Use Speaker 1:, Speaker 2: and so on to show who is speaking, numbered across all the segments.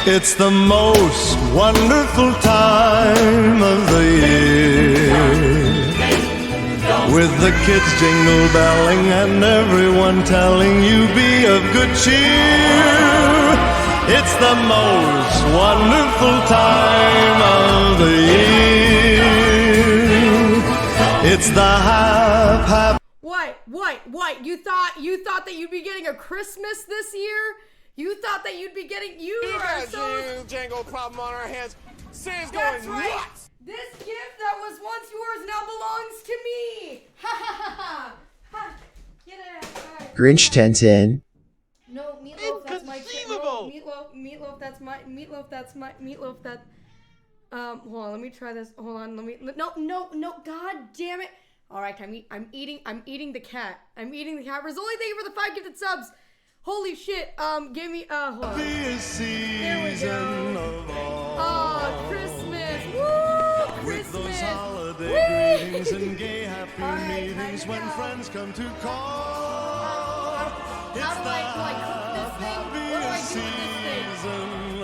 Speaker 1: It's the most wonderful time of the year, with the kids jingle belling and everyone telling you be of good cheer. It's the most wonderful time of the year. It's the half.
Speaker 2: What? You thought that you'd be getting a Christmas this year? You thought that you'd be getting
Speaker 3: Jangle problem on our hands. Santa's
Speaker 2: That's
Speaker 3: going
Speaker 2: right.
Speaker 3: nuts.
Speaker 2: This gift that was once yours now belongs to me. Ha ha ha ha. Get it out. Right.
Speaker 4: Grinch 1010.
Speaker 2: No, meatloaf. That's my
Speaker 3: Inconceivable.
Speaker 2: Meatloaf. That's my meatloaf. That. Hold on. Let me try this. Hold on. No. God damn it. All right. I'm eating the cat. Rizzoli, thank you for the 5 gifted subs. Holy shit, give me, hold on. There we go. Oh, Christmas, woo, Christmas.
Speaker 1: With those holiday greetings and gay happy meetings when friends come to call.
Speaker 2: How do I cook this thing? What do I do with this thing?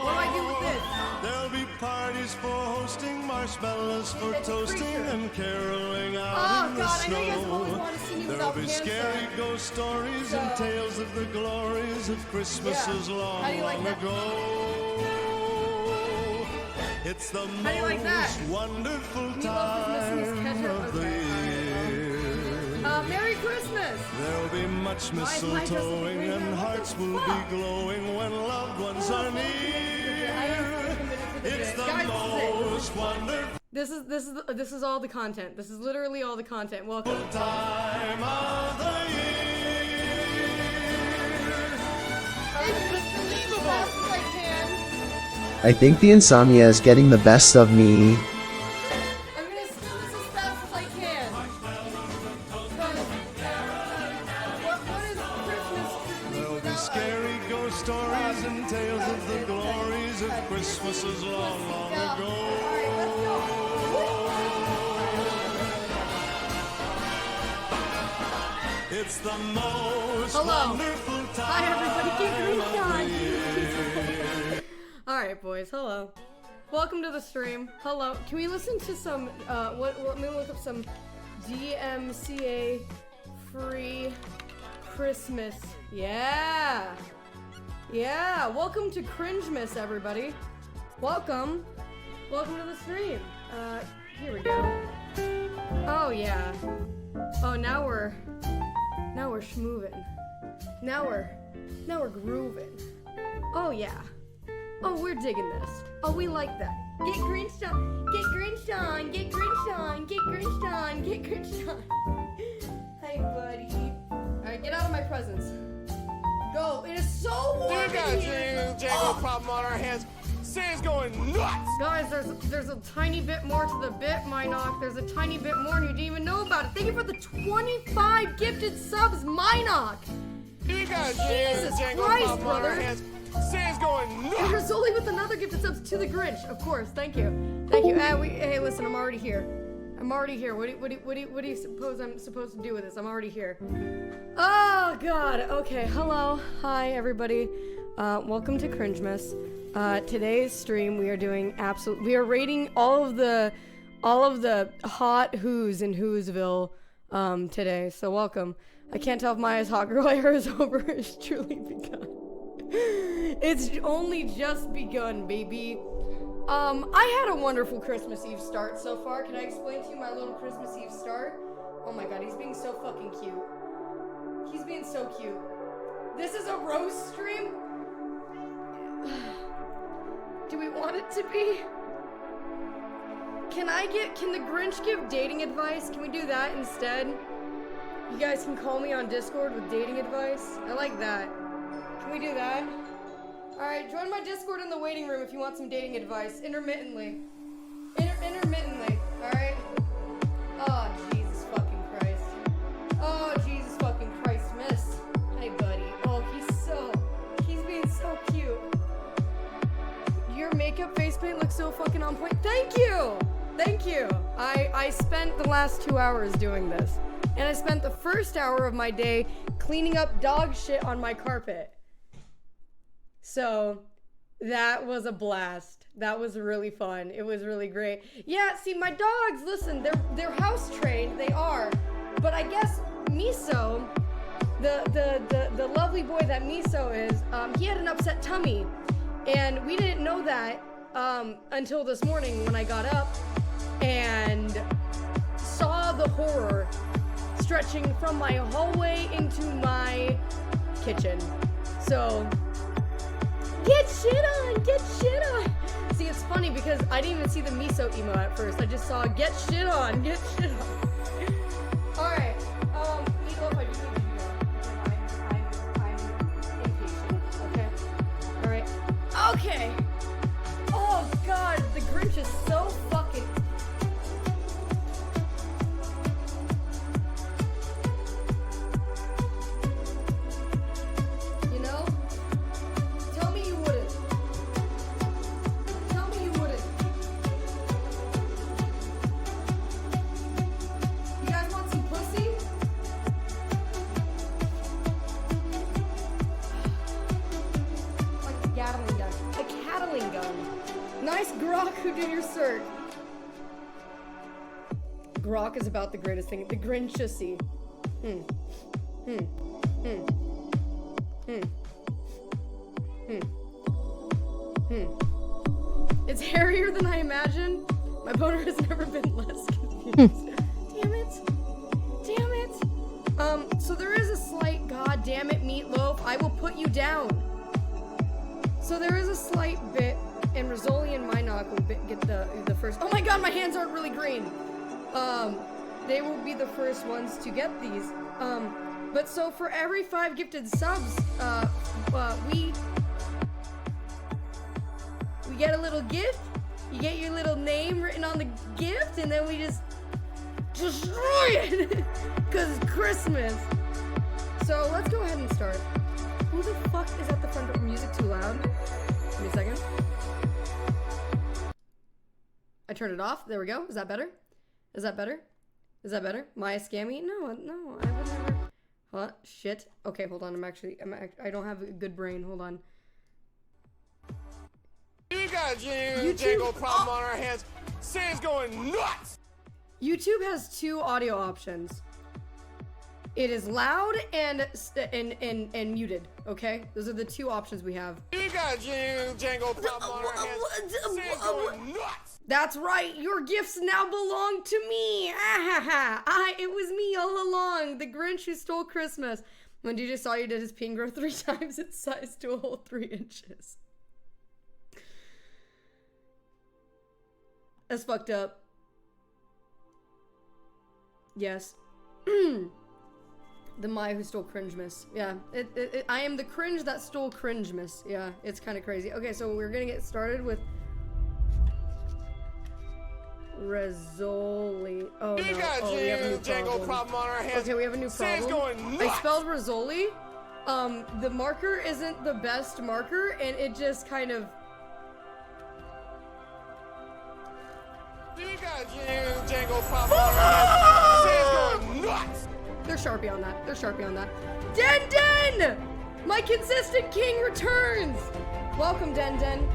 Speaker 2: What do I do with this?
Speaker 1: There'll be parties for hosting, marshmallows for toasting, and caroling out in the snow.
Speaker 2: I know you guys always want to see me
Speaker 1: There'll
Speaker 2: without
Speaker 1: be
Speaker 2: pants
Speaker 1: scary
Speaker 2: on.
Speaker 1: ghost stories and tales of the glories of Christmases long,
Speaker 2: How do you like
Speaker 1: long
Speaker 2: that?
Speaker 1: ago. It's the
Speaker 2: How do you like that?
Speaker 1: most wonderful
Speaker 2: Meatloaf with
Speaker 1: time
Speaker 2: ketchup?
Speaker 1: of the year.
Speaker 2: Merry Christmas.
Speaker 1: There'll be much mistletoeing and hearts will be glowing when loved ones are near. It's the most wonderful
Speaker 2: This is all the content. This is literally all the content. Welcome.
Speaker 1: time of the year.
Speaker 4: I think the insomnia is getting the best of me.
Speaker 2: I'm gonna steal this as fast as I can. What is Christmas truly
Speaker 1: There'll be
Speaker 2: without
Speaker 1: scary ghost stories and tales of the glories of Christmases long, long ago.
Speaker 2: Alright, let's go.
Speaker 1: It's the most
Speaker 2: Hello.
Speaker 1: wonderful time.
Speaker 2: Hi everybody, keep
Speaker 1: of
Speaker 2: Grinch on. Alright boys, hello. Welcome to the stream. Hello. Can we listen to some, let me look up some DMCA free Christmas. Yeah. Yeah, welcome to Cringemas, everybody. Welcome to the stream. Here we go. Oh yeah. Oh, now we're schmoovin'. Now we're grooving. Oh yeah. Oh, we're digging this. Oh, we like that. Get Grinched on, get Grinched on, get Grinched on, get Grinched on, get Grinched on. Hey, buddy. Alright, get out of my presence. Go. It is so warm
Speaker 3: We got
Speaker 2: in here.
Speaker 3: a jangle problem on our hands. Santa's going nuts.
Speaker 2: Guys, there's a tiny bit more to the bit, Minoc. There's a tiny bit more and you didn't even know about it. Thank you for the 25 gifted subs, Minoc.
Speaker 3: We got
Speaker 2: Jesus
Speaker 3: a jangle
Speaker 2: Christ,
Speaker 3: problem on our
Speaker 2: brother.
Speaker 3: hands. Santa's going
Speaker 2: And
Speaker 3: nuts.
Speaker 2: Rizzoli with another gifted subs to the Grinch, of course. Thank you. Hey, listen, I'm already here. What do you suppose I'm supposed to do with this? I'm already here. Oh God. Okay. Hello. Hi, everybody. Welcome to Cringemas. Today's stream we are doing we are rating all of the hot who's in Who'sville today. So welcome. I can't tell if Maya's hot girl era is over. It's truly begun. It's only just begun, baby. I had a wonderful Christmas Eve start so far. Can I explain to you my little Christmas Eve start? Oh my God, he's being so fucking cute. He's being so cute. This is a roast stream? Do we want it to be? Can the Grinch give dating advice? Can we do that instead? You guys can call me on Discord with dating advice. I like that. Can we do that? Alright, join my Discord in the waiting room if you want some dating advice. Intermittently. Intermittently, alright? Oh, Jesus fucking Christ. Oh, Jesus fucking Christ, miss. Hey, buddy. Oh, he's being so cute. Your makeup face paint looks so fucking on point. Thank you! Thank you. I spent the last 2 hours doing this. And I spent the first hour of my day cleaning up dog shit on my carpet. So that was a blast. That was really fun. It was really great. Yeah, see, my dogs, listen, they're house trained. They are. But I guess Miso, the lovely boy that Miso is, he had an upset tummy. And we didn't know that until this morning when I got up and saw the horror stretching from my hallway into my kitchen. So, get shit on, get shit on. See, it's funny because I didn't even see the Miso emo at first. I just saw get shit on, get shit on. Alright, Meatloaf, I do need you to go. I'm impatient, okay? Alright. Okay! Oh god, the Grinch is so fucking... You know? Tell me you wouldn't. Tell me you wouldn't. You guys want some pussy? Like a Gatling gun. A Gatling gun. Nice grok, who did your cert? Grok is about the greatest thing. The Grinchessy. It's hairier than I imagined. My boner has never been less confused. Damn it. Damn it. So there is a slight, god damn it, Meatloaf, I will put you down. So there is a slight bit, and Rizzoli and Minoc will get the first. Oh my god, my hands aren't really green. They will be the first ones to get these. But so for every 5 gifted subs, we get a little gift. You get your little name written on the gift, and then we just destroy it because it's Christmas. So let's go ahead and start. Who the fuck is at the front door? Music too loud? Give me a second. I turned it off. There we go. Is that better? Is that better? Is that better? Maya Scammy? No, I would never. Huh? Shit. Okay, hold on. I don't have a good brain. Hold on.
Speaker 3: We got a Jango problem on our hands. Sam's going nuts.
Speaker 2: YouTube has 2 audio options. It is loud and muted. Okay, those are the 2 options we have.
Speaker 3: We got a Jango problem on our hands. Sam's going nuts.
Speaker 2: That's right. Your gifts now belong to me. It was me all along. The Grinch who stole Christmas. When DJ saw you did his peen grow 3 times its size to a whole 3 inches. That's fucked up. Yes. The Maya who stole Cringemas. Yeah, I am the cringe that stole Cringemas. Yeah, it's kind of crazy. Okay, so we're gonna get started with Rizzoli. Oh no,
Speaker 3: we got
Speaker 2: we have a new
Speaker 3: Jango problem on our hands.
Speaker 2: Okay, we have a new
Speaker 3: Sam's
Speaker 2: problem.
Speaker 3: going nuts.
Speaker 2: I spelled Rizzoli. The marker isn't the best marker, and it just kind of...
Speaker 3: We got a Jango problem on our hands. Sam's going nuts.
Speaker 2: They're Sharpie on that. They're Sharpie on that. Den! My consistent king returns! Welcome, Den.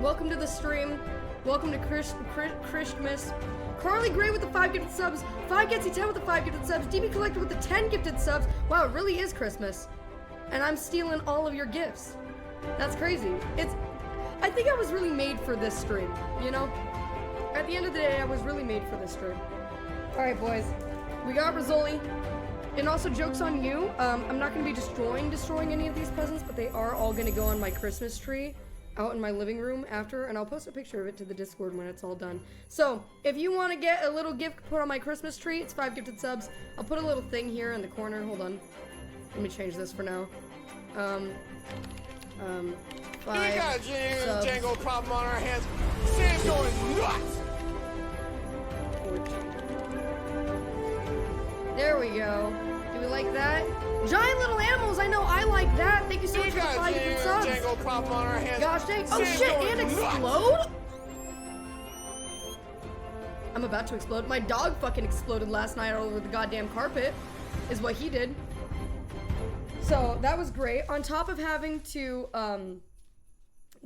Speaker 2: Welcome to the stream. Welcome to Cringemas. Carly Gray with the 5 gifted subs. 5 Getsy 10 with the 5 gifted subs. DB Collector with the 10 gifted subs. Wow, it really is Christmas. And I'm stealing all of your gifts. That's crazy. I think I was really made for this stream, you know? At the end of the day, I was really made for this stream. Alright, boys. We got Rizzoli. And also, joke's on you. I'm not going to be destroying any of these presents, but they are all going to go on my Christmas tree out in my living room after, and I'll post a picture of it to the Discord when it's all done. So, if you want to get a little gift put on my Christmas tree, it's 5 gifted subs. I'll put a little thing here in the corner. Hold on. Let me change this for now. 5
Speaker 3: We got a
Speaker 2: subs.
Speaker 3: Jango problem on our hands. Sam's going nuts.
Speaker 2: There we go. Do we like that? Giant little animals, I know I like that. Thank you so much for the 5 gifted subs.
Speaker 3: Jango problem on our hands.
Speaker 2: Gosh dang. Oh
Speaker 3: Sam's
Speaker 2: shit,
Speaker 3: going
Speaker 2: and
Speaker 3: nuts.
Speaker 2: explode? I'm about to explode. My dog fucking exploded last night all over the goddamn carpet. Is what he did. So that was great. On top of having to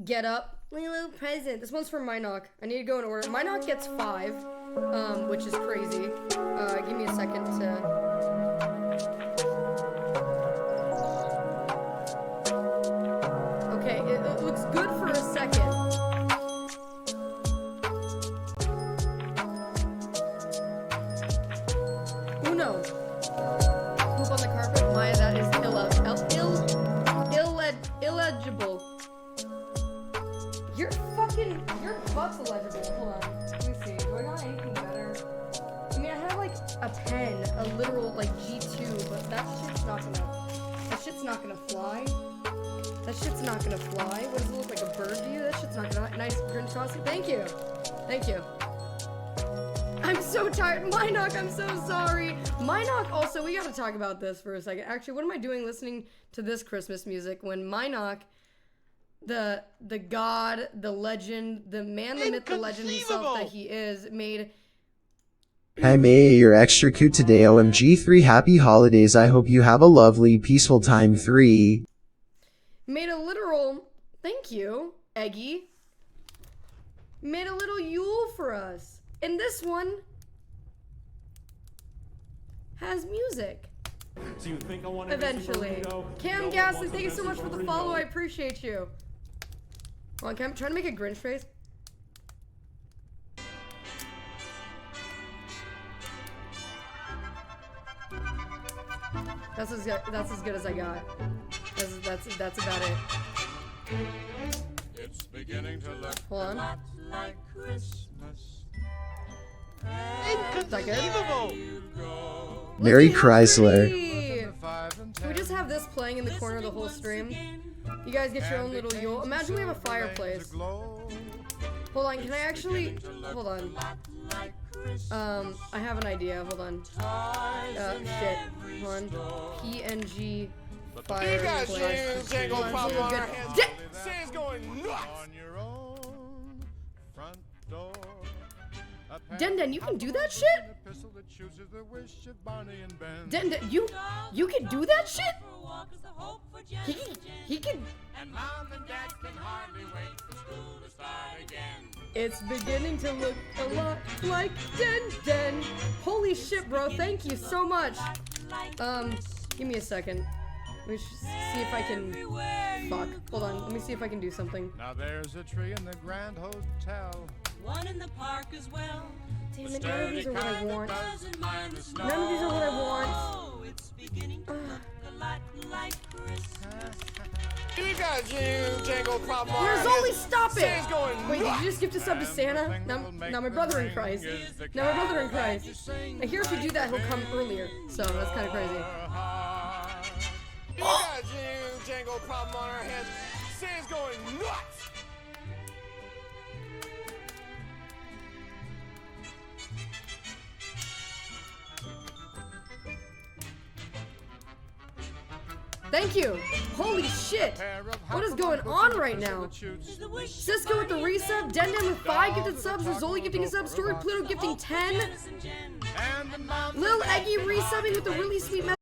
Speaker 2: get up, my little present. This one's from Minoc. I need to go in order. Minoc gets 5, which is crazy. Give me a second to. Okay, it looks good for a second. Uno. Poop on the carpet. Maya, that is illegible. Your butt's illegible. Hold on. Let me see. Do I got anything better? I mean, I have like a pen, a literal like G2, but that shit's not gonna fly. That shit's not gonna fly. What does it look like, a bird to you? That shit's not gonna. Nice Grinch costume. Thank you. Thank you. I'm so tired. Minoc, I'm so sorry. Minoc, also, we gotta talk about this for a second. Actually, what am I doing listening to this Christmas music when Minoc, the god, the legend, the man, the myth, the legend himself that he is, made...
Speaker 4: Hi May, you're extra cute today. OMG 3 happy holidays. I hope you have a lovely, peaceful time 3.
Speaker 2: Made a literal... Thank you, Eggy. Made a little Yule for us. And this one has music.
Speaker 3: So you think I want to
Speaker 2: Eventually. Cam Gasly, thank you so much for the follow. I appreciate you. Hold on, Cam, trying to make a Grinch face. That's as good as I got. That's about it.
Speaker 3: It's beginning to look
Speaker 2: Hold on.
Speaker 3: like Christmas.
Speaker 2: Is that good?
Speaker 4: Mary Chrysler.
Speaker 2: Can we just have this playing in the corner of the whole stream? You guys get your own little Yule. Imagine we have a fireplace. Hold on, can I actually... Hold on. I have an idea. Hold on. Shit. Hold on. PNG fireplace. Hold on, it's a little good.
Speaker 3: Sam's going nuts.
Speaker 2: Den, you can do that shit? Den, you can do that shit? He can.
Speaker 3: And mom and dad can hardly wait for school to start again.
Speaker 2: It's beginning to look a lot like Den. Holy shit, bro! Thank you so much. Give me a second. Let me see if I can. Fuck. Hold on. Let me see if I can do something.
Speaker 3: Now there's a tree in the Grand Hotel.
Speaker 5: One in the park as well.
Speaker 2: Damn it, none of these are what I want.
Speaker 5: Doesn't mind the snow.
Speaker 2: None of these are what I want.
Speaker 5: Oh, it's beginning to look a lot like Christmas.
Speaker 3: You got jingle pop on.
Speaker 2: Where's Oli? Stop it!
Speaker 3: Sam's going
Speaker 2: Wait, did
Speaker 3: nuts.
Speaker 2: you just gift a sub to Santa? Now my brother in Christ. Now my brother in Christ. I hear if you do that, he'll come earlier. So that's kind of crazy.
Speaker 3: You got jingle pop on our heads. Sam's going nuts.
Speaker 2: Thank you. Holy shit. What is going on right now? Cisco with the resub, Den with 5 gifted subs, Rizzoli gifting a sub, Story Pluto gifting 10, Lil Eggy resubbing with a really sweet message.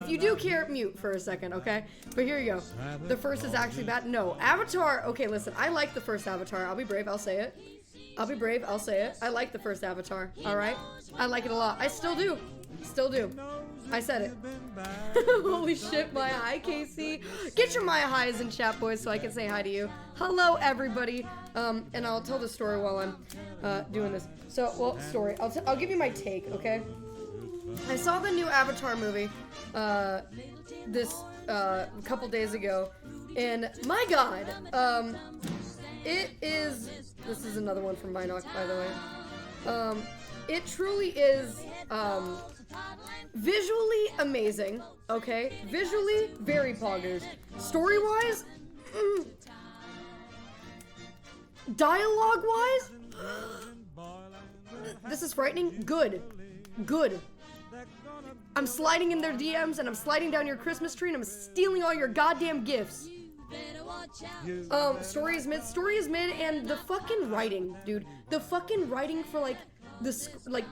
Speaker 2: If you do care, mute for a second, okay? But here you go. The first is actually bad. No, Avatar. Okay, listen. I like the first Avatar. I'll be brave. I'll say it. I'll be brave. I'll say it. I like the first Avatar. All right. I like it a lot. I still do. Still do. I said it. Holy shit, Maya. Hi, Casey. Get your Maya highs in chat, boys, so I can say hi to you. Hello, everybody. And I'll tell the story while I'm doing this. So, well, story. I'll give you my take, okay? I saw the new Avatar movie this couple days ago, and my God, it is. This is another one from Minoc, by the way. It truly is visually amazing. Okay, visually very poggers. Story-wise, dialogue-wise, this is frightening. Good. I'm sliding in their DMs and I'm sliding down your Christmas tree and I'm stealing all your goddamn gifts. Story is mid, and the fucking writing, dude. The fucking writing for like the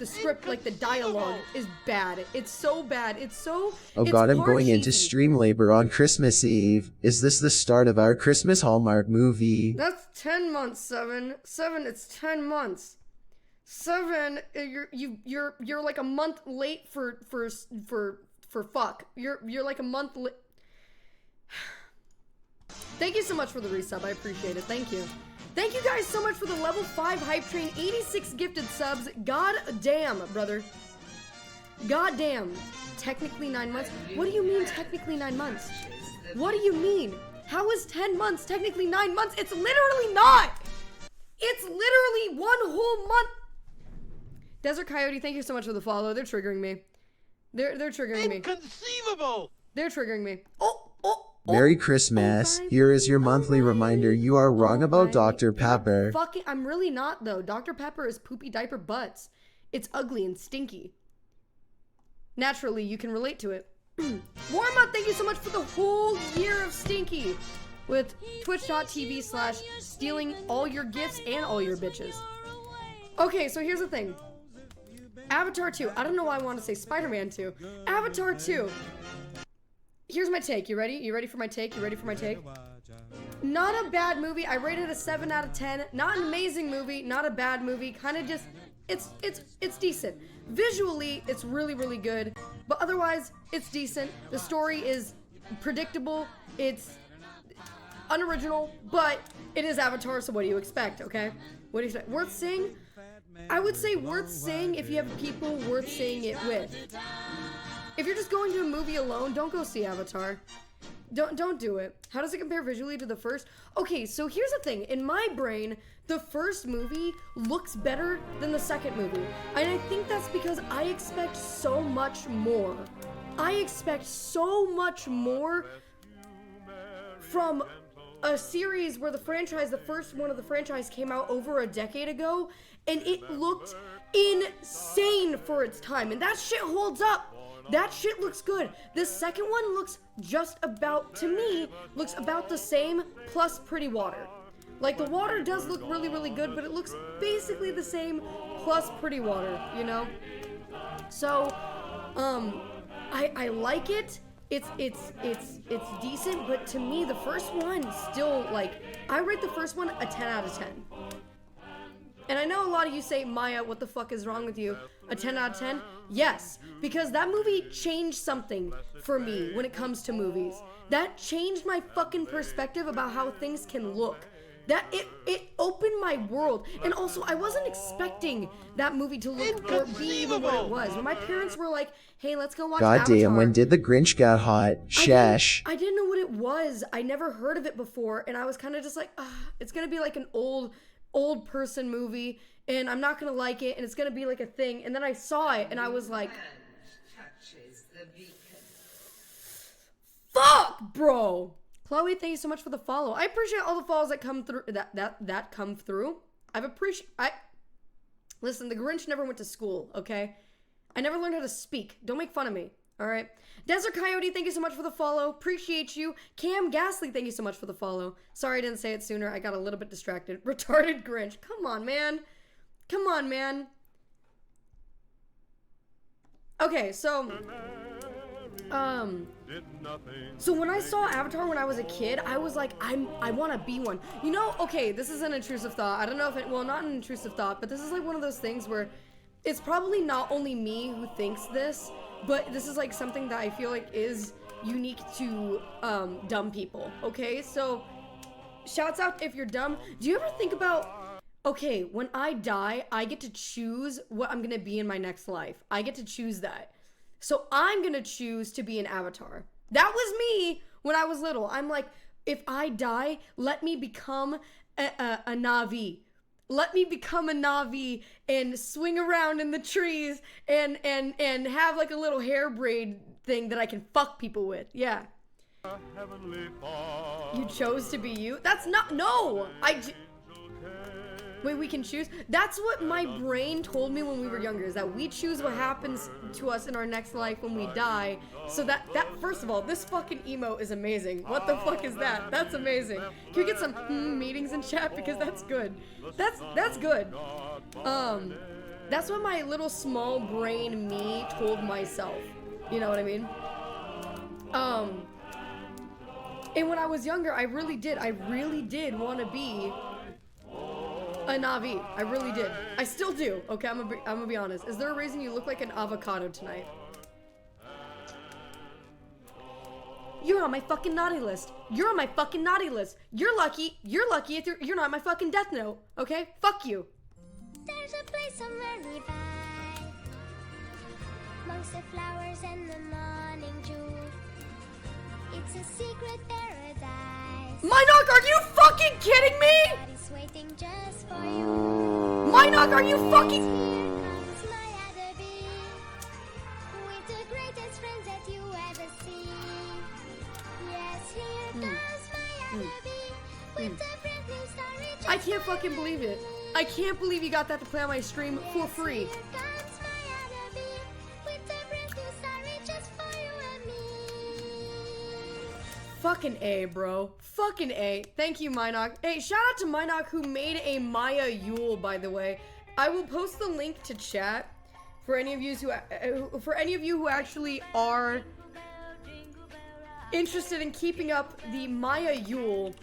Speaker 2: script, like the dialogue is bad. It's so bad. It's so.
Speaker 4: Oh God, I'm going into stream labor on Christmas Eve. Is this the start of our Christmas Hallmark movie?
Speaker 2: That's 10 months, Seven. It's 10 months. 7, you're like a month late for fuck. You're like a month late. Thank you so much for the resub. I appreciate it. Thank you. Thank you guys so much for the level 5 hype train. 86 gifted subs. God damn, brother. God damn. Technically 9 months. What do you mean technically 9 months? What do you mean? How is 10 months technically 9 months? It's literally not. It's literally 1 whole month. Desert Coyote, thank you so much for the follow. They're triggering me. They're triggering me.
Speaker 3: Inconceivable!
Speaker 2: They're triggering me.
Speaker 4: Merry Christmas. Here is your monthly reminder. You are wrong about Dr. Pepper.
Speaker 2: Fucking, I'm really not though. Dr. Pepper is poopy diaper butts. It's ugly and stinky. Naturally, you can relate to it. Warm Up, thank you so much for the whole year of Stinky. With twitch.tv/stealing all your gifts and all your bitches. Okay, so here's the thing. Avatar 2. I don't know why I want to say Spider-Man 2. Avatar 2. Here's my take. You ready? You ready for my take? Not a bad movie. I rated it a 7 out of 10. Not an amazing movie. Not a bad movie. Kind of just, it's decent. Visually, it's really, really good. But otherwise, it's decent. The story is predictable. It's unoriginal, but it is Avatar, so what do you expect, okay? What do you expect? Worth seeing? I would say worth seeing if you have people worth seeing it with. If you're just going to a movie alone, don't go see Avatar. Don't do it. How does it compare visually to the first? Okay, so here's the thing. In my brain, the first movie looks better than the second movie. And I think that's because I expect so much more. I expect so much more from a series where the first one of the franchise came out over a decade ago, and it looked insane for its time. And that shit holds up. That shit looks good. The second one looks just about, to me, looks about the same, plus Pretty Water. Like, the water does look really, really good, but it looks basically the same, plus Pretty Water, you know? So, I like it. It's decent, but to me, the first one still, like, I rate the first one a 10 out of 10. And I know a lot of you say, Maya, what the fuck is wrong with you? A 10 out of 10? Yes, because that movie changed something for me when it comes to movies. That changed my fucking perspective about how things can look. That it opened my world. And also, I wasn't expecting that movie to look or be even what it was. When my parents were like, hey, let's go watch Avatar.
Speaker 4: Goddamn, when did the Grinch get hot? Shesh.
Speaker 2: I didn't know what it was. I never heard of it before. And I was kind of just like, it's going to be like an old person movie. And I'm not going to like it. And it's going to be like a thing. And then I saw it and I was like, fuck, bro. Chloe, thank you so much for the follow. I appreciate all the follows that come through. That come through. Listen, the Grinch never went to school, okay? I never learned how to speak. Don't make fun of me, all right? Desert Coyote, thank you so much for the follow. Appreciate you. Cam Ghastly, thank you so much for the follow. Sorry I didn't say it sooner. I got a little bit distracted. Retarded Grinch. Come on, man. Come on, man. Okay, so So when I saw Avatar when I was a kid, I was like, I want to be one. You know, okay, this is an intrusive thought. I don't know if it, well, not an intrusive thought, but this is like one of those things where it's probably not only me who thinks this, but this is like something that I feel like is unique to dumb people. Okay, so shouts out if you're dumb. Do you ever think about, okay, when I die, I get to choose what I'm gonna be in my next life. I get to choose that. So I'm gonna choose to be an avatar. That was me when I was little. I'm like, if I die, let me become a Navi. Let me become a Navi and swing around in the trees and have like a little hair braid thing that I can fuck people with. Yeah. You chose to be you? That's not, no! Wait, we can choose? That's what my brain told me when we were younger, is that we choose what happens to us in our next life when we die. So that first of all, this fucking emote is amazing. What the fuck is that? That's amazing. Can we get some meetings in chat? Because that's good. That's good. That's what my little small brain me told myself. You know what I mean? And when I was younger, I really did want to be a Navi. I really did. I still do. Okay, I'm gonna be honest. Is there a reason you look like an avocado tonight? You're on my fucking naughty list. You're on my fucking naughty list. You're lucky if you're not my fucking death note. Okay? Fuck you.
Speaker 6: There's a place somewhere nearby, amongst the flowers and the morning dew. It's a secret paradise.
Speaker 2: Minoc, are you fucking kidding me?
Speaker 6: Everybody's waiting just for you.
Speaker 2: Minoc, are you fucking...
Speaker 6: Here comes my other bee, with the greatest friends that you ever see. Yes, here comes my other bee, with the brand new story just
Speaker 2: I can't fucking believe it. I can't believe you got that to play on my stream for free.
Speaker 6: Here comes my other bee, with the brand new story just for you and me.
Speaker 2: Fucking A, bro. Fucking A. Thank you, Minoc. Hey, shout out to Minoc who made a Maya Yule, by the way. I will post the link to chat for any of you who actually are interested in keeping up the Maya Yule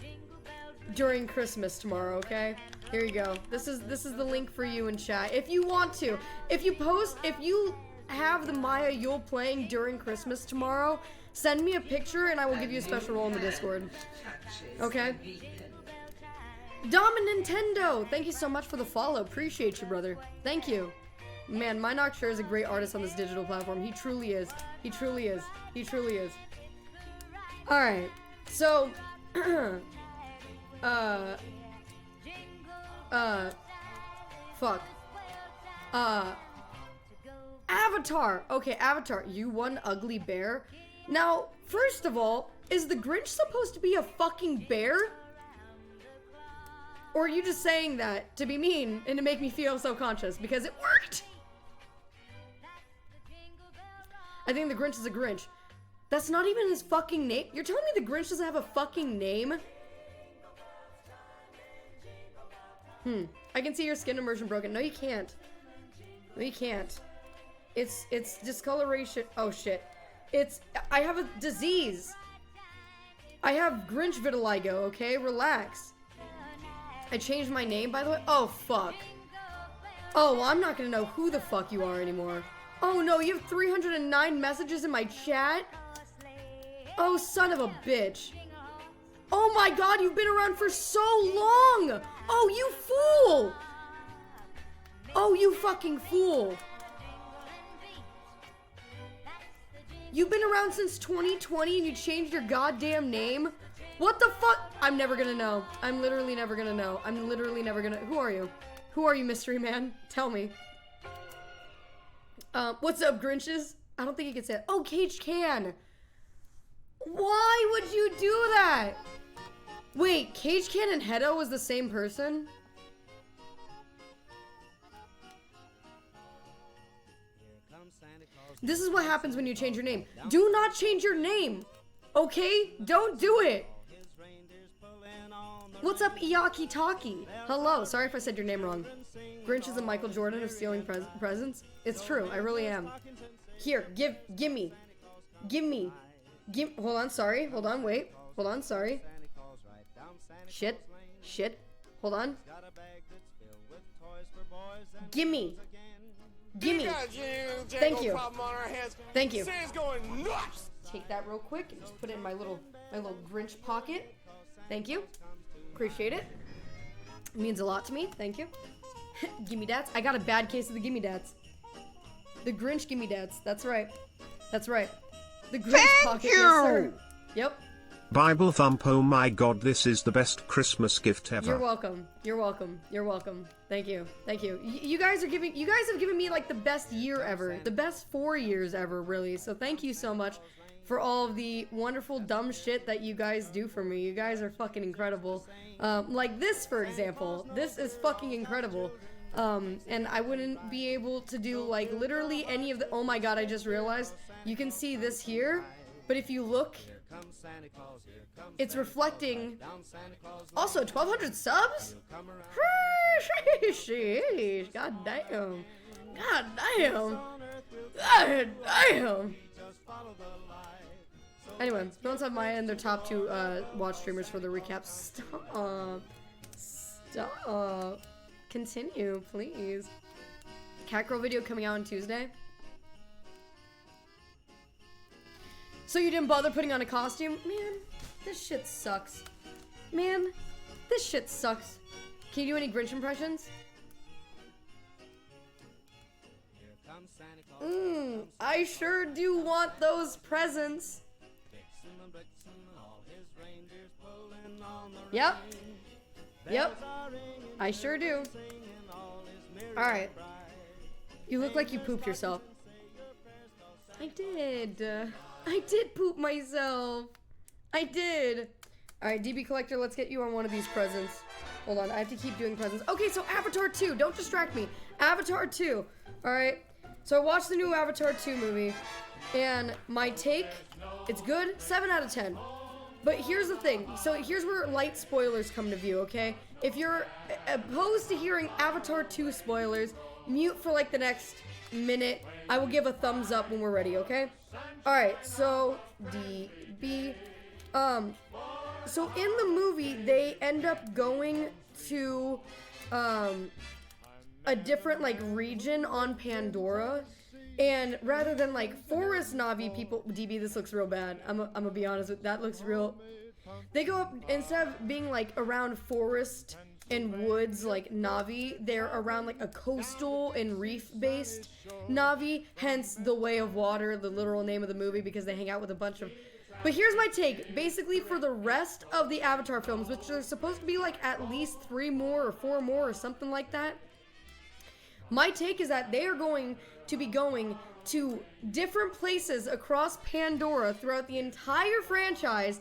Speaker 2: during Christmas tomorrow, okay? Here you go. This is the link for you in chat. If you want to. If you have the Maya Yule playing during Christmas tomorrow, send me a picture and I will give you a special role in the Discord. Okay? Dom and Nintendo, thank you so much for the follow. Appreciate you, brother. Thank you. Man, Minoc sure is a great artist on this digital platform. He truly is. He truly is. He truly is. Alright. So, fuck. Avatar. Okay, Avatar. You one ugly bear. Now, first of all, is the Grinch supposed to be a fucking bear? Or are you just saying that to be mean and to make me feel self-conscious? Because it worked! I think the Grinch is a Grinch. That's not even his fucking name? You're telling me the Grinch doesn't have a fucking name? I can see your skin immersion broken. No, you can't. No, you can't. It's discoloration. Oh, shit. I have a disease. I have Grinch vitiligo, okay? Relax. I changed my name, by the way. Oh, fuck. Oh, well, I'm not gonna know who the fuck you are anymore. Oh, no, you have 309 messages in my chat? Oh, son of a bitch. Oh my god, you've been around for so long! Oh, you fool! Oh, you fucking fool. You've been around since 2020 and you changed your goddamn name? What the fuck? I'm never gonna know. I'm literally never gonna know. I'm literally never gonna... Who are you? Who are you, mystery man? Tell me. What's up, Grinches? I don't think he can say it. Oh, Cage can. Why would you do that? Wait, Cage Can and Hedo was the same person? This is what happens when you change your name. Do not change your name. Okay? Don't do it. What's up, Iaki Taki? Hello. Sorry if I said your name wrong. Grinch is a Michael Jordan of stealing presents. It's true. I really am. Here, give me. Gimme. Hold on, sorry. Hold on, wait. Hold on, sorry. Shit. Hold on. Gimme. Gimme. Thank you. Thank you.
Speaker 3: Santa's going nuts.
Speaker 2: Take that real quick and just put it in my little Grinch pocket. Thank you. Appreciate it. It means a lot to me. Thank you. Gimme dats. I got a bad case of the gimme dats. The Grinch gimme dats. That's right. That's right. The Grinch pocket. Yes, sir. Yep.
Speaker 7: Bible thump, oh my god, this is the best Christmas gift ever.
Speaker 2: You're welcome. You're welcome. You're welcome. Thank you. Thank you. You guys have given me like the best year ever. The best 4 years ever, really. So thank you so much for all of the wonderful dumb shit that you guys do for me. You guys are fucking incredible. Like this, for example. This is fucking incredible. And I wouldn't be able to do like literally any of the, oh my god, I just realized you can see this here, but if you look, it's reflecting. Also, 1,200 subs? Sheesh, god damn. God damn. God damn. Anyway, don't have my end. They're top 2 watch streamers for the recap. Stop. Stop. Continue, please. Catgirl video coming out on Tuesday. So you didn't bother putting on a costume? Man, this shit sucks. Man, this shit sucks. Can you do any Grinch impressions? I sure do want those presents. Yep. Yep. I sure do. Alright. You look like you pooped yourself. I did. I did poop myself. I did. Alright, DB Collector, let's get you on one of these presents. Hold on, I have to keep doing presents. Okay, so Avatar 2. Don't distract me. Avatar 2. Alright. So I watched the new Avatar 2 movie. And my take, it's good. 7 out of 10. But here's the thing. So here's where light spoilers come to view, okay? If you're opposed to hearing Avatar 2 spoilers, mute for like the next minute. I will give a thumbs up when we're ready, okay? Alright, so DB. So in the movie, they end up going to a different like region on Pandora. And rather than like forest Navi people, DB, this looks real bad. I'm gonna be honest with that. Looks real. They go up, instead of being like around forest and woods like Navi, they're around like a coastal and reef-based Navi. Hence the Way of Water, the literal name of the movie, because they hang out with a bunch of. But here's my take. Basically, for the rest of the Avatar films, which are supposed to be like at least 3 more or 4 more or something like that. My take is that they are going to be going to different places across Pandora throughout the entire franchise,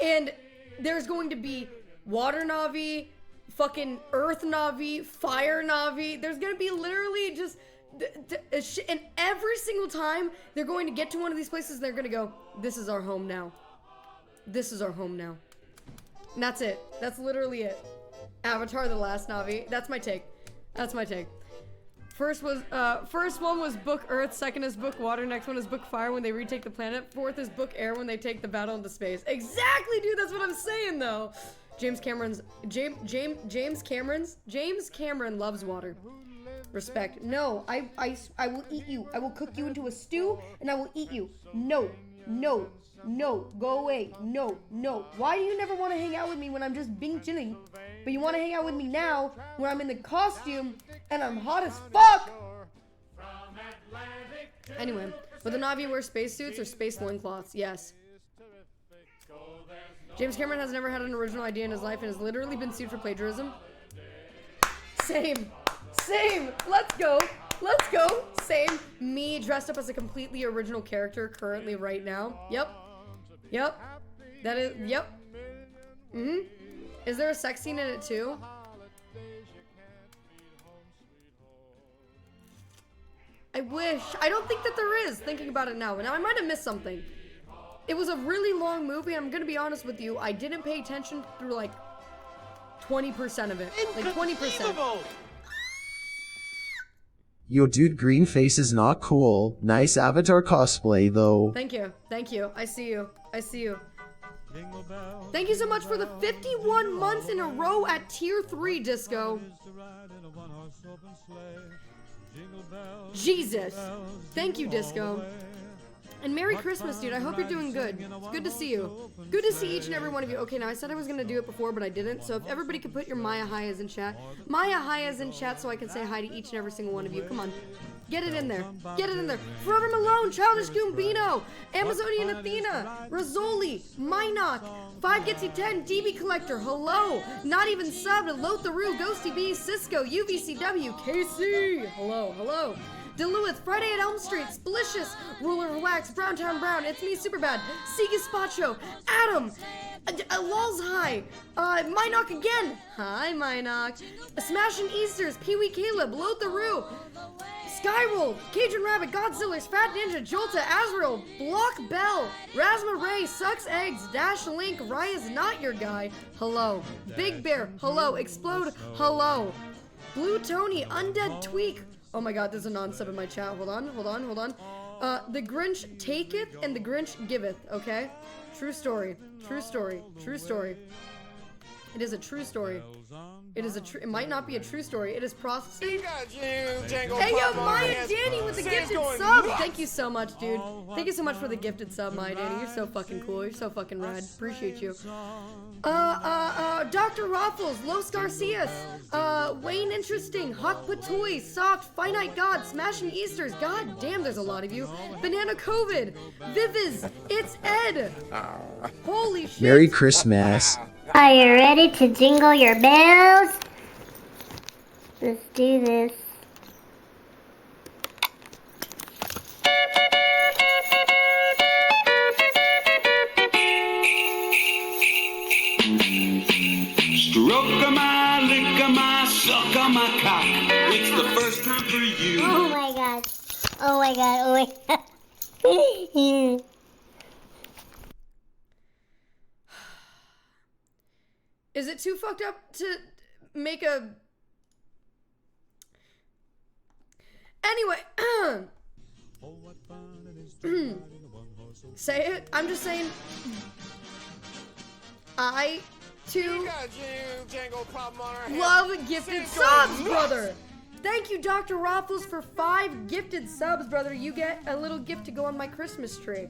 Speaker 2: and there's going to be water Navi, fucking earth Navi, fire Navi. There's going to be literally just and every single time they're going to get to one of these places, they're going to go, this is our home now. This is our home now. And that's it. That's literally it. Avatar: The Last Navi. That's my take. That's my take. First one was Book Earth, second is Book Water, next one is Book Fire when they retake the planet, fourth is Book Air when they take the battle into space. Exactly, dude, that's what I'm saying though. James Cameron loves water. Respect. No, I will eat you. I will cook you into a stew and I will eat you. No, go away. No. Why do you never want to hang out with me when I'm just being chilling? But you want to hang out with me now when I'm in the costume and I'm hot as fuck? Anyway, would the Navi wear spacesuits or space loincloths? Yes. James Cameron has never had an original idea in his life and has literally been sued for plagiarism. Same. Let's go. Same. Me dressed up as a completely original character currently right now. Yep. That is, yep. Is there a sex scene in it too? I wish. I don't think that there is, thinking about it now. Now, I might have missed something. It was a really long movie. I'm gonna be honest with you. I didn't pay attention through like 20% of it. Like 20%.
Speaker 4: Yo dude, green face is not cool. Nice avatar cosplay though.
Speaker 2: Thank you. Thank you. I see you. I see you. Thank you so much for the 51 months in a row at tier 3, Disco. Jesus. Thank you, Disco. And Merry Christmas, dude. I hope you're doing good. It's good to see you. Good to see each and every one of you. Okay, now I said I was going to do it before, but I didn't. So if everybody could put your Maya Hayas in chat. Maya Hayas in chat so I can say hi to each and every single one of you. Come on. Get it in there. Get it in there. Forever Malone, Childish Goombino, Amazonian Athena, Rizzoli, Minok, 5Getsy10, DB Collector, hello, Not Even Subbed, Lotharu, Ghosty B, Cisco, UVCW, KC, hello, hello. DeLewith, Friday at Elm Street, Splicious, Ruler of Wax, Browntown Brown, It's Me Superbad, Sega Spacho, Adam, Lulz High, Minok again, hi Minok, Smashing Easters, Pee Wee Caleb, Lotharu, Skyroll, Cajun Rabbit, Godzilla's Fat Ninja, Jolta, Azrael, Block Bell, Rasma Ray, Sucks Eggs, Dash Link, Raya's Not Your Guy, hello, Big Bear, hello, Explode, hello, Blue Tony, Undead Tweak, oh my god, there's a non-sub in my chat. Hold on. The Grinch taketh and the Grinch giveth, okay? True story. It is a true story. It might not be a true story. It is processing. Hey yo, Maya Danny with the gifted sub! Thank you so much, dude. Thank you so much for the gifted sub, Maya Danny. You're so fucking cool. You're so fucking rad. Appreciate you. Dr. Raffles, Los Garcias, Wayne Interesting, Hawk Patoy, Soft, Finite God, Smashing Easters, god damn there's a lot of you, Banana COVID, Viviz, It's Ed, holy shit.
Speaker 4: Merry Christmas.
Speaker 6: Are you ready to jingle your bells? Let's do this.
Speaker 5: Stroke-a-my, lick-a-my, suck-a-my cock. It's the first time for you.
Speaker 6: Oh my god. Oh my god. Oh my god.
Speaker 2: Is it too fucked up to make a... Anyway, say it. I'm just saying, I, too, love gifted subs, brother. Thank you, Dr. Raffles, for 5 gifted subs, brother. You get a little gift to go on my Christmas tree.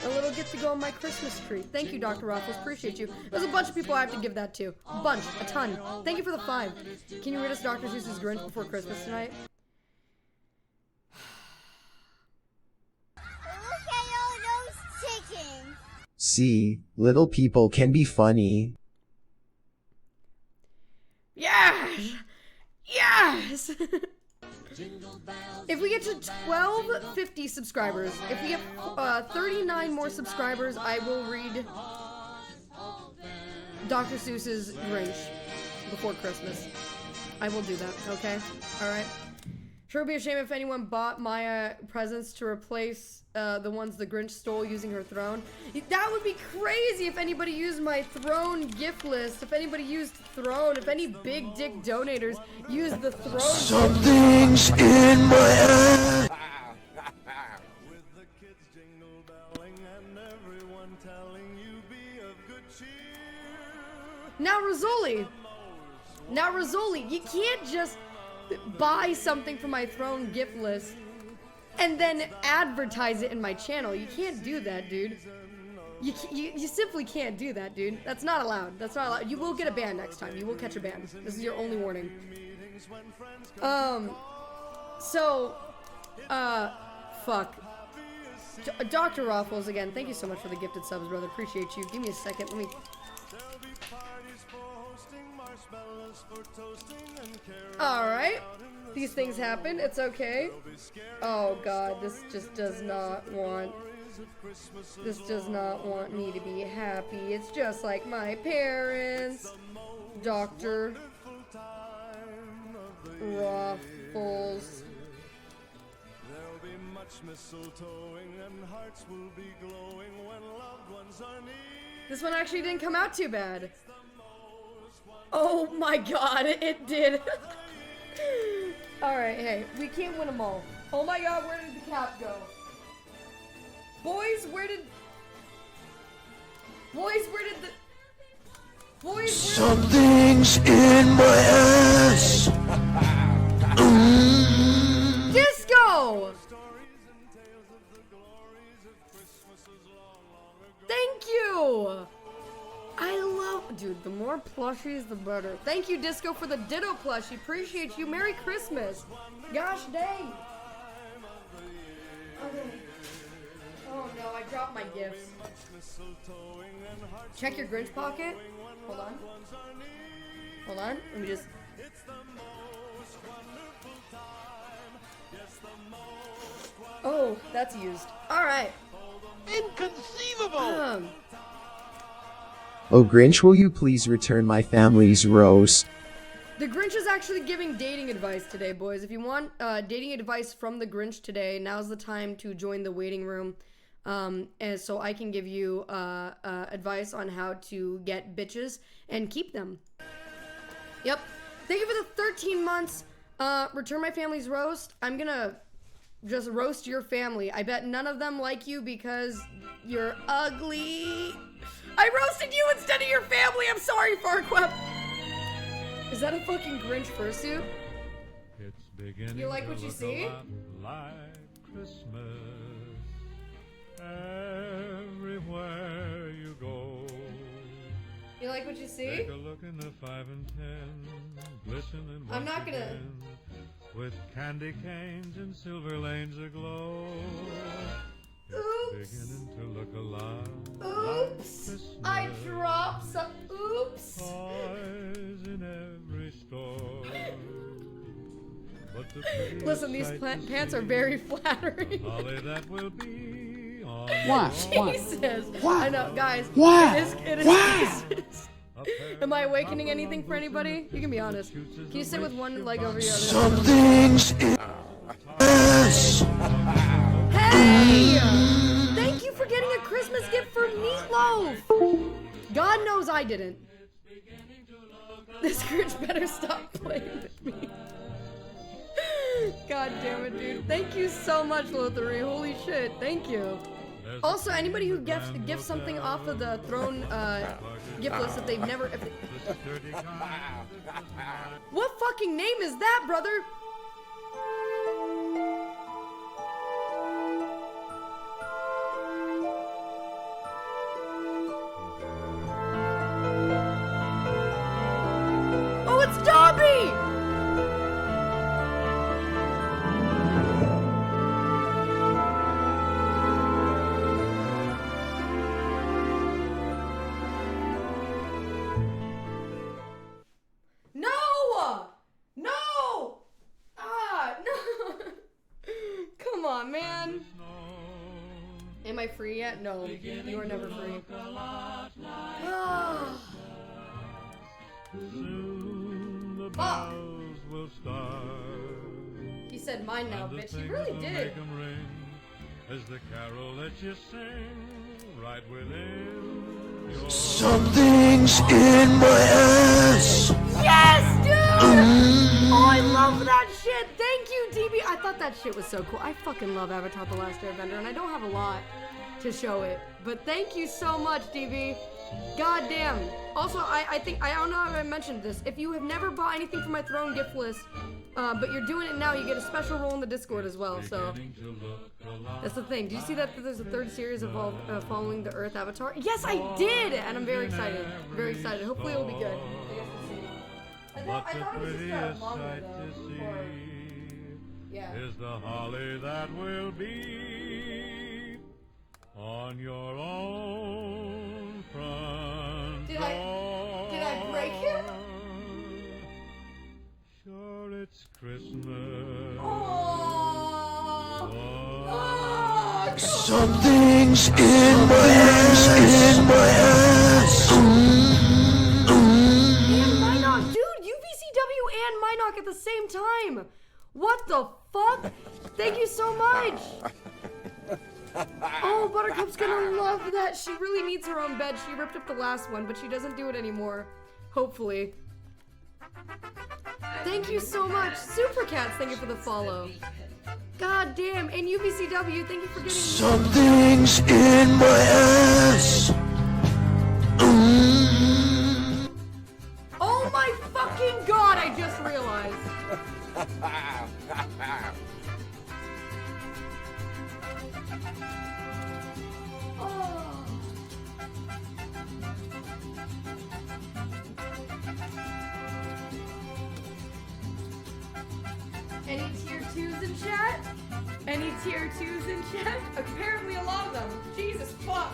Speaker 2: A little gift to go on my Christmas tree. Thank you, Dr. Raffles. Appreciate you. There's a bunch of people I have to give that to. A bunch. A ton. Thank you for the 5. Can you read us Dr. Seuss's Grinch before Christmas tonight?
Speaker 6: Look at all those chickens.
Speaker 4: See, little people can be funny.
Speaker 2: Yes! Yes! If we get to 1250 subscribers, if we get 39 more subscribers, I will read Dr. Seuss's Grinch before Christmas. I will do that, okay? Alright? Sure would be a shame if anyone bought Maya presents to replace the ones the Grinch stole using her throne. That would be crazy if anybody used my throne gift list. If anybody used throne, if any big dick donators used the throne.
Speaker 1: Something's in my head. With the kids jingle belling and everyone telling you be of good cheer.
Speaker 2: Now Rizzoli, you can't just buy something from my throne gift list and then advertise it in my channel. You can't do that, dude. You simply can't do that, dude. That's not allowed. That's not allowed. You will get a ban next time. You will catch a ban. This is your only warning. Fuck. Dr. Raffles, again, thank you so much for the gifted subs, brother. Appreciate you. Give me a second. Let me... Alright. These things happen. It's okay. Oh god, this just does not want... This does not want me to be happy. It's just like my parents. Dr. Raffles.
Speaker 1: There'll be much mistletoeing and hearts will be glowing when loved ones are near.
Speaker 2: This one actually didn't come out too bad. Oh my god, it did. Alright, hey, we can't win them all. Oh my god, where did the cap go? Boys, where did the...
Speaker 1: Something's in my ass.
Speaker 2: Disco! Thank you! I love... Dude, the more plushies, the better. Thank you, Disco, for the Ditto plushie. Appreciate you. Merry Christmas. Gosh dang. Okay. Oh no, I dropped my gifts. Check your Grinch pocket. Hold on. Hold on. Let me just... Oh, that's used. Alright.
Speaker 3: Inconceivable!
Speaker 4: Oh Grinch, will you please return my family's roast?
Speaker 2: The Grinch is actually giving dating advice today, boys. If you want dating advice from the Grinch today, now's the time to join the waiting room. And so I can give you advice on how to get bitches and keep them. Yep. Thank you for the 13 months. Return my family's roast. I'm gonna just roast your family. I bet none of them like you because you're ugly. I roasted you instead of your family. I'm sorry, Farquaad. Is that a fucking Grinch fursuit? You like what you see?
Speaker 8: Like Christmas, everywhere you go.
Speaker 2: You like what you see?
Speaker 8: Take a look in the 5 and 10, glistening
Speaker 2: I'm not gonna...
Speaker 8: again, with candy canes and silver lanes aglow. It's beginning to look a lot like Christmas.
Speaker 2: I dropped some... Oops!
Speaker 8: Toys in every store. But the
Speaker 2: Listen, these pants are very flattering.
Speaker 8: holly that will be on
Speaker 2: Jesus! I know, guys. It is Jesus. Am I awakening anything for anybody? You can be honest. Can you sit with one leg over your other?
Speaker 1: Something's in
Speaker 2: Hey! Thank you for getting a Christmas gift for Meatloaf! God knows I didn't. This Grinch better stop playing with me. God damn it, dude. Thank you so much, Lothary. Holy shit, thank you. Also, anybody who gifts something off of the Throne gift list if they've never... What fucking name is that, brother? Oh, it's Dobby! No! No! Ah, no! Come on, man. Am I free yet? No, you are never free. Ah.
Speaker 8: Soon the
Speaker 2: Fuck.
Speaker 8: bells will start.
Speaker 2: He said mine now, bitch. He
Speaker 8: Things
Speaker 2: really
Speaker 8: will
Speaker 2: did.
Speaker 8: make 'em ring as the carol that you sing right within your
Speaker 1: Something's in my ass.
Speaker 2: Yes, dude! Oh, I love that shit. Thank you, DB. I thought that shit was so cool. I fucking love Avatar: The Last Airbender, and I don't have a lot to show it. But thank you so much, DB. God damn. Also, I think, I don't know if I mentioned this. If you have never bought anything from my Throne gift list, but you're doing it now, you get a special role in the Discord as well, so. That's the thing. Did you see that there's a third series of Following the Earth Avatar? Yes, I did! And I'm very excited. Very excited. Hopefully it'll be good. I guess we'll see. I thought it was just
Speaker 8: prettiest
Speaker 2: manga,
Speaker 8: sight
Speaker 2: though.
Speaker 8: to
Speaker 2: Or,
Speaker 8: see
Speaker 2: yeah.
Speaker 8: is the holly that will be on your own front
Speaker 2: Did
Speaker 8: door.
Speaker 2: I break him?
Speaker 8: Sure, it's Christmas.
Speaker 2: Oh, come
Speaker 1: Something's in my ass. In my ass.
Speaker 2: And Minoc, dude, UVCW and Minoc at the same time. What the fuck? Thank you so much. Oh, Buttercup's gonna love that. She really needs her own bed. She ripped up the last one, but she doesn't do it anymore. Hopefully. Thank you so much. Super Cats, thank you for the follow. God damn. And UBCW, thank you for getting
Speaker 1: Something's in my ass.
Speaker 2: Oh my fucking god, I just realized. Oh. Any tier 2s in chat? Any tier 2s in chat? Apparently a lot of them. Jesus fuck.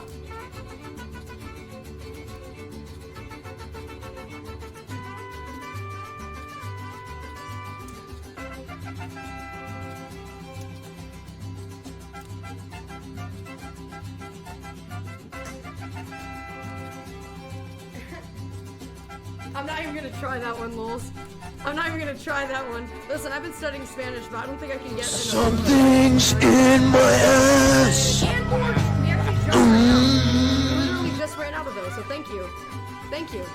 Speaker 2: I'm not even gonna try that one, Lols. I'm not even gonna try that one. Listen, I've been studying Spanish, but I don't think I can get enough.
Speaker 1: Something's in my ass.
Speaker 2: And orange. We actually just ran out. We literally just ran out of those, so thank you. Thank you.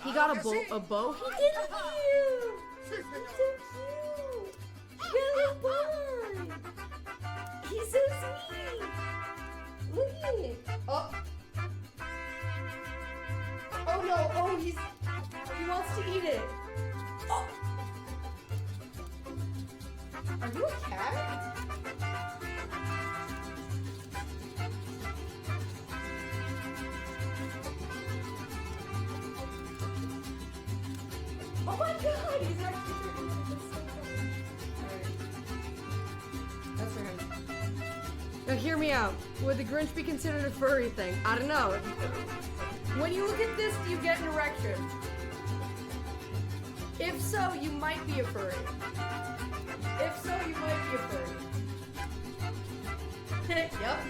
Speaker 2: He got a bow. He did a bow. He's so cute. He got a bow. He's so sweet. Look at it. Oh. Oh no. Oh, he wants to eat it. Oh. Are you a cat? Oh my god, he's actually freaking that's so funny. Alright. That's for him. Now hear me out. Would the Grinch be considered a furry thing? I don't know. When you look at this, do you get an erection? If so, you might be a furry. If so, you might be a furry. Yup.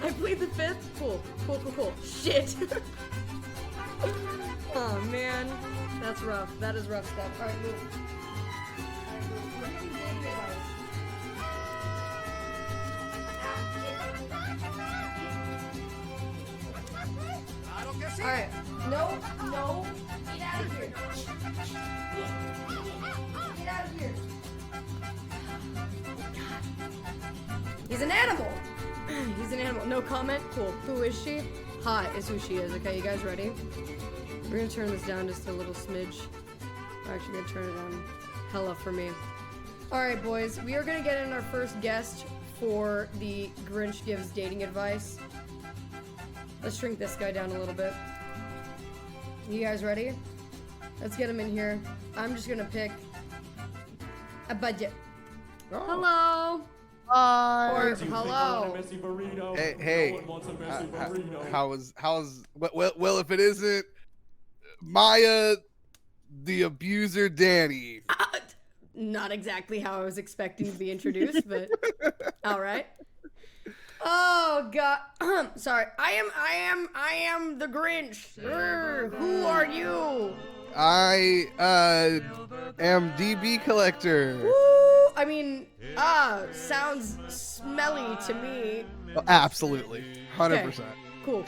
Speaker 2: I plead the fifth. Cool. Shit. Oh man. That's rough. That is rough stuff. Alright, move. We're getting dating advice.
Speaker 3: I don't guess
Speaker 2: Alright. No. Get out of here. Get out of here. He's an animal. He's an animal. No comment. Cool. Who is she? Hot is who she is. Okay, you guys ready? We're gonna turn this down just a little smidge. We're actually gonna turn it on hella for me. Alright, boys. We are gonna get in our first guest for the Grinch Gives Dating Advice. Let's shrink this guy down a little bit. You guys ready? Let's get him in here. I'm just gonna pick a budget.
Speaker 3: Oh.
Speaker 2: Hello. Or hello.
Speaker 3: Hey, how's well if it isn't Maya the abuser Danny.
Speaker 2: Not exactly how I was expecting to be introduced, but all right. Oh god. Sorry. I am the Grinch. Who are you?
Speaker 3: I am DB Collector.
Speaker 2: Woo! I mean, sounds smelly to me.
Speaker 3: Oh, absolutely. 100%.
Speaker 2: Cool.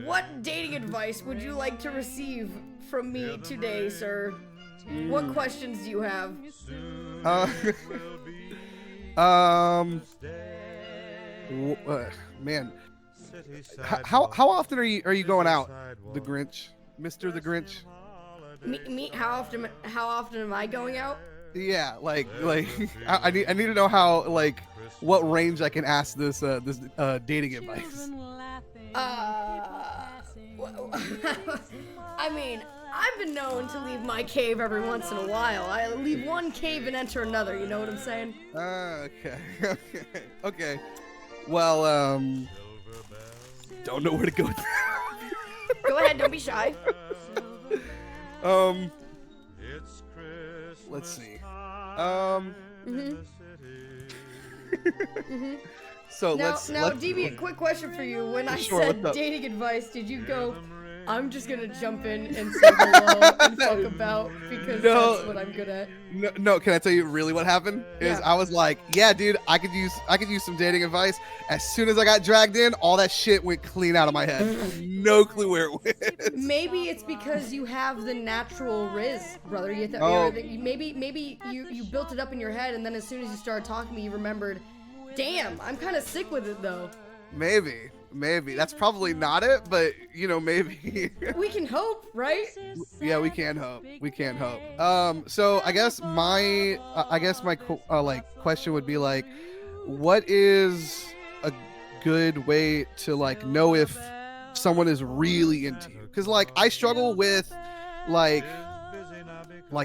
Speaker 2: What dating advice would you like to receive from me today, sir? What questions do you have?
Speaker 3: Man, how often are you going out, the Grinch, Mr. the Grinch?
Speaker 2: Me? How often am I going out?
Speaker 3: Yeah, like I need to know how, like, what range I can ask this dating advice.
Speaker 2: I mean, I've been known to leave my cave every once in a while. I leave one cave and enter another, you know what I'm saying?
Speaker 3: Okay. Well, don't know where to go with that.
Speaker 2: Go ahead, don't be shy.
Speaker 3: Let's see. So
Speaker 2: Now,
Speaker 3: let's
Speaker 2: DB, a quick question for you. When I
Speaker 3: Sure,
Speaker 2: said
Speaker 3: what's up?
Speaker 2: dating advice, did you go, I'm just gonna jump in and say hello and fuck about because
Speaker 9: No.
Speaker 2: that's what I'm good at.
Speaker 9: No, can I tell you really what happened? Is
Speaker 2: Yeah.
Speaker 9: I was like, yeah, dude, I could use some dating advice. As soon as I got dragged in, all that shit went clean out of my head. No clue where it went.
Speaker 2: Maybe it's because you have the natural riz, brother.
Speaker 9: Oh.
Speaker 2: Maybe you built it up in your head, and then as soon as you started talking to me, you remembered, damn, I'm kind of sick with it though.
Speaker 9: Maybe. That's probably not it, but you know, maybe.
Speaker 2: We can hope, right?
Speaker 9: Yeah, we can hope. So I guess my question would be like, what is a good way to like know if someone is really into you? Because like I struggle with like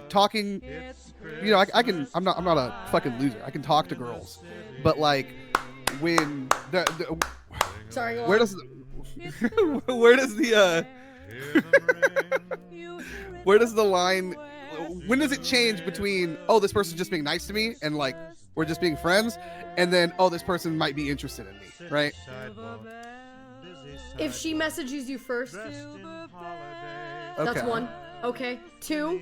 Speaker 9: talking. You know, I'm not a fucking loser. I can talk to girls, but like when
Speaker 2: Sorry.
Speaker 9: where does the line, when does it change between, oh, this person's just being nice to me and like we're just being friends, and then, oh, this person might be interested in me, right?
Speaker 2: If she messages you first, that's
Speaker 9: Okay.
Speaker 2: one. Okay. 2,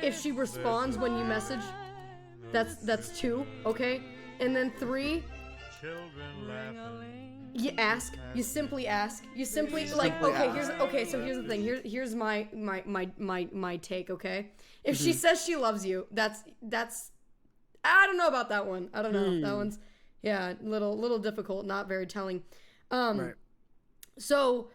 Speaker 2: if she responds when you message, that's 2. Okay. And then 3, you ask. You simply ask. You simply like. Okay. So here's the thing. Here's my take. Okay. If she says she loves you, that's. I don't know about that one. I don't know. That one's, yeah, little difficult. Not very telling.
Speaker 9: Right.
Speaker 2: So,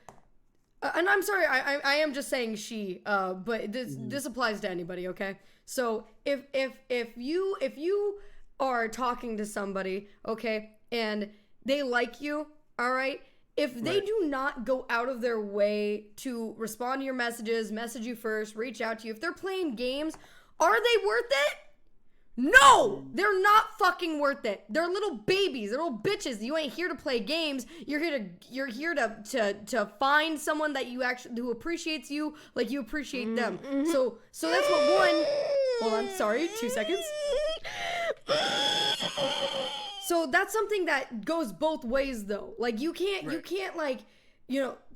Speaker 2: and I'm sorry. I am just saying she. But this applies to anybody. Okay. So if you are talking to somebody, okay, and they like you, all right, if they do not go out of their way to respond to your messages, message you first, reach out to you, if they're playing games, are they worth it? No, they're not fucking worth it. They're little babies. They're little bitches. You ain't here to play games. You're here to find someone that you actually, who appreciates you like you appreciate them. So that's what one. Hold on, sorry, 2 seconds. So that's something that goes both ways though. Like you can't like,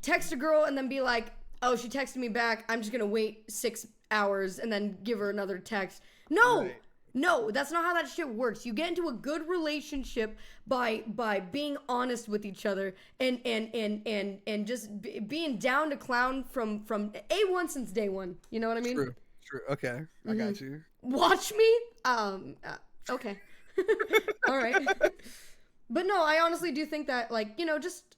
Speaker 2: text a girl and then be like, oh, she texted me back, I'm just gonna wait 6 hours and then give her another text. No.
Speaker 9: Right.
Speaker 2: No, that's not how that shit works. You get into a good relationship by being honest with each other and just being down to clown from A1 since day one. You know what I mean?
Speaker 9: True. Okay, I got you.
Speaker 2: Watch me? Okay. All right. But no, I honestly do think that, like, just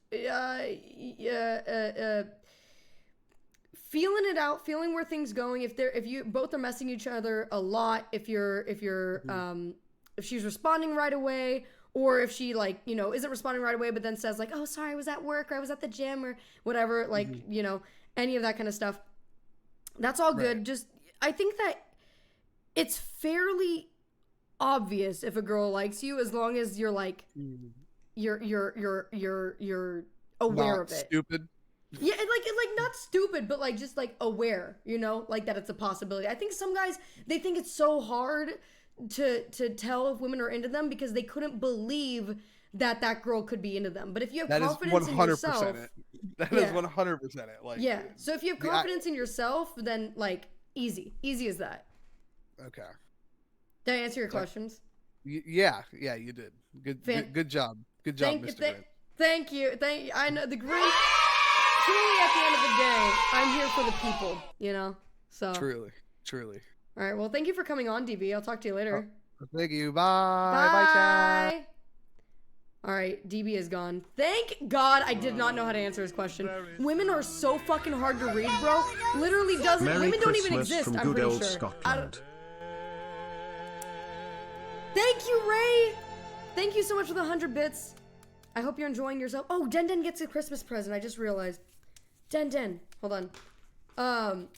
Speaker 2: feeling it out, feeling where things going. If you both are messing each other a lot, if she's responding right away, or if she isn't responding right away, but then says like, oh, sorry, I was at work or I was at the gym or whatever, like, any of that kind of stuff. That's all good. Just, I think that it's fairly obvious if a girl likes you, as long as you're like, you're aware
Speaker 9: Not
Speaker 2: of it.
Speaker 9: Stupid.
Speaker 2: Yeah, like not stupid, but like just like aware, like that it's a possibility. I think some guys, they think it's so hard to tell if women are into them because they couldn't believe that girl could be into them. But if you have confidence in yourself,
Speaker 9: that is 100% it. Like,
Speaker 2: yeah. So if you have confidence in yourself, then like easy as that.
Speaker 9: Okay.
Speaker 2: Did I answer your questions?
Speaker 9: Yeah, you did. Good job, Mr. Grinch.
Speaker 2: Thank you. I know the Grinch. Truly, at the end of the day, I'm here for the people, so.
Speaker 9: Truly.
Speaker 2: All right, well, thank you for coming on, DB. I'll talk to you later.
Speaker 9: Thank you. Bye, chat.
Speaker 2: All right, DB is gone. Thank God I did not know how to answer his question. Women are so fucking hard to read, bro. Literally doesn't.
Speaker 7: Merry
Speaker 2: Women don't even
Speaker 7: Christmas
Speaker 2: exist,
Speaker 7: from
Speaker 2: I'm
Speaker 7: good
Speaker 2: pretty
Speaker 7: old
Speaker 2: sure.
Speaker 7: Scotland.
Speaker 2: Thank you, Ray. Thank you so much for the 100 bits. I hope you're enjoying yourself. Oh, Den gets a Christmas present. I just realized. Den, hold on.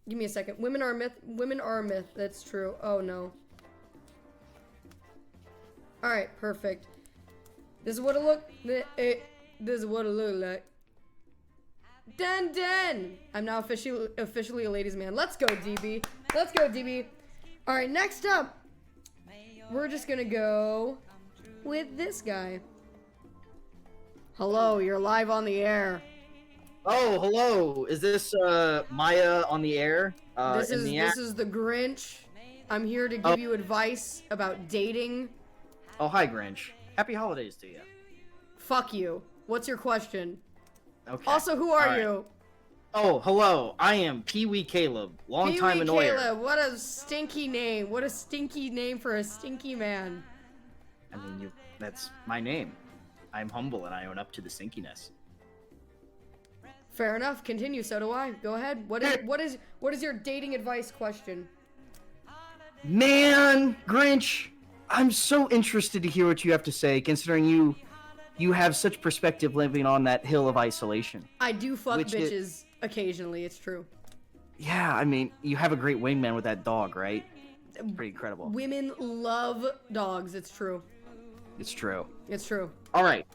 Speaker 2: Give me a second. Women are a myth. Women are a myth. That's true. Oh no. All right, perfect. This is what it look. This is what it look like. Den. I'm now officially a ladies' man. Let's go, DB. Let's go, DB. All right, next up, we're just gonna go with this guy. Hello, you're live on the air.
Speaker 10: Oh, hello. Is this Maya on the air?
Speaker 2: This
Speaker 10: in
Speaker 2: is
Speaker 10: the
Speaker 2: this is the Grinch. I'm here to give you advice about dating.
Speaker 10: Oh, hi, Grinch. Happy holidays to you.
Speaker 2: Fuck you. What's your question?
Speaker 10: Okay.
Speaker 2: Also, who are
Speaker 10: All right.
Speaker 2: you?
Speaker 10: Oh, hello. I am Pee Wee Caleb, longtime
Speaker 2: Pee-wee
Speaker 10: annoyer.
Speaker 2: Caleb. What a stinky name. What a stinky name for a stinky man.
Speaker 10: I mean, that's my name. I'm humble and I own up to the stinkiness.
Speaker 2: Fair enough. Continue. So do I. Go ahead. What is your dating advice question?
Speaker 10: Man, Grinch, I'm so interested to hear what you have to say, considering you have such perspective living on that hill of isolation.
Speaker 2: I do fuck bitches occasionally. It's true.
Speaker 10: Yeah, I mean, you have a great wingman with that dog, right? It's pretty incredible.
Speaker 2: Women love dogs. It's true.
Speaker 10: It's true.
Speaker 2: It's true.
Speaker 10: All right,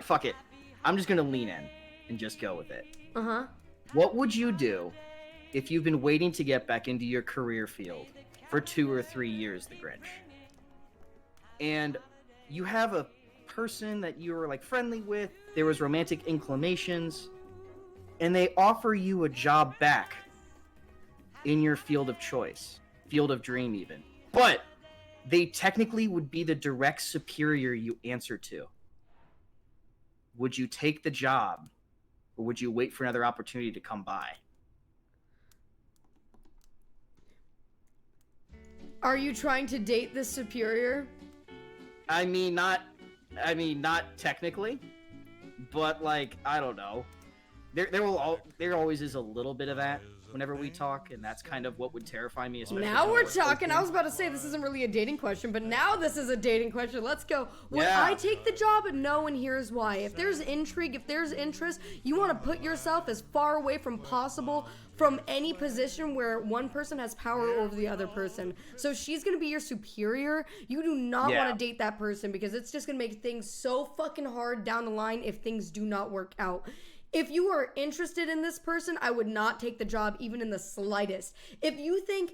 Speaker 10: fuck it. I'm just gonna lean in and just go with it.
Speaker 2: Uh-huh.
Speaker 10: What would you do if you've been waiting to get back into your career field for 2 or 3 years, the Grinch, and you have a person that you were like friendly with, there was romantic inclinations, and they offer you a job back in your field of choice, field of dream even, but they technically would be the direct superior you answer to. Would you take the job, or would you wait for another opportunity to come by?
Speaker 2: Are you trying to date this superior?
Speaker 10: I mean, not technically, but like, I don't know. There always is a little bit of that whenever we talk, and that's kind of what would terrify me. Especially
Speaker 2: Now we're talking. I was about to say this isn't really a dating question, but now this is a dating question. Let's go. Would I take the job? No, and here's why. If there's intrigue, if there's interest, you want to put yourself as far away from possible from any position where one person has power over the other person. So she's going to be your superior. You do not want to date that person because it's just going to make things so fucking hard down the line if things do not work out. If you are interested in this person, I would not take the job even in the slightest. If you think,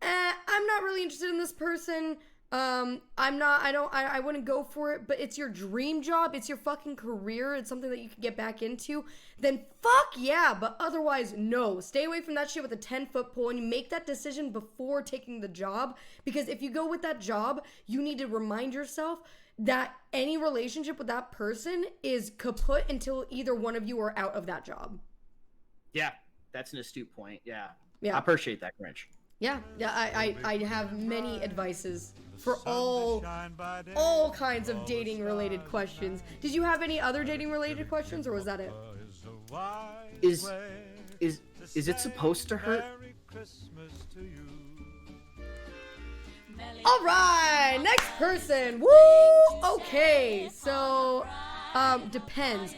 Speaker 2: I'm not really interested in this person, I wouldn't go for it, but it's your dream job, it's your fucking career, it's something that you can get back into, then fuck yeah, but otherwise, no. Stay away from that shit with a 10-foot pole, and you make that decision before taking the job, because if you go with that job, you need to remind yourself that any relationship with that person is kaput until either one of you are out of that job.
Speaker 10: Yeah, that's an astute point. Yeah.
Speaker 2: Yeah.
Speaker 10: I appreciate that, Grinch.
Speaker 2: Yeah, I have many advices for all kinds of dating related questions. Did you have any other dating related questions, or was that it?
Speaker 10: Is it supposed to hurt?
Speaker 2: All right, next person. Woo! Okay, so depends.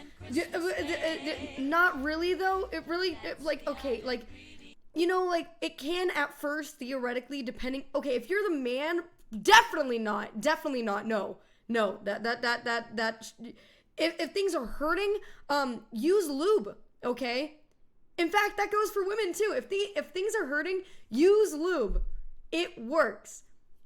Speaker 2: Not really though. It really okay, like, you know, like, it can at first theoretically, depending. Okay, if you're the man, definitely not. No, that. If things are hurting, use lube. Okay. In fact, that goes for women too. If things are hurting, use lube. It works.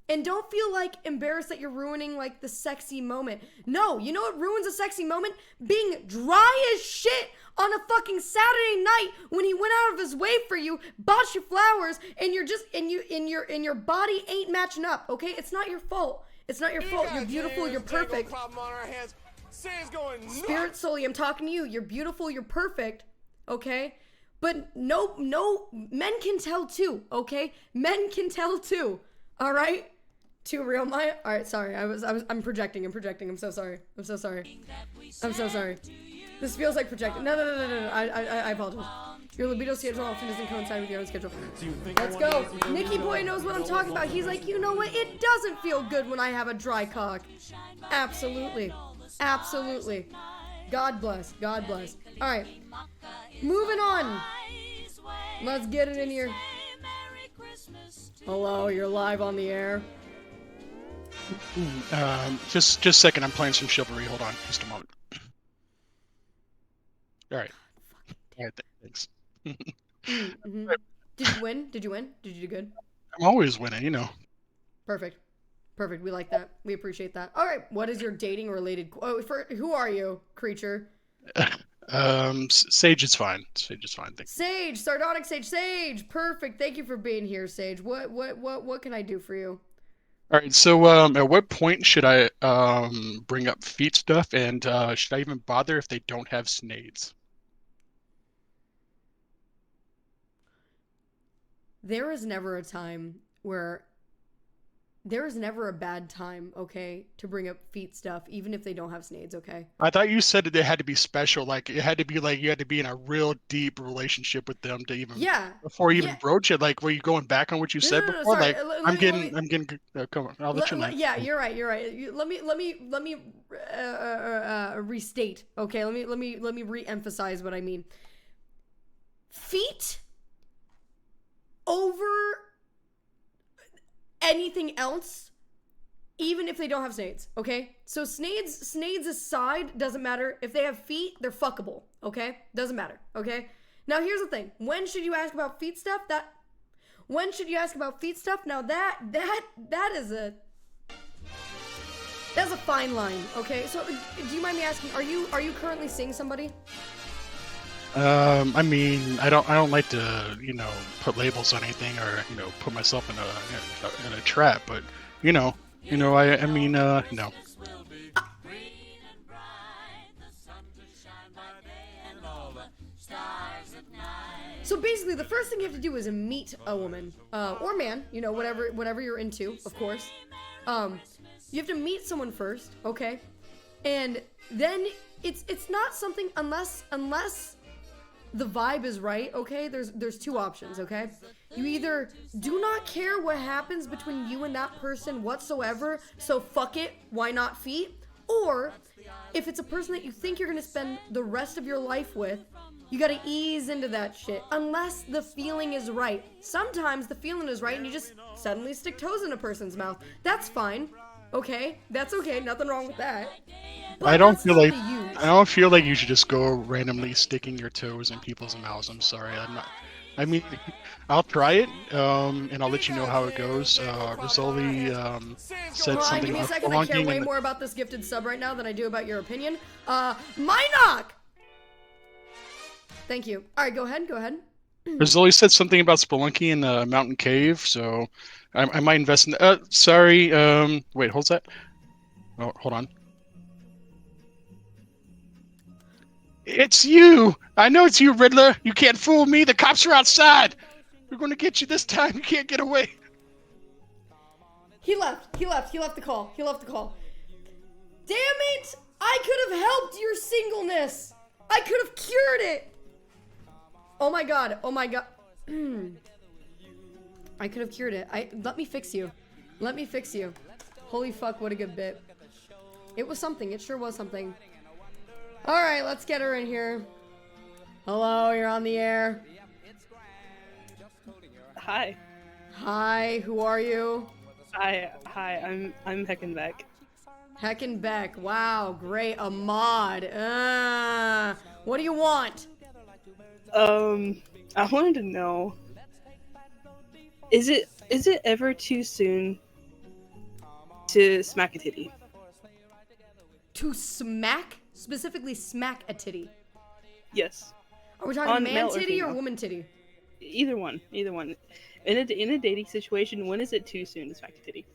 Speaker 2: And don't feel like embarrassed that you're ruining like the sexy moment. No, you know what ruins a sexy moment? Being dry as shit on a fucking Saturday night when he went out of his way for you, bought you flowers, and you're just and your body ain't matching up. Okay, it's not your fault. It's not your fault. You're beautiful. You're perfect. Spirit Solely, I'm talking to you. You're beautiful. You're perfect. Okay, but no, men can tell too. Okay, men can tell too. All right. Too real, Maya. All right, sorry. I'm projecting. I'm so sorry. This feels like projecting. No. I apologize. Your libido schedule often doesn't coincide with your own schedule. Let's go. Nicky Boy knows what I'm talking about. He's like, you know what? It doesn't feel good when I have a dry cock. Absolutely. God bless. All right. Moving on. Let's get it in here. Hello, you're live on the air.
Speaker 11: Just a second. I'm playing some chivalry. Hold on, just a moment. All right. Thanks.
Speaker 2: Mm-hmm. Did you win? Did you do good?
Speaker 11: I'm always winning, you know.
Speaker 2: Perfect. We like that. We appreciate that. All right. What is your dating related? Who are you, creature?
Speaker 11: Sage is fine. Sage is fine. Thank
Speaker 2: Sage, sardonic Sage, Sage. Perfect. Thank you for being here, Sage. What can I do for you?
Speaker 11: All right. So, at what point should I bring up feet stuff, and should I even bother if they don't have snades?
Speaker 2: There is never a bad time, okay, to bring up feet stuff, even if they don't have snades, okay?
Speaker 11: I thought you said that it had to be special, like it had to be like you had to be in a real deep relationship with them to even before you even broach it. Like, were you going back on what you said before?
Speaker 2: Sorry.
Speaker 11: Like, I'm getting. Come on, I'll let you know.
Speaker 2: Yeah, you're right. Let me restate. Okay, let me re-emphasize what I mean. Feet over anything else, even if they don't have snades, okay? So snades aside, doesn't matter. If they have feet, they're fuckable, okay? Doesn't matter, okay? Now here's the thing. When should you ask about feet stuff? When should you ask about feet stuff? Now that's a fine line, okay? So do you mind me asking, are you currently seeing somebody?
Speaker 11: I mean, I don't like to, put labels on anything or, put myself in a trap, but, I mean, no.
Speaker 2: So basically, the first thing you have to do is meet a woman, or man, whatever you're into, of course. You have to meet someone first, okay? And then it's not something unless the vibe is right, okay? There's two options, okay? You either do not care what happens between you and that person whatsoever, so fuck it, why not feet? Or if it's a person that you think you're gonna spend the rest of your life with, you gotta ease into that shit, unless the feeling is right. Sometimes the feeling is right and you just suddenly stick toes in a person's mouth. That's fine, okay? That's okay, nothing wrong with that. But
Speaker 11: I don't feel like you should just go randomly sticking your toes in people's mouths. I'm sorry, I mean, I'll try it, and I'll let you know how it goes. Rizzoli said something.
Speaker 2: Give me a second. I care way more about this gifted sub right now than I do about your opinion. Minoc! Thank you. All right, go ahead.
Speaker 11: Rizzoli said something about Spelunky in a mountain cave, so I might invest in. Sorry. Wait, hold that. Oh, hold on. It's you! I know it's you, Riddler! You can't fool me! The cops are outside! We're gonna get you this time! You can't get away!
Speaker 2: He left the call. Damn it! I could have helped your singleness! I could have cured it! Oh my god. I could have cured it. Let me fix you. Holy fuck, what a good bit. It was something. It sure was something. Alright, let's get her in here. Hello, you're on the air.
Speaker 12: Hi.
Speaker 2: Hi, who are you?
Speaker 12: Hi, I'm Heckenbeck.
Speaker 2: Heckenbeck, wow, great, a mod. What do you want?
Speaker 12: I wanted to know, is it ever too soon to smack a titty?
Speaker 2: To smack? Specifically smack a titty?
Speaker 12: Yes.
Speaker 2: Are we talking man titty or woman titty?
Speaker 12: Either one. In a dating situation, when is it too soon to smack a titty?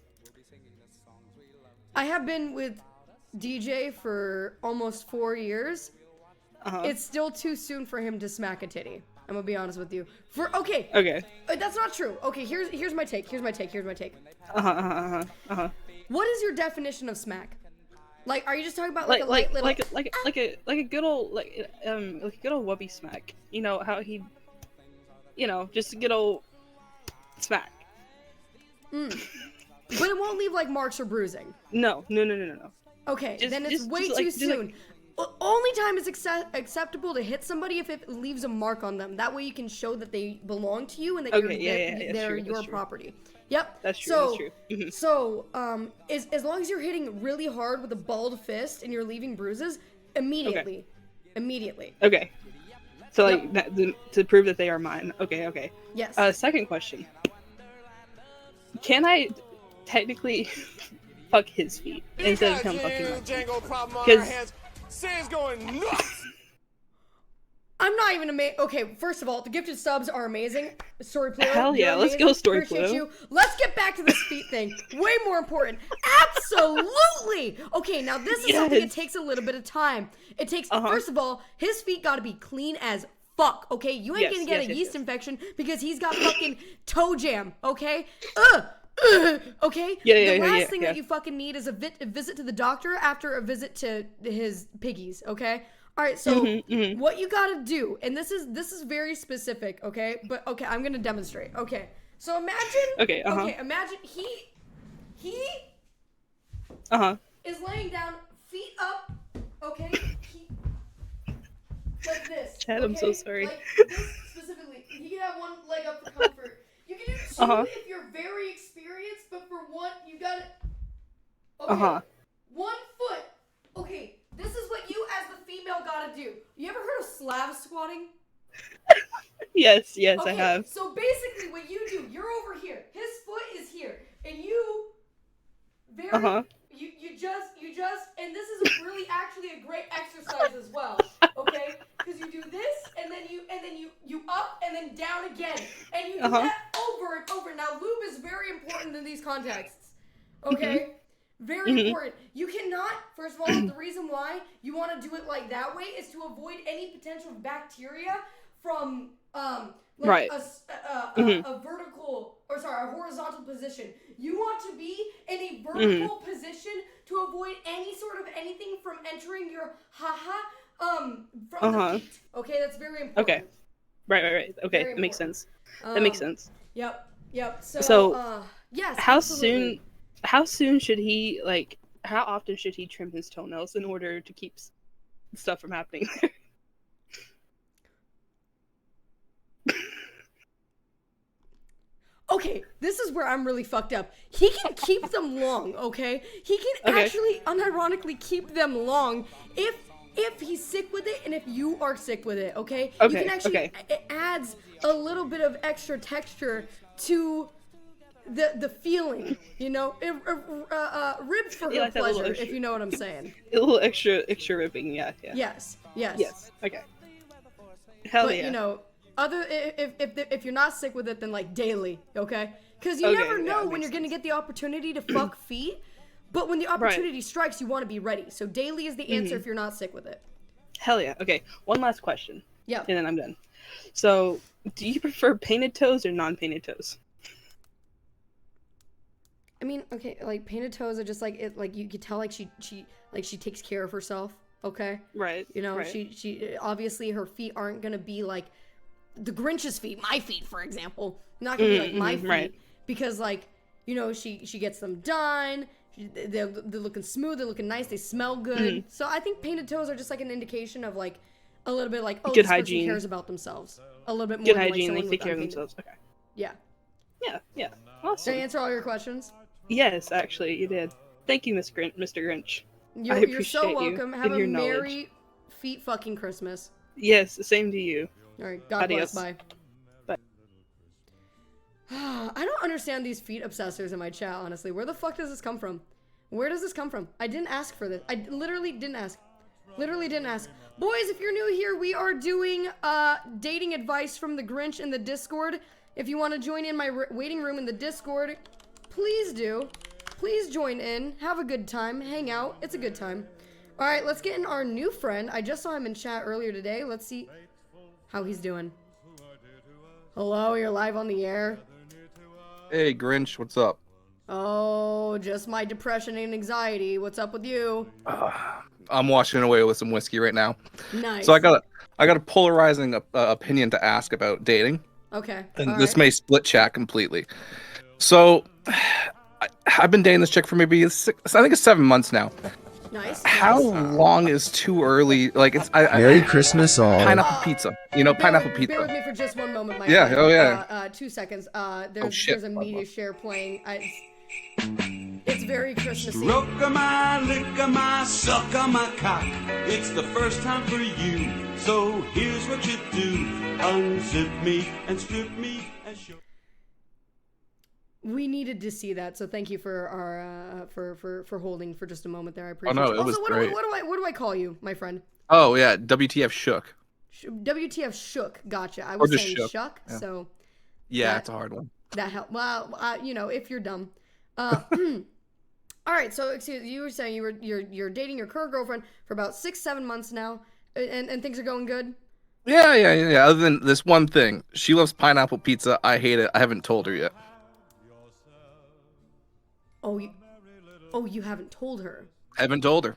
Speaker 2: I have been with DJ for almost 4 years. It's still too soon for him to smack a titty. I'm gonna be honest with you. Okay. That's not true. Okay, here's my take. What is your definition of smack? Like, are you just talking about like a light little...
Speaker 12: like a good old wubby smack? You know how he, just a good old smack.
Speaker 2: But it won't leave like marks or bruising.
Speaker 12: No.
Speaker 2: Okay, then it's way too soon. Only time it's acceptable to hit somebody if it leaves a mark on them. That way you can show that they belong to you and that they're your property. Yep.
Speaker 12: That's true.
Speaker 2: So, as long as you're hitting really hard with a balled fist and you're leaving bruises, immediately.
Speaker 12: Okay. So to prove that they are mine. Okay.
Speaker 2: Yes.
Speaker 12: Second question. Can I technically fuck his feet instead of him fucking mine? Because
Speaker 3: Sam's going nuts.
Speaker 2: I'm not even okay, first of all, the gifted subs are amazing. Story Pluto,
Speaker 12: Hell yeah,
Speaker 2: you're
Speaker 12: let's
Speaker 2: amazing.
Speaker 12: go, Story
Speaker 2: Appreciate
Speaker 12: Pluto.
Speaker 2: you. Let's get back to this feet thing. Way more important. Absolutely. Okay, now this is something it takes a little bit of time. It takes, first of all, his feet gotta be clean as fuck, okay? You ain't gonna get a yeast infection because he's got fucking toe jam, okay? Okay? The last thing that you fucking need is a visit to the doctor after a visit to his piggies, okay? All right, so what you gotta do, and this is very specific, okay? But okay, I'm gonna demonstrate. Okay, so imagine. Imagine he is laying down, feet up. Okay, like this.
Speaker 12: Chad, I'm so sorry.
Speaker 2: Like this specifically. You can have one leg up for comfort. You can do two if you're very experienced, but for one, you gotta. Okay. 1 foot. Okay. This is what you, as the female, gotta do. You ever heard of Slav squatting?
Speaker 12: Yes,
Speaker 2: Okay,
Speaker 12: I have.
Speaker 2: So basically, what you do, you're over here. His foot is here, and you you just, and this is really actually a great exercise as well. Okay, because you do this, and then you up, and then down again, and you do that over and over. Now, lube is very important in these contexts. Okay. Very important. You cannot, first of all, the reason why you want to do it like that way is to avoid any potential bacteria from a vertical, a horizontal position. You want to be in a vertical position to avoid any sort of anything from entering your from the feet. Okay, that's very important.
Speaker 12: Okay. Right. Okay, that makes sense. That makes sense.
Speaker 2: Yep.
Speaker 12: So
Speaker 2: yes.
Speaker 12: How soon should he, like, how often should he trim his toenails in order to keep stuff from happening there?
Speaker 2: Okay, this is where I'm really fucked up. He can keep them long, okay? He can actually, unironically, keep them long if he's sick with it and if you are sick with it, okay? You can actually, it adds a little bit of extra texture to the feeling, you know, rib for her pleasure, if you know what I'm saying.
Speaker 12: A little extra ribbing, yeah.
Speaker 2: Yes.
Speaker 12: Okay. Hell yeah.
Speaker 2: You know, if you're not sick with it, then like daily, okay? Because you never know when you're gonna get the opportunity to fuck feet, but when the opportunity strikes, you want to be ready. So daily is the answer if you're not sick with it.
Speaker 12: Hell yeah. Okay. One last question.
Speaker 2: Yeah.
Speaker 12: And then I'm done. So, do you prefer painted toes or non-painted toes?
Speaker 2: I mean, okay, like painted toes are just like it. Like you could tell, like she takes care of herself. Okay.
Speaker 12: Right.
Speaker 2: You know, she obviously her feet aren't gonna be like the Grinch's feet. My feet, for example, not gonna be like my feet because like you know she gets them done. They're looking smooth. They're looking nice. They smell good. So I think painted toes are just like an indication of like a little bit like
Speaker 12: good
Speaker 2: this
Speaker 12: hygiene.
Speaker 2: person cares about themselves a little bit more.
Speaker 12: Good
Speaker 2: than,
Speaker 12: hygiene.
Speaker 2: like,
Speaker 12: They take care of themselves. Okay.
Speaker 2: Yeah.
Speaker 12: Yeah. Awesome.
Speaker 2: Did I answer all your questions?
Speaker 12: Yes, actually, you did. Thank you, Mr. Grinch.
Speaker 2: You're so welcome. Have a merry feet fucking Christmas.
Speaker 12: Yes, same to you.
Speaker 2: All right, God bless. Bye. I don't understand these feet obsessors in my chat, honestly. Where the fuck does this come from? Where does this come from? I didn't ask for this. I literally didn't ask. Boys, if you're new here, we are doing dating advice from the Grinch in the Discord. If you want to join in my waiting room in the Discord, please do. Please join in. Have a good time. Hang out. It's a good time. All right, let's get in our new friend. I just saw him in chat earlier today. Let's see how he's doing. Hello, you're live on the air.
Speaker 13: Hey, Grinch, what's up?
Speaker 2: Oh, just my depression and anxiety. What's up with you?
Speaker 13: I'm washing away with some whiskey right now.
Speaker 2: Nice.
Speaker 13: So I got a polarizing opinion to ask about dating.
Speaker 2: Okay.
Speaker 13: And this may split chat completely. So I've been dating this chick for maybe I think it's 7 months now.
Speaker 2: Nice.
Speaker 13: How long is too early? Like it's
Speaker 4: Merry Christmas all.
Speaker 13: Pineapple pizza. You know, pineapple pizza.
Speaker 2: Bear with me for just one moment, my
Speaker 13: Yeah.
Speaker 2: friend.
Speaker 13: Oh yeah.
Speaker 2: 2 seconds. There's a media share playing. It's very Christmassy.
Speaker 5: Stroke-a-my, lick-a-my, suck-a-my cock. It's the first time for you. So here's what you do. Unzip me and strip me and show.
Speaker 2: We needed to see that, so thank you for our for holding for just a moment there. I appreciate
Speaker 13: no,
Speaker 2: it.
Speaker 13: it was
Speaker 2: Also,
Speaker 13: great.
Speaker 2: what do I call you, my friend?
Speaker 13: Oh yeah, WTF shook.
Speaker 2: WTF shook. Gotcha. I
Speaker 13: Or
Speaker 2: was
Speaker 13: just
Speaker 2: saying
Speaker 13: shook.
Speaker 2: shuck,
Speaker 13: Yeah.
Speaker 2: so
Speaker 13: Yeah,
Speaker 2: that-
Speaker 13: it's a hard one.
Speaker 2: that helped. Well, if you're dumb. All right, so excuse you were saying you're dating your current girlfriend for about 6-7 months now, and things are going good.
Speaker 13: Yeah. Other than this one thing, she loves pineapple pizza. I hate it. I haven't told her yet.
Speaker 2: Oh, you haven't told her.
Speaker 13: I haven't told her,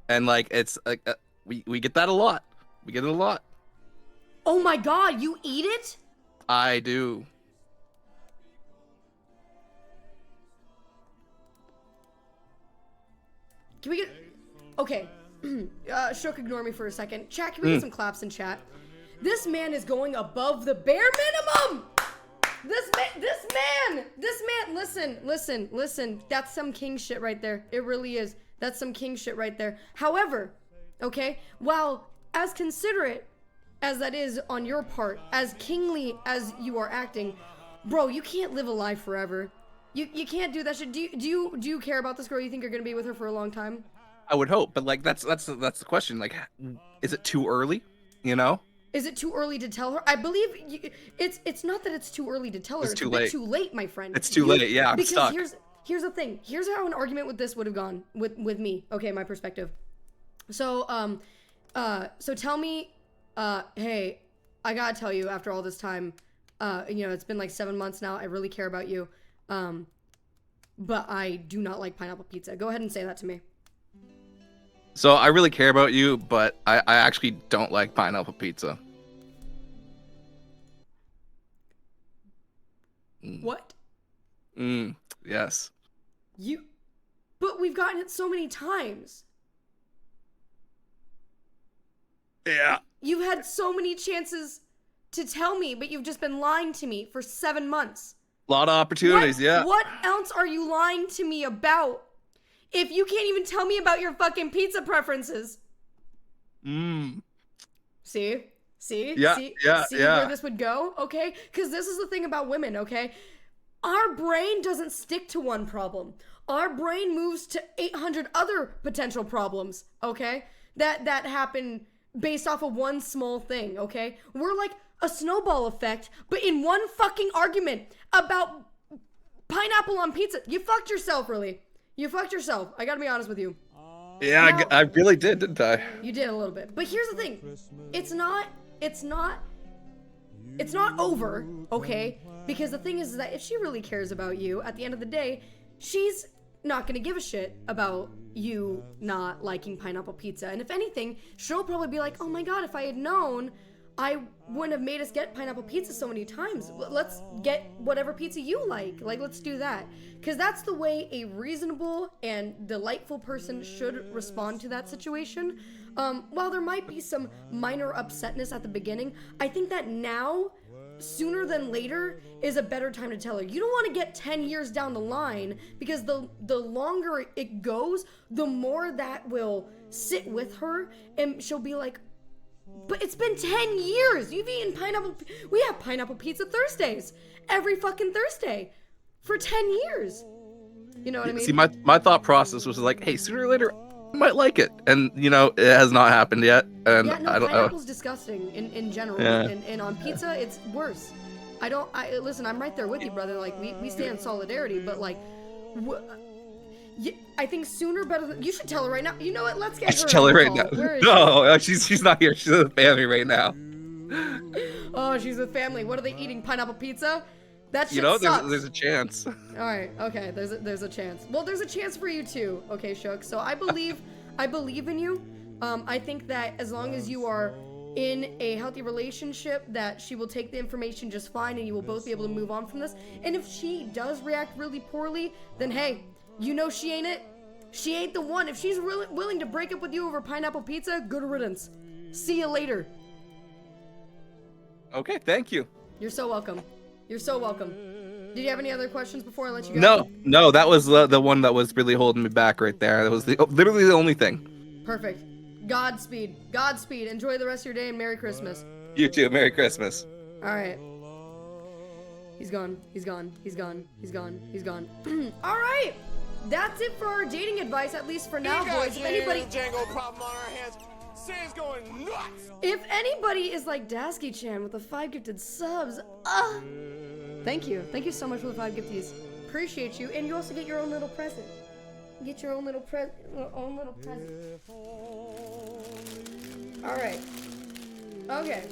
Speaker 13: and like it's like we get that a lot. We get it a lot.
Speaker 2: Oh my God, you eat it?
Speaker 13: I do.
Speaker 2: Can we get? Okay, Shook, ignore me for a second. Chat, can we get some claps in chat? This man is going above the bare minimum. This man, listen. That's some king shit right there. It really is. That's some king shit right there. However, okay, while as considerate as that is on your part, as kingly as you are acting, bro, you can't live a life forever. You can't do that shit. Do you care about this girl? You think you're gonna be with her for a long time?
Speaker 13: I would hope, but like that's the question. Like, is it too early? You know?
Speaker 2: Is it too early to tell her? I believe it's not that it's too early to tell her.
Speaker 13: It's too
Speaker 2: a bit
Speaker 13: late.
Speaker 2: too late, my friend.
Speaker 13: It's too late. Yeah, I'm
Speaker 2: because
Speaker 13: stuck.
Speaker 2: Here's the thing. Here's how an argument with this would have gone with me. Okay, my perspective. So so tell me, hey, I gotta tell you, after all this time, it's been like 7 months now. I really care about you, but I do not like pineapple pizza. Go ahead and say that to me.
Speaker 13: So I really care about you, but I actually don't like pineapple pizza.
Speaker 2: What?
Speaker 13: Yes.
Speaker 2: But we've gotten it so many times.
Speaker 13: Yeah.
Speaker 2: You've had so many chances to tell me, but you've just been lying to me for 7 months.
Speaker 13: A lot of opportunities, yeah.
Speaker 2: What else are you lying to me about? If you can't even tell me about your fucking pizza preferences. See?
Speaker 13: Yeah,
Speaker 2: See
Speaker 13: yeah.
Speaker 2: where this would go? Okay? Because this is the thing about women, okay? Our brain doesn't stick to one problem. Our brain moves to 800 other potential problems, okay? That happen based off of one small thing, okay? We're like a snowball effect, but in one fucking argument about pineapple on pizza. You fucked yourself, really. You fucked yourself. I gotta be honest with you.
Speaker 13: Yeah,
Speaker 2: Now,
Speaker 13: I really did, didn't I?
Speaker 2: You did a little bit. But here's the thing. It's not over, okay? Because the thing is that if she really cares about you, at the end of the day, she's not gonna give a shit about you not liking pineapple pizza. And if anything, she'll probably be like, oh my God, if I had known, I wouldn't have made us get pineapple pizza so many times. Let's get whatever pizza you like. Like, let's do that. Because that's the way a reasonable and delightful person should respond to that situation. While there might be some minor upsetness at the beginning, I think that now, sooner than later, is a better time to tell her. You don't want to get 10 years down the line, because the longer it goes, the more that will sit with her, and she'll be like, but it's been 10 years. You've eaten pineapple. We have pineapple pizza Thursdays. Every fucking Thursday. For 10 years. You know what I mean?
Speaker 13: See, my thought process was like, hey, sooner or later, I might like it. And, it has not happened yet. And
Speaker 2: yeah, no,
Speaker 13: I don't know.
Speaker 2: pineapple's disgusting in general.
Speaker 13: Yeah.
Speaker 2: And on pizza, it's worse. Listen, I'm right there with you, brother. Like, we stand in solidarity, but like, I think sooner better than, you should tell her right now. You know what? Let's get her.
Speaker 13: I should tell her right
Speaker 2: a
Speaker 13: now.
Speaker 2: call. Where is
Speaker 13: No, she's not here. She's with family right now.
Speaker 2: Oh, she's with family. What are they eating? Pineapple pizza? That shit
Speaker 13: There's
Speaker 2: sucks.
Speaker 13: a chance.
Speaker 2: All right, okay. There's a chance. Well, there's a chance for you too. Okay, Shook. So I believe in you. I think that as long as you are in a healthy relationship, that she will take the information just fine, and you will both be able to move on from this. And if she does react really poorly, then hey, she ain't it. She ain't the one. If she's really willing to break up with you over pineapple pizza, good riddance. See you later.
Speaker 13: Okay, thank you.
Speaker 2: You're so welcome. You're so welcome. Did you have any other questions before I let you go?
Speaker 13: No, that was the one that was really holding me back right there. That was literally the only thing.
Speaker 2: Perfect. Godspeed. Enjoy the rest of your day and Merry Christmas.
Speaker 13: You too. Merry Christmas.
Speaker 2: All right. He's gone. All right. That's it for our dating advice, at least for now, boys. If anybody...
Speaker 3: Jango problem on our hands. Sam's going nuts.
Speaker 2: If anybody is like Dasky-chan with the 5 gifted subs, thank you. Thank you so much for the 5 gifties. Appreciate you. And you also get your own little present. Get your own little present. Alright. Okay.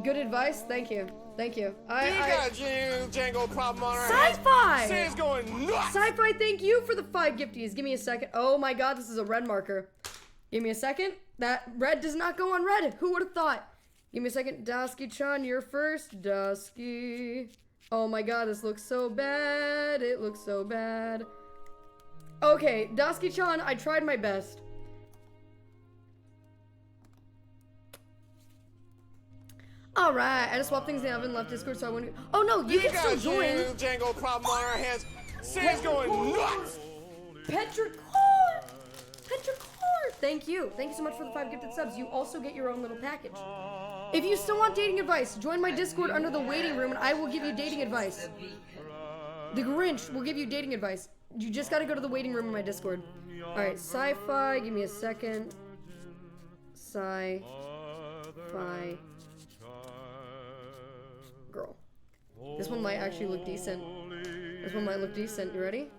Speaker 2: Good advice. Thank you. Thank you.
Speaker 3: We got a Django problem on our
Speaker 2: Sci-fi!
Speaker 3: hands. Sam's going nuts.
Speaker 2: Sci-fi, thank you for the 5 gifties. Give me a second. Oh my god, this is a red marker. Give me a second. That red does not go on red. Who would have thought? Give me a second. Dasky-chan, you're first. Dusky. Oh my god, this looks so bad. It looks so bad. Okay, Dasky-chan, I tried my best. Alright, I just swapped things down and left Discord, so I wouldn't. Oh no, you can still join.
Speaker 3: Django problem on our hands. Sam's going nuts.
Speaker 2: Petrichor! Thank you. Thank you so much for the 5 gifted subs. You also get your own little package. If you still want dating advice, join my Discord under the waiting room and I will give you dating advice. The Grinch will give you dating advice. You just gotta go to the waiting room in my Discord. Alright, sci-fi, give me a second. Sci-fi. Girl. This one might actually look decent. This one might look decent. You ready?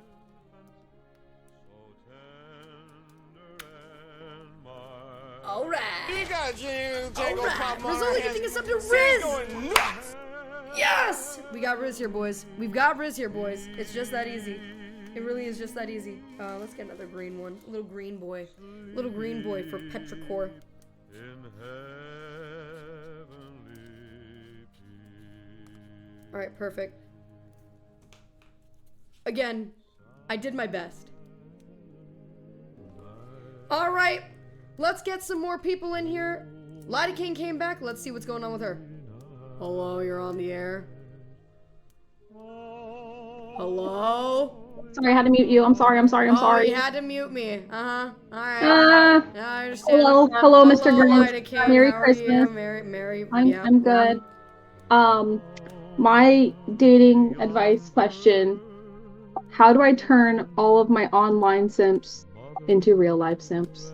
Speaker 2: Alright.
Speaker 3: We got a Django problem on
Speaker 2: Riz
Speaker 3: our
Speaker 2: only
Speaker 3: hands.
Speaker 2: getting us up to
Speaker 3: Sam's
Speaker 2: Riz!
Speaker 3: going nuts.
Speaker 2: Yes! We got Riz here, boys. We've got Riz here, boys. It's just that easy. It really is just that easy. Let's get another green one. Little green boy. Little green boy for Petrichor. Alright, perfect. Again, I did my best. Alright, let's get some more people in here. Lida King came back. Let's see what's going on with her. Hello, you're on the air. Hello?
Speaker 14: Sorry, I had to mute you. I'm sorry.
Speaker 2: Oh,
Speaker 14: sorry.
Speaker 2: you had to mute me. Alright. Yeah, I understand.
Speaker 14: Hello, Mr.
Speaker 2: Lida
Speaker 14: Grinch.
Speaker 2: King.
Speaker 14: Merry
Speaker 2: How are
Speaker 14: Christmas.
Speaker 2: you? Merry. Yeah.
Speaker 14: I'm good. My dating advice question: how do I turn all of my online simps into real life simps?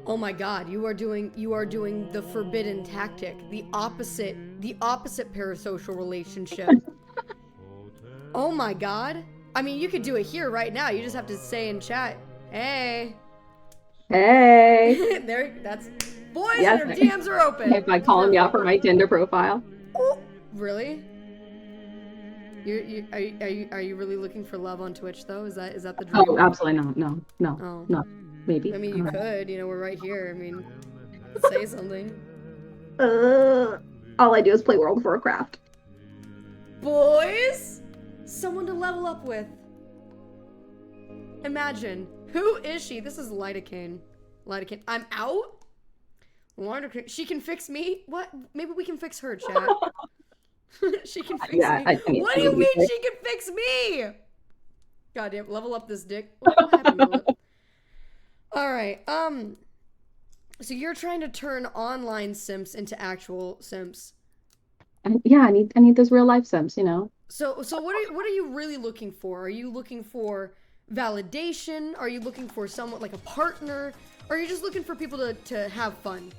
Speaker 2: Oh my god, you are doing the forbidden tactic, the opposite parasocial relationship. Oh my god. I mean, you could do it here right now. You just have to say in chat, "Hey."
Speaker 14: Hey.
Speaker 2: There, that's boys,
Speaker 14: Yes,
Speaker 2: their DMs are open.
Speaker 14: If I call me out for my Tinder profile.
Speaker 2: Really? Are you really looking for love on Twitch though? Is that the dream?
Speaker 14: Oh, absolutely not. No.
Speaker 2: Oh.
Speaker 14: No. Maybe.
Speaker 2: I mean, you could. You know, we're right here. I mean, say something.
Speaker 14: All I do is play World of Warcraft.
Speaker 2: Boys, someone to level up with. Imagine. Who is she? This is Lidocaine. I'm out? Lidocaine. She can fix me? What? Maybe we can fix her, chat. She can fix me. What do you mean she can fix me? Goddamn, level up this dick. What happened to it? Alright, so you're trying to turn online simps into actual simps.
Speaker 14: Yeah, I need those real life simps, you know.
Speaker 2: So what are you really looking for? Are you looking for validation? Are you looking for someone like a partner? Or are you just looking for people to have fun?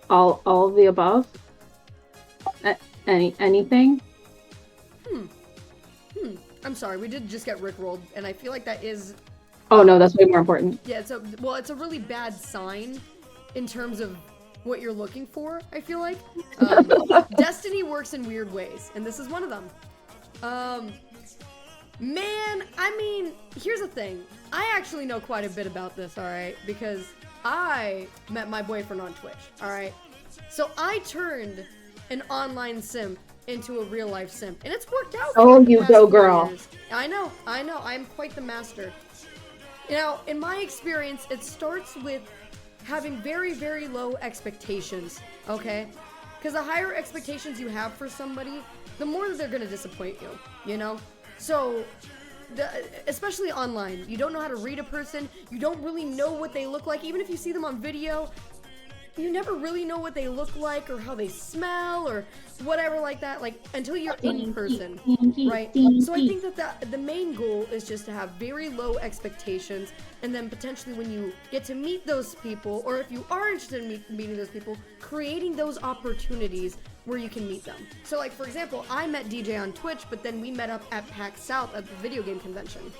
Speaker 14: All of the above. Anything.
Speaker 2: I'm sorry, we did just get rickrolled, and I feel like that is.
Speaker 14: Oh no, that's way more important.
Speaker 2: Yeah, it's a really bad sign in terms of what you're looking for, I feel like. Destiny works in weird ways, and this is one of them. Man, I mean, here's the thing. I actually know quite a bit about this, alright? Because I met my boyfriend on Twitch, alright? So I turned an online simp into a real life simp, and it's worked out.
Speaker 14: Oh, you go, girl.
Speaker 2: I know, I'm quite the master. Now, in my experience, it starts with having very, very low expectations, okay? Because the higher expectations you have for somebody, the more that they're gonna disappoint you, you know? So, especially online, you don't know how to read a person, you don't really know what they look like, even if you see them on video, you never really know what they look like or how they smell or whatever like that, like until you're in person, right? So I think that the main goal is just to have very low expectations, and then potentially when you get to meet those people, or if you are interested in meeting those people, creating those opportunities where you can meet them. So like, for example, I met DJ on Twitch, but then we met up at PAX South at the video game convention.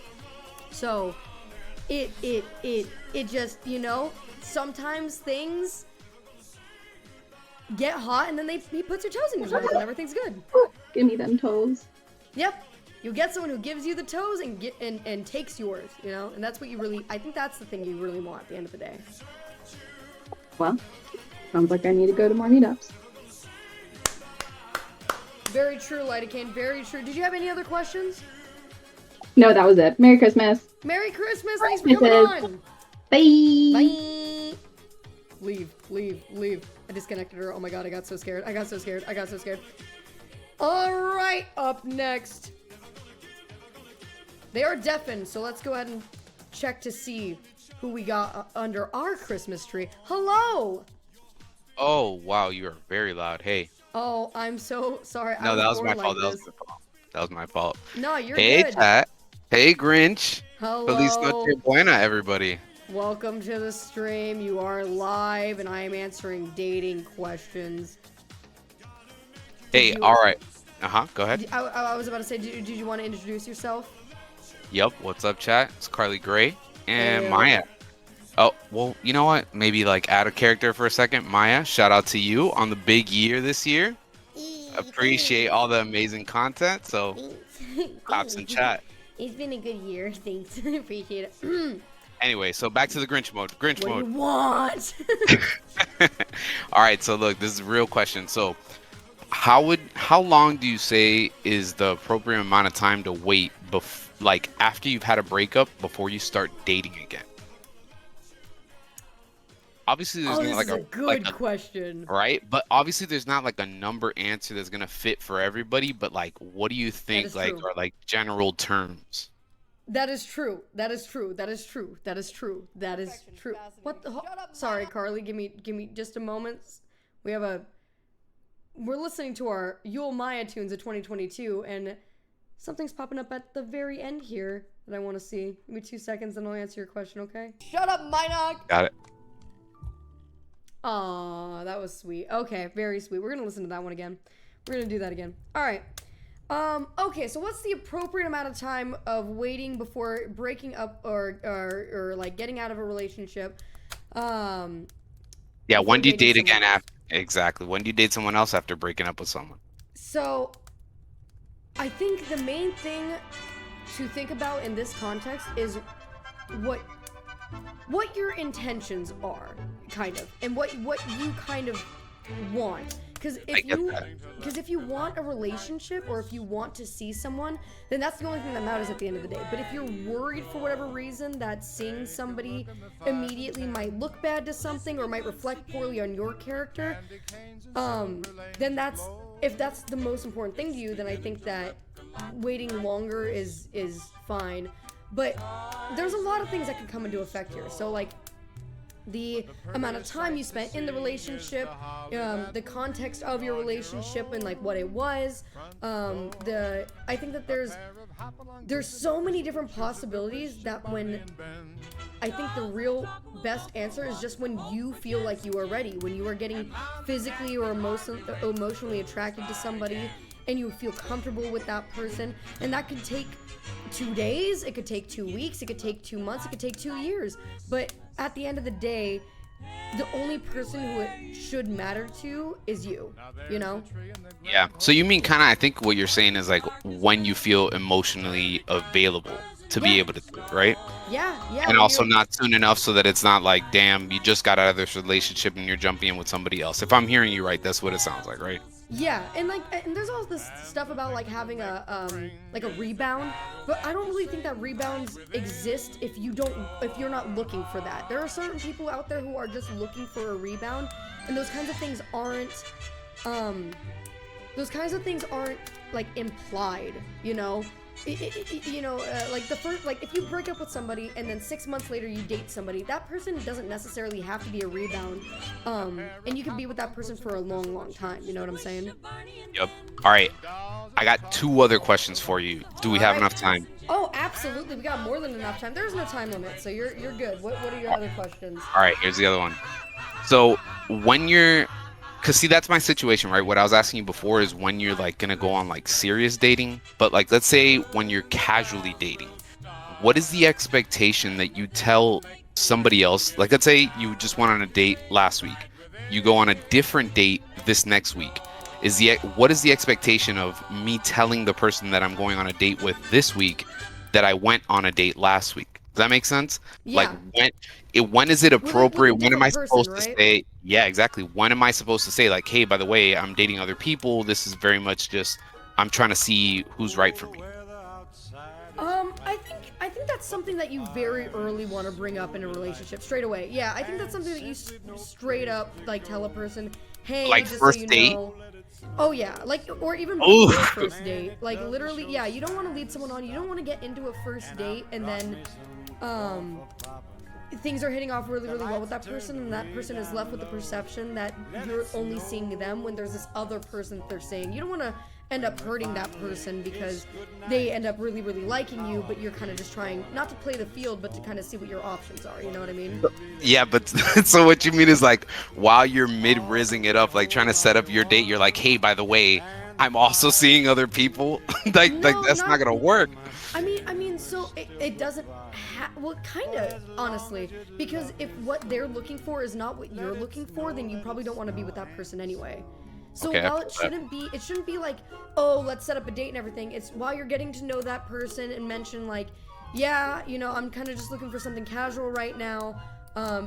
Speaker 2: So it just, you know, sometimes things get hot and then he puts your toes in his mouth and everything's good.
Speaker 14: Give me them toes.
Speaker 2: Yep. You get someone who gives you the toes and takes yours, you know? And that's what you really, I think that's the thing you really want at the end of the day.
Speaker 14: Well, sounds like I need to go to more meetups.
Speaker 2: Very true, Lidocaine, very true. Did you have any other questions?
Speaker 14: No, that was it. Merry Christmas.
Speaker 2: Merry Christmas, thanks for coming on.
Speaker 14: Bye.
Speaker 2: Bye. Leave. I disconnected her. Oh my god, I got so scared. Alright, up next. They are deafened, so let's go ahead and check to see who we got under our Christmas tree. Hello!
Speaker 15: Oh, wow, you are very loud. Hey.
Speaker 2: Oh, I'm so sorry.
Speaker 15: No, that was my
Speaker 2: born
Speaker 15: fault.
Speaker 2: like
Speaker 15: That was my fault.
Speaker 2: No, you're
Speaker 15: hey,
Speaker 2: good.
Speaker 15: Chat. Hey, Grinch.
Speaker 2: Hello.
Speaker 15: Feliz Noche Buena, everybody.
Speaker 2: Welcome to the stream. You are live, and I am answering dating questions.
Speaker 15: Hey, alright. Go ahead.
Speaker 2: I was about to say, did you want to introduce yourself?
Speaker 15: Yup, what's up, chat? It's Carly Gray and
Speaker 2: Hey.
Speaker 15: Maya. Oh, well, you know what? Maybe like add a character for a second. Maya, shout out to you on the big year this year. Appreciate all the amazing content. So, claps in chat.
Speaker 2: It's been a good year. Thanks. Appreciate it.
Speaker 15: Anyway, so back to the Grinch mode.
Speaker 2: What do you want?
Speaker 15: All right, so look, this is a real question. So, how long do you say is the appropriate amount of time to wait like after you've had a breakup before you start dating again? Obviously, there's not like
Speaker 2: a good question,
Speaker 15: right? But obviously, there's not like a number answer that's gonna fit for everybody. But like, what do you think like
Speaker 2: true.
Speaker 15: are like general terms?
Speaker 2: That is true. What the? Sorry, Carly. Give me just a moment. We're listening to our Yule Maya tunes of 2022, and something's popping up at the very end here that I want to see. Give me 2 seconds, and I'll answer your question. Okay? Shut up, Minoc.
Speaker 15: Got it.
Speaker 2: Aw, that was sweet. Okay, very sweet. We're gonna listen to that one again. We're gonna do that again. All right. Okay, so what's the appropriate amount of time of waiting before breaking up or like getting out of a relationship?
Speaker 15: Yeah, when do you date again after? Exactly. When do you date someone else after breaking up with someone?
Speaker 2: So, I think the main thing to think about in this context is what your intentions are, kind of, and what you kind of want. Because if you want a relationship or if you want to see someone, then that's the only thing that matters at the end of the day. But if you're worried for whatever reason that seeing somebody immediately might look bad to something or might reflect poorly on your character, then if that's the most important thing to you, then I think that waiting longer is fine. But there's a lot of things that can come into effect here. So like the amount of time you spent in the relationship, the context of your relationship and like what it was, I think that there's so many different possibilities that when I think the real best answer is just when you feel like you are ready, when you are getting physically or emotionally attracted to somebody and you feel comfortable with that person, and that could take 2 days, it could take 2 weeks, it could take 2 months, it could take 2 years, but at the end of the day, the only person who it should matter to is you know?
Speaker 15: Yeah. So you mean kind of, I think what you're saying is like when you feel emotionally available to be able to do it, right?
Speaker 2: Yeah.
Speaker 15: And also not soon enough so that it's not like, damn, you just got out of this relationship and you're jumping in with somebody else. If I'm hearing you right, that's what it sounds like, right?
Speaker 2: Yeah, and there's all this stuff about like having a rebound, but I don't really think that rebounds exist if you're not looking for that. There are certain people out there who are just looking for a rebound, and those kinds of things aren't like implied, you know? like the first, like if you break up with somebody and then 6 months later you date somebody, that person doesn't necessarily have to be a rebound, and you can be with that person for a long time. You know what I'm saying?
Speaker 15: Yep. All right. I got 2 other questions for you. Do we have enough time?
Speaker 2: Oh, absolutely. We got more than enough time. There's no time limit, so you're good. What are your other questions?
Speaker 15: All right. Here's the other one. So when you're, cause see, that's my situation, right? What I was asking you before is when you're like gonna go on like serious dating, but like let's say when you're casually dating, what is the expectation that you tell somebody else? Like let's say you just went on a date last week, you go on a different date this next week. What is the expectation of me telling the person that I'm going on a date with this week that I went on a date last week? Does that make sense?
Speaker 2: Yeah.
Speaker 15: Like when is it appropriate?
Speaker 2: with a
Speaker 15: When am I
Speaker 2: different
Speaker 15: supposed
Speaker 2: person,
Speaker 15: to
Speaker 2: right?
Speaker 15: say? Yeah, exactly. When am I supposed to say like, hey, by the way, I'm dating other people. This is very much just I'm trying to see who's right for me.
Speaker 2: I think that's something that you very early want to bring up in a relationship straight away. Yeah, I think that's something that you straight up like tell a person, hey,
Speaker 15: Like
Speaker 2: just
Speaker 15: first
Speaker 2: so you
Speaker 15: date?
Speaker 2: know. Oh yeah, like or even
Speaker 15: Ooh.
Speaker 2: before first date. Like literally, yeah, you don't want to lead someone on. You don't want to get into a first date and then things are hitting off really well with that person, and that person is left with the perception that you're only seeing them when there's this other person that they're seeing. You don't want to end up hurting that person because they end up really liking you, but you're kind of just trying not to play the field, but to kind of see what your options are. You know what I mean?
Speaker 15: Yeah, but so what you mean is like while you're mid-rizzing it up, like trying to set up your date, you're like, hey, by the way, I'm also seeing other people. like that's not gonna work.
Speaker 2: I mean, so it doesn't well, kind of, honestly, because if what they're looking for is not what you're looking for, then you probably don't want to be with that person anyway. So
Speaker 15: Okay,
Speaker 2: while it shouldn't be like, oh, let's set up a date and everything, it's while you're getting to know that person and mention like, yeah, I'm kind of just looking for something casual right now.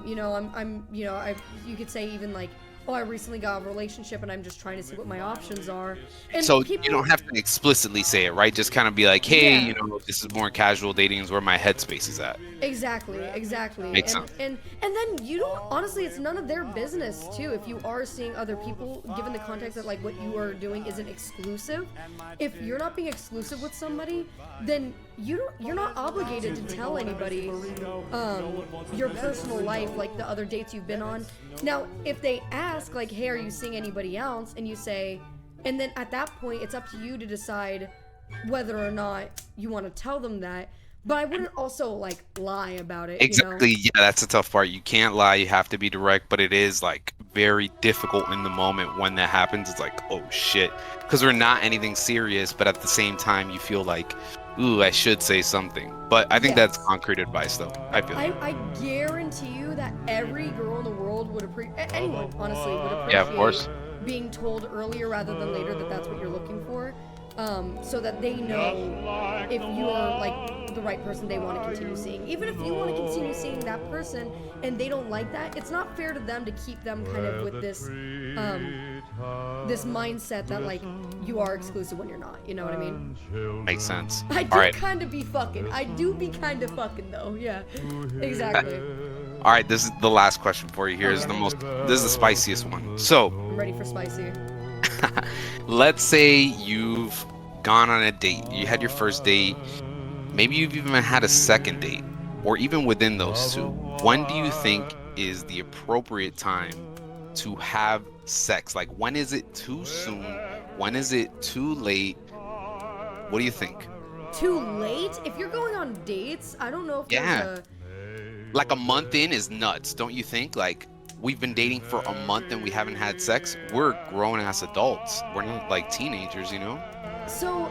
Speaker 2: You could say even like, oh, I recently got a relationship and I'm just trying to see what my options are. And
Speaker 15: So
Speaker 2: people,
Speaker 15: you don't have to explicitly say it, right? Just kind of be like, hey,
Speaker 2: Yeah.
Speaker 15: This is more casual dating is where my headspace is at.
Speaker 2: Exactly.
Speaker 15: Makes
Speaker 2: and,
Speaker 15: sense.
Speaker 2: and then you don't, honestly, it's none of their business too if you are seeing other people, given the context that like what you are doing isn't exclusive. If you're not being exclusive with somebody, then you're not obligated to tell anybody your personal life, like the other dates you've been on. Now, if they ask like, hey, are you seeing anybody else? And you say, and then at that point it's up to you to decide whether or not you want to tell them that. But I wouldn't also like lie about it.
Speaker 15: Exactly. Yeah, that's the tough part. You can't lie. You have to be direct, but it is like very difficult in the moment when that happens. It's like, oh shit, because we're not anything serious, but at the same time, you feel like, ooh, I should say something. But I think that's concrete advice, though. I feel.
Speaker 2: I guarantee you that every girl in the world would appreciate, anyone honestly would appreciate
Speaker 15: Yeah, of course.
Speaker 2: being told earlier rather than later that that's what you're looking for, so that they know if you're like the right person they want to continue seeing. Even if you want to continue seeing that person and they don't like that, it's not fair to them to keep them kind of with this this mindset that like you are exclusive when you're not. You know what I mean?
Speaker 15: Makes sense.
Speaker 2: I do
Speaker 15: All right.
Speaker 2: kind of be fucking. I do be kind of fucking though. Yeah, exactly.
Speaker 15: All right. This is the last question for you. Here's this is the spiciest one. So,
Speaker 2: I'm ready for spicy.
Speaker 15: let's say you've gone on a date. You had your first date. Maybe you've even had a second date, or even within those two. When do you think is the appropriate time to have sex? Like, when is it too soon? When is it too late? What do you think?
Speaker 2: Too late? If you're going on dates, I don't know if there's
Speaker 15: Like a month in is nuts, don't you think? Like, we've been dating for a month and we haven't had sex. We're grown ass adults. We're not like teenagers,
Speaker 2: So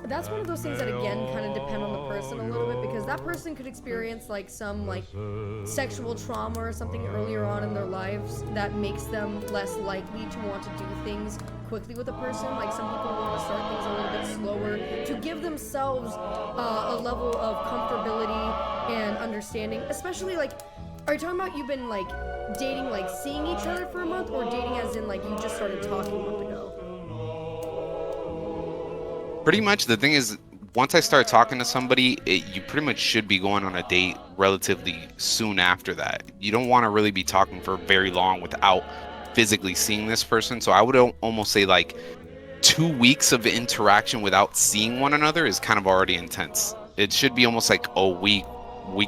Speaker 2: that's one of those things that again kind of depend on the person a little bit, because that person could experience like some like sexual trauma or something earlier on in their lives that makes them less likely to want to do things quickly with a person. Like some people want to start things a little bit slower to give themselves a level of comfortability and understanding. Especially like, are you talking about you've been like dating, like seeing each other for a month, or dating as in like you just started talking a month ago?
Speaker 15: Pretty much. The thing is, once I start talking to somebody, you pretty much should be going on a date relatively soon after that. You don't want to really be talking for very long without physically seeing this person. So I would almost say like 2 weeks of interaction without seeing one another is kind of already intense. It should be almost like a week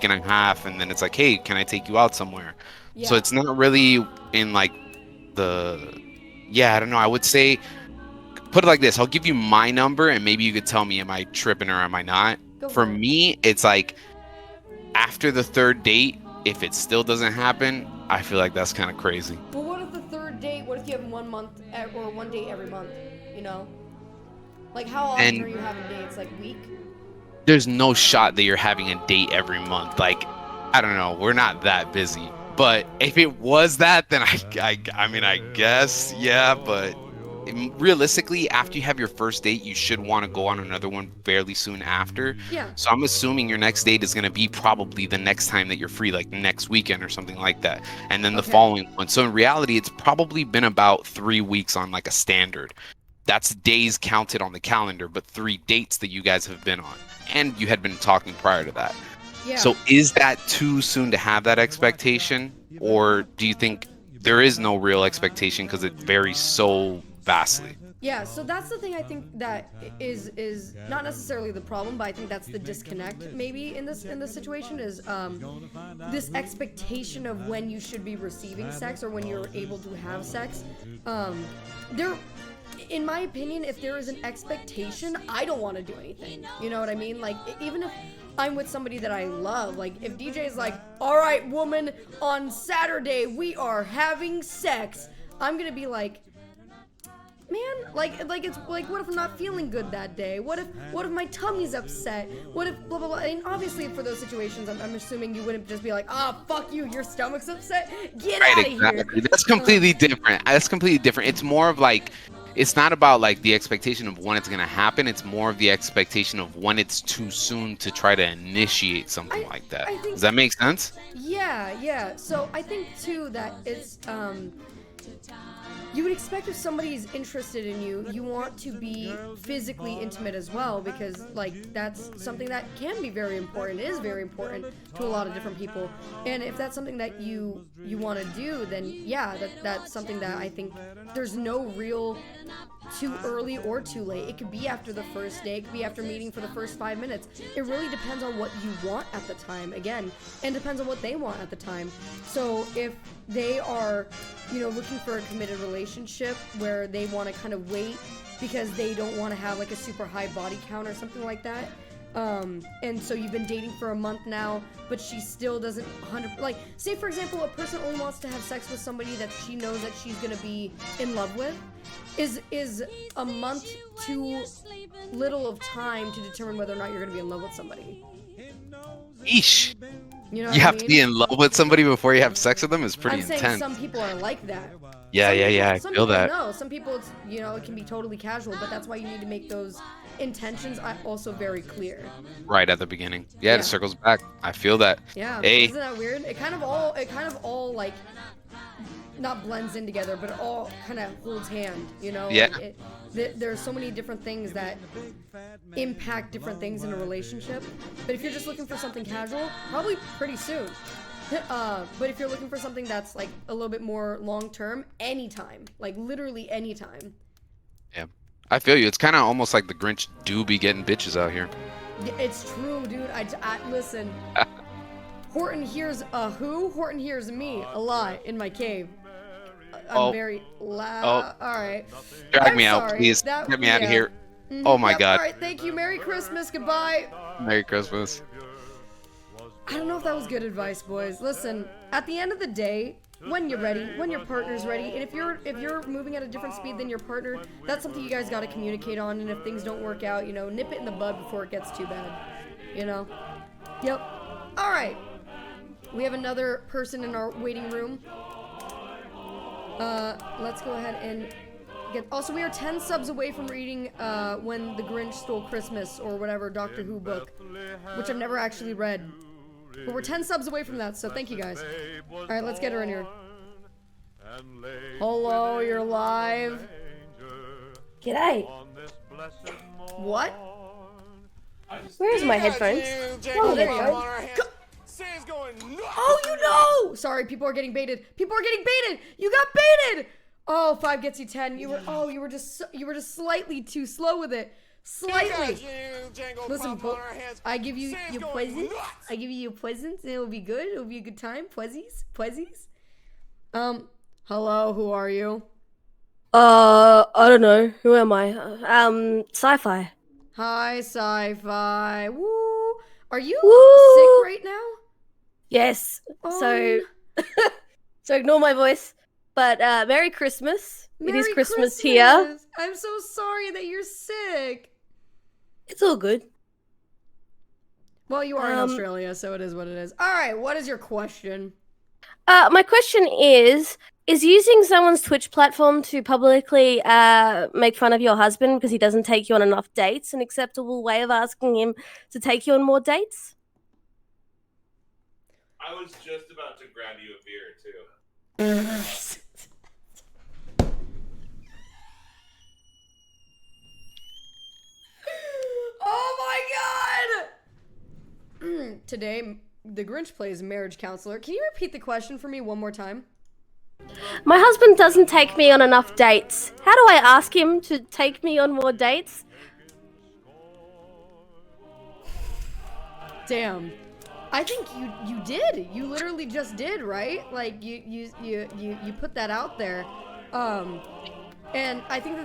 Speaker 15: and a half, and then it's like, hey, can I take you out somewhere? So
Speaker 2: Yeah.
Speaker 15: it's not really in like I don't know. I would say put it like this. I'll give you my number, and maybe you could tell me, am I tripping or am I not?
Speaker 2: Go
Speaker 15: For
Speaker 2: for it.
Speaker 15: me, it's like after the third date, if it still doesn't happen, I feel like that's kind of crazy.
Speaker 2: But what if the third date? What if you have 1 month or 1 date every month? You know, like how often
Speaker 15: And
Speaker 2: are you having dates? Like week?
Speaker 15: there's no shot that you're having a date every month. Like, I don't know. We're not that busy. But if it was that, then I mean, I guess, yeah. But realistically, after you have your first date, you should want to go on another one fairly soon after.
Speaker 2: Yeah.
Speaker 15: So I'm assuming your next date is going to be probably the next time that you're free, like next weekend or something like that. And then the following one. So in reality, it's probably been about 3 weeks on like a standard. That's days counted on the calendar, but 3 dates that you guys have been on. And you had been talking prior to that.
Speaker 2: Yeah.
Speaker 15: So is that too soon to have that expectation? Or do you think there is no real expectation because it varies so vastly?
Speaker 2: Yeah, so that's the thing I think that is not necessarily the problem, but I think that's the disconnect maybe in this situation is this expectation of when you should be receiving sex or when you're able to have sex. There, in my opinion, if there is an expectation, I don't want to do anything. You know what I mean? Like even if I'm with somebody that I love, like if DJ's like, all right, woman, on Saturday we are having sex, I'm gonna be like, man, like it's like, what if I'm not feeling good that day? What if my tummy's upset? What if blah blah blah? And obviously for those situations, I'm assuming you wouldn't just be like, ah, fuck you, your stomach's upset, get out of here.
Speaker 15: That's completely different. That's completely different. It's more of like, it's not about like the expectation of when it's gonna happen. It's more of the expectation of when it's too soon to try to initiate something like that. Does that make sense?
Speaker 2: Yeah. So I think too that it's you would expect if somebody's interested in you, you want to be physically intimate as well, because like that's something that can be very important, is very important to a lot of different people. And if that's something that you want to do, then yeah, that's something that I think there's no real too early or too late. It could be after the first day, it could be after meeting for the first 5 minutes. It really depends on what you want at the time, again, and depends on what they want at the time. So if they are, looking for a committed relationship where they want to kind of wait because they don't want to have like a super high body count or something like that, and so you've been dating for a month now, but she still doesn't 100, like, say for example, a person only wants to have sex with somebody that she knows that she's gonna be in love with. Is a month too little of time to determine whether or not you're gonna be in love with somebody?
Speaker 15: Eesh.
Speaker 2: You know,
Speaker 15: You have to be in love with somebody before you have sex with them is pretty
Speaker 2: I'm saying
Speaker 15: intense.
Speaker 2: some people are like that.
Speaker 15: Yeah, I
Speaker 2: Some
Speaker 15: feel
Speaker 2: people
Speaker 15: that.
Speaker 2: know. Some people, it's, it can be totally casual, but that's why you need to make those intentions also very clear.
Speaker 15: Right at the beginning. Yeah, it circles back. I feel that.
Speaker 2: Yeah.
Speaker 15: Hey.
Speaker 2: Isn't that weird? It kind of all like not blends in together, but it all kind of holds hand.
Speaker 15: Yeah.
Speaker 2: Like there's so many different things that impact different things in a relationship. But if you're just looking for something casual, probably pretty soon. But if you're looking for something that's like a little bit more long term, anytime, like literally anytime.
Speaker 15: Yeah, I feel you. It's kind of almost like the Grinch do be getting bitches out here.
Speaker 2: Yeah, it's true, dude. I listen. Horton hears a who? Horton hears me a lot in my cave. I'm very loud. All right.
Speaker 15: Drag
Speaker 2: I'm
Speaker 15: me out,
Speaker 2: sorry.
Speaker 15: please. Get me out of here. Oh my God.
Speaker 2: All right, thank you. Merry Christmas. Goodbye.
Speaker 15: Merry Christmas.
Speaker 2: I don't know if that was good advice, boys. Listen, at the end of the day, when you're ready, when your partner's ready, and if you're moving at a different speed than your partner, that's something you guys got to communicate on. And if things don't work out, nip it in the bud before it gets too bad. Yep. All right. We have another person in our waiting room. Let's go ahead and get. Also, we are 10 subs away from reading When the Grinch Stole Christmas or whatever Doctor Who book, which I've never actually read. But we're 10 subs away from that, so thank you guys. All right, let's get her in here. Hello, you're live. G'day. What?
Speaker 16: Where's my headphones?
Speaker 2: Oh, there you go. Oh, Sorry, people are getting baited. You got baited. Oh, 5 gets you 10. You were just slightly too slow with it. Slightly. Listen, I give you your presents. I give you your presents, and it'll be good. It'll be a good time. Puzzies. Hello. Who are you?
Speaker 16: I don't know. Who am I? Sci-fi.
Speaker 2: Hi, Sci-Fi. Woo. Are you
Speaker 16: Woo.
Speaker 2: sick right now?
Speaker 16: Yes.
Speaker 2: Oh,
Speaker 16: So ignore my voice. But Merry Christmas. It is
Speaker 2: Merry
Speaker 16: Christmas here.
Speaker 2: I'm so sorry that you're sick.
Speaker 16: It's all good.
Speaker 2: Well, you are in Australia, so it is what it is. All right, what is your question?
Speaker 16: My question is using someone's Twitch platform to publicly make fun of your husband because he doesn't take you on enough dates an acceptable way of asking him to take you on more dates?
Speaker 17: I was just about to grab you a beer, too.
Speaker 2: Oh my god! Today, the Grinch plays marriage counselor. Can you repeat the question for me one more time?
Speaker 16: My husband doesn't take me on enough dates. How do I ask him to take me on more dates?
Speaker 2: Damn. I think you did. You literally just did, right? Like you put that out there. And I think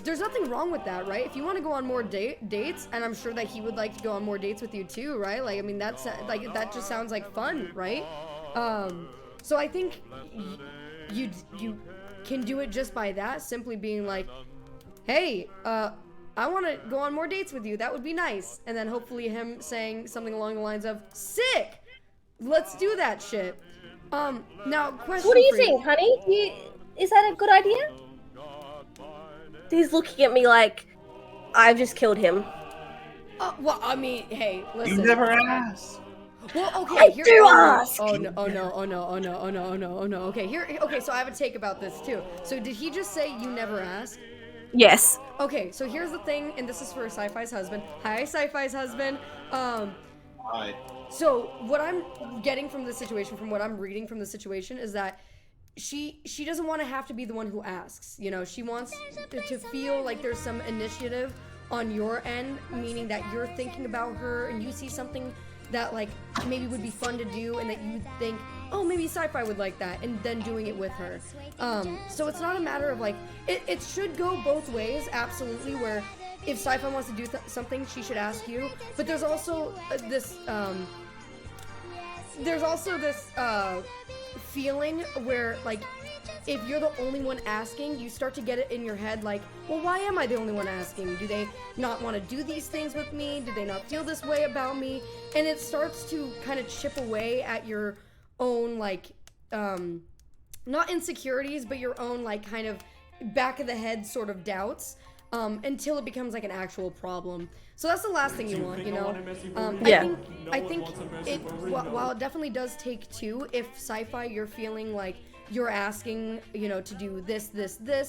Speaker 2: there's nothing wrong with that, right? If you want to go on more dates, and I'm sure that he would like to go on more dates with you too, right? Like, I mean, that just sounds like fun, right? So I think you can do it just by that, simply being like, hey, I want to go on more dates with you. That would be nice. And then hopefully him saying something along the lines of, sick! Let's do that shit. Now, question
Speaker 16: What do you
Speaker 2: for
Speaker 16: think, honey? Is that a good idea? He's looking at me like I've just killed him.
Speaker 2: Well, I mean, hey, listen.
Speaker 17: You never asked.
Speaker 2: Well, okay,
Speaker 16: I do ask.
Speaker 2: Oh no! Okay, so I have a take about this too. So did he just say you never asked?
Speaker 16: Yes.
Speaker 2: Okay, so here's the thing, and this is for Sci-Fi's husband. Hi, Sci-Fi's husband.
Speaker 17: Hi.
Speaker 2: So what I'm getting from the situation, from what I'm reading from the situation, is that she doesn't want to have to be the one who asks. You know, she wants to feel like there's some initiative on your end, meaning that you're thinking about her and you see something that like maybe would be fun to do, and that you think, oh, maybe Sci-Fi would like that, and then doing it with her. So it's not a matter of like, it should go both ways, absolutely, where if Sci-Fi wants to do something, she should ask you, but there's also this feeling where like, if you're the only one asking, you start to get it in your head like, well, why am I the only one asking? Do they not want to do these things with me? Do they not feel this way about me? And it starts to kind of chip away at your own like, not insecurities, but your own like kind of back of the head sort of doubts, until it becomes like an actual problem. So that's the last thing you want, you know?
Speaker 16: Yeah.
Speaker 2: I think while it definitely does take two, if Sci-Fi you're feeling like you're asking, you know, to do this,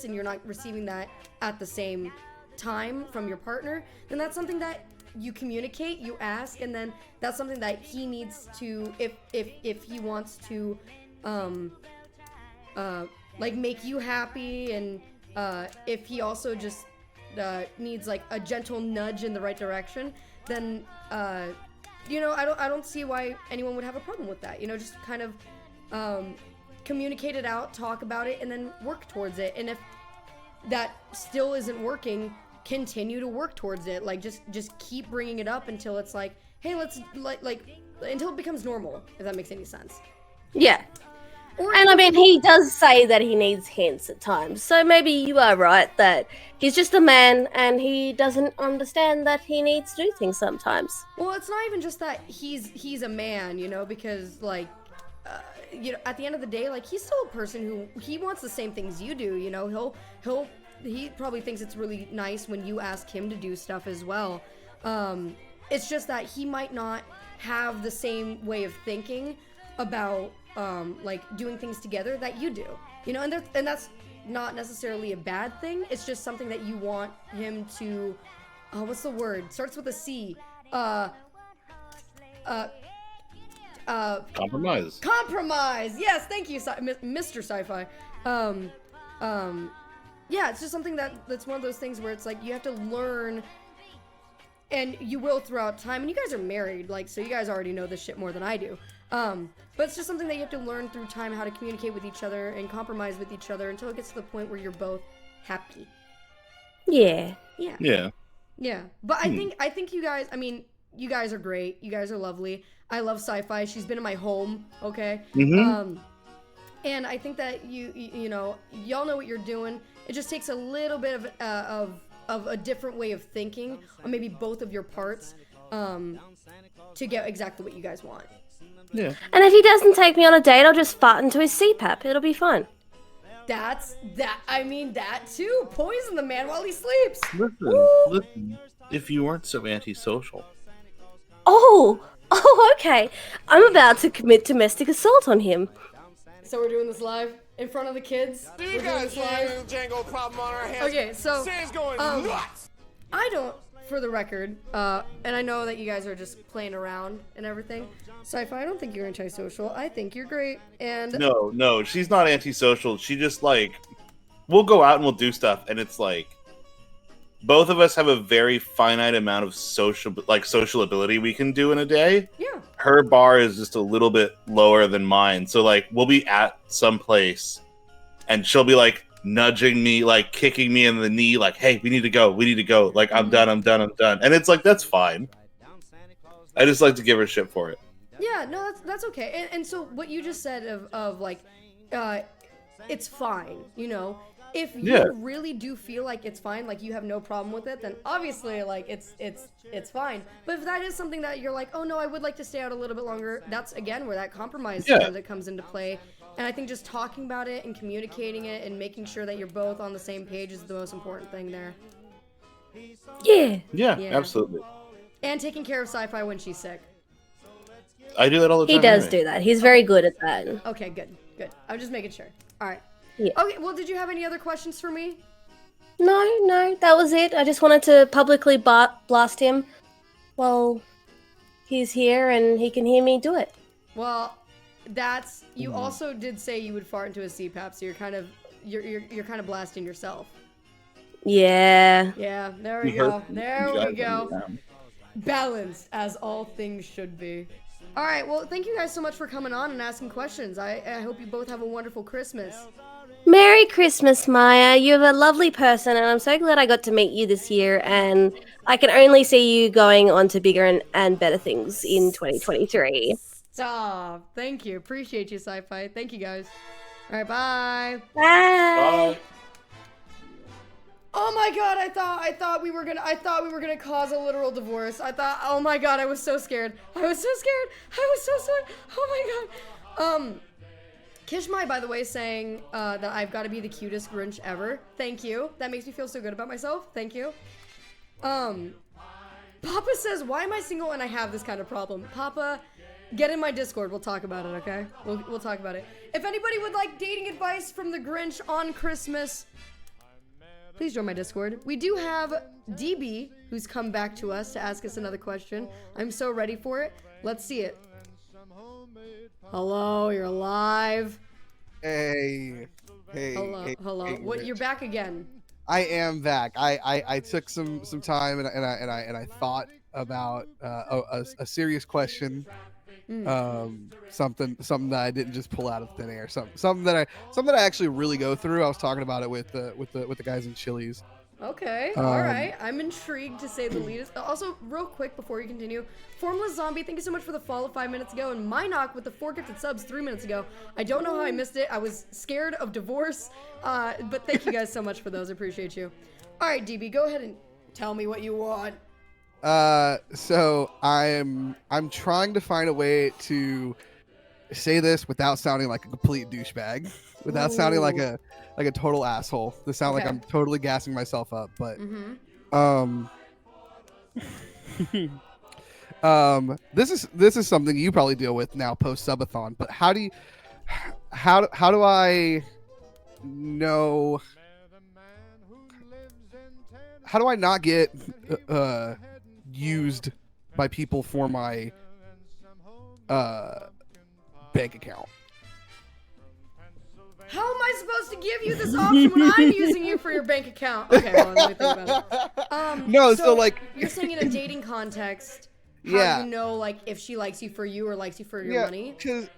Speaker 2: and you're not receiving that at the same time from your partner, then that's something that you communicate, you ask, and then that's something that he needs to, if he wants to, like make you happy, and if he also just needs like a gentle nudge in the right direction, then you know, I don't see why anyone would have a problem with that. You know, just kind of communicate it out, talk about it, and then work towards it. And if that still isn't working, continue to work towards it. Like just keep bringing it up until it's like, hey, let's like until it becomes normal, if that makes any sense.
Speaker 16: Yeah. And I mean, he does say that he needs hints at times. So maybe you are right that he's just a man and he doesn't understand that he needs to do things sometimes.
Speaker 2: Well, it's not even just that he's a man, you know, because like, you know, at the end of the day, like, he's still a person who, he wants the same things you do, you know, he probably thinks it's really nice when you ask him to do stuff as well. It's just that he might not have the same way of thinking about, like, doing things together that you do, you know, and that's not necessarily a bad thing. It's just something that you want him to, what's the word? Starts with a C. Compromise. Yes, thank you, Mr. Sci-Fi. Yeah, it's just something that's one of those things where it's like you have to learn, and you will throughout time. And you guys are married, like, so you guys already know this shit more than I do. But it's just something that you have to learn through time, how to communicate with each other and compromise with each other until it gets to the point where you're both happy.
Speaker 16: Yeah.
Speaker 2: Yeah. Yeah. But I think you guys, I mean, you guys are great. You guys are lovely. I love sci-fi. She's been in my home, okay? And I think that you know, y'all know what you're doing. It just takes a little bit of a different way of thinking on maybe both of your parts to get exactly what you guys want.
Speaker 13: Yeah.
Speaker 16: And if he doesn't take me on a date, I'll just fart into his CPAP. It'll be fun.
Speaker 2: I mean, that too. Poison the man while he sleeps.
Speaker 18: Listen. If you weren't so antisocial.
Speaker 16: Oh, okay. I'm about to commit domestic assault on him.
Speaker 2: So we're doing this live in front of the kids.
Speaker 3: Do you guys hear the Django problem on our hands?
Speaker 2: Okay, so
Speaker 3: Sam's going nuts.
Speaker 2: I don't, for the record, and I know that you guys are just playing around and everything. Sci-fi, I don't think you're antisocial. I think you're great. And
Speaker 18: No, she's not antisocial. She just like, we'll go out and we'll do stuff, and it's like, both of us have a very finite amount of social ability we can do in a day.
Speaker 2: Yeah.
Speaker 18: Her bar is just a little bit lower than mine. So like, we'll be at some place, and she'll be like nudging me, like kicking me in the knee, like, "Hey, we need to go. Like, I'm done. And it's like, that's fine. I just like to give her shit for it.
Speaker 2: Yeah, no, that's okay. And so what you just said of like, it's fine, you know. If you really do feel like it's fine, like you have no problem with it, then obviously like it's fine. But if that is something that you're like, oh no, I would like to stay out a little bit longer, that's again where that compromise that comes into play. And I think just talking about it and communicating it and making sure that you're both on the same page is the most important thing there.
Speaker 18: Yeah, absolutely.
Speaker 2: And taking care of sci-fi when she's sick.
Speaker 18: I do that all the time.
Speaker 16: He does do that. He's very good at that.
Speaker 2: Okay, good. I'm just making sure. All right.
Speaker 16: Yeah.
Speaker 2: Okay, well, did you have any other questions for me?
Speaker 16: No, that was it. I just wanted to publicly blast him while he's here and he can hear me do it.
Speaker 2: Well, you also did say you would fart into a CPAP, so you're kind of blasting yourself.
Speaker 16: Yeah.
Speaker 2: Yeah, there we go. There we go. Balanced, as all things should be. All right, well, thank you guys so much for coming on and asking questions. I hope you both have a wonderful Christmas.
Speaker 16: Merry Christmas, Maya. You're a lovely person, and I'm so glad I got to meet you this year, and I can only see you going on to bigger and better things in 2023.
Speaker 2: Stop. Thank you. Appreciate you, Sci-Fi. Thank you, guys. All right, bye.
Speaker 16: Bye.
Speaker 2: Oh my god, I thought we were gonna cause a literal divorce. Oh my god, I was so scared. Oh my god. Kishmai, by the way, saying that I've got to be the cutest Grinch ever. Thank you. That makes me feel so good about myself. Thank you. Papa says, why am I single and I have this kind of problem? Papa, get in my Discord. We'll talk about it, okay? We'll talk about it. If anybody would like dating advice from the Grinch on Christmas, please join my Discord. We do have DB, who's come back to us to ask us another question. I'm so ready for it. Let's see it. Hello, you're live.
Speaker 9: Hey.
Speaker 2: Hello. What? You're back again?
Speaker 9: I am back. I took some time and I thought about a serious question. Something that I didn't just pull out of thin air. Something that I actually really go through. I was talking about it with the guys in Chili's.
Speaker 2: Okay, all right. I'm intrigued to say the least. Also, real quick before you continue, Formless Zombie, thank you so much for the follow 5 minutes ago, and Minoc with the 4 gifted subs 3 minutes ago. I don't know how I missed it. I was scared of divorce, but thank you guys so much for those. I appreciate you. All right, DB, go ahead and tell me what you want.
Speaker 9: So I'm trying to find a way to say this without sounding like a complete douchebag, without sounding like a total asshole. To sound like I'm totally gassing myself up, but this is something you probably deal with now post subathon. But how do I know? How do I not get used by people for my bank account?
Speaker 2: How am I supposed to give you this option when I'm using you for your bank account? Okay, hold on, let me think about it.
Speaker 9: No, so, like-
Speaker 2: you're saying in a dating context, how
Speaker 9: Yeah.
Speaker 2: do you know like if she likes you for you or likes you for your money?
Speaker 9: Because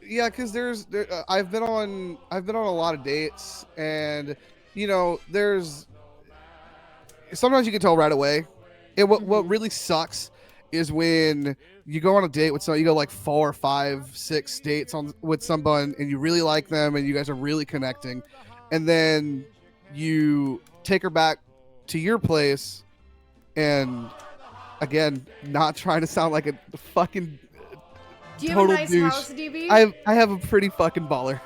Speaker 9: I've been on a lot of dates, and you know, there's sometimes you can tell right away. And what really sucks is when you go on a date with someone, you go like 4, 5, 6 dates with someone, and you really like them, and you guys are really connecting, and then you take her back to your place, and again, not trying to sound like a fucking
Speaker 2: Do you have a
Speaker 9: total
Speaker 2: nice
Speaker 9: douche.
Speaker 2: house, DB?
Speaker 9: I have a pretty fucking baller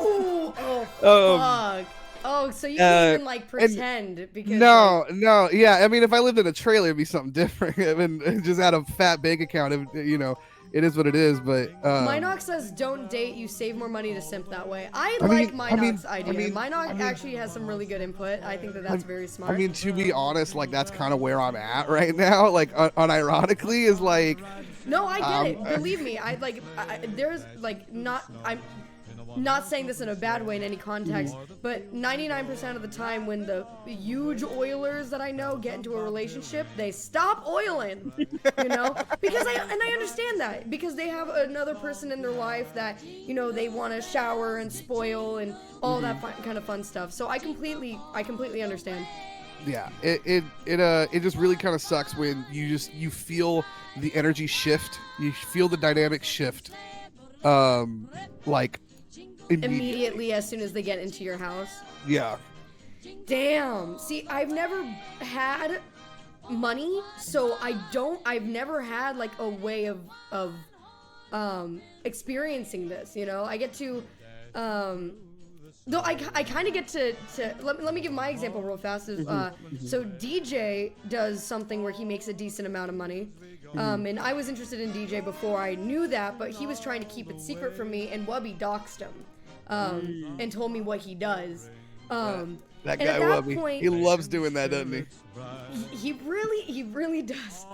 Speaker 2: Ooh, fuck. Oh, so you can't even like pretend because
Speaker 9: no, yeah. I mean, if I lived in a trailer, it'd be something different. I mean, just had a fat bank account. You know, it is what it is. But
Speaker 2: Minox says don't date, you save more money to simp that way. I like Minox's idea. Minox actually has some really good input. I think that's very smart.
Speaker 9: I mean, to be honest, like that's kind of where I'm at right now. Like, unironically, is like.
Speaker 2: No, I get it. Believe me, there's like I'm not saying this in a bad way in any context, but 99% of the time when the huge oilers that I know get into a relationship, they stop oiling, you know? Because I understand that, because they have another person in their life that, you know, they want to shower and spoil and all that kind of fun stuff. So I completely understand.
Speaker 9: Yeah, it just really kind of sucks when you feel the energy shift, you feel the dynamic shift, like
Speaker 2: immediately as soon as they get into your house.
Speaker 9: Yeah.
Speaker 2: Damn. See, I've never had money, so I've never had like a way of experiencing this, you know? I get to though I kind of get to let me give my example real fast. So DJ does something where he makes a decent amount of money, and I was interested in DJ before I knew that, but he was trying to keep it secret from me, and Wubby doxed him, and told me what he does.
Speaker 9: That guy Wubby, he loves doing that, doesn't he?
Speaker 2: He really does.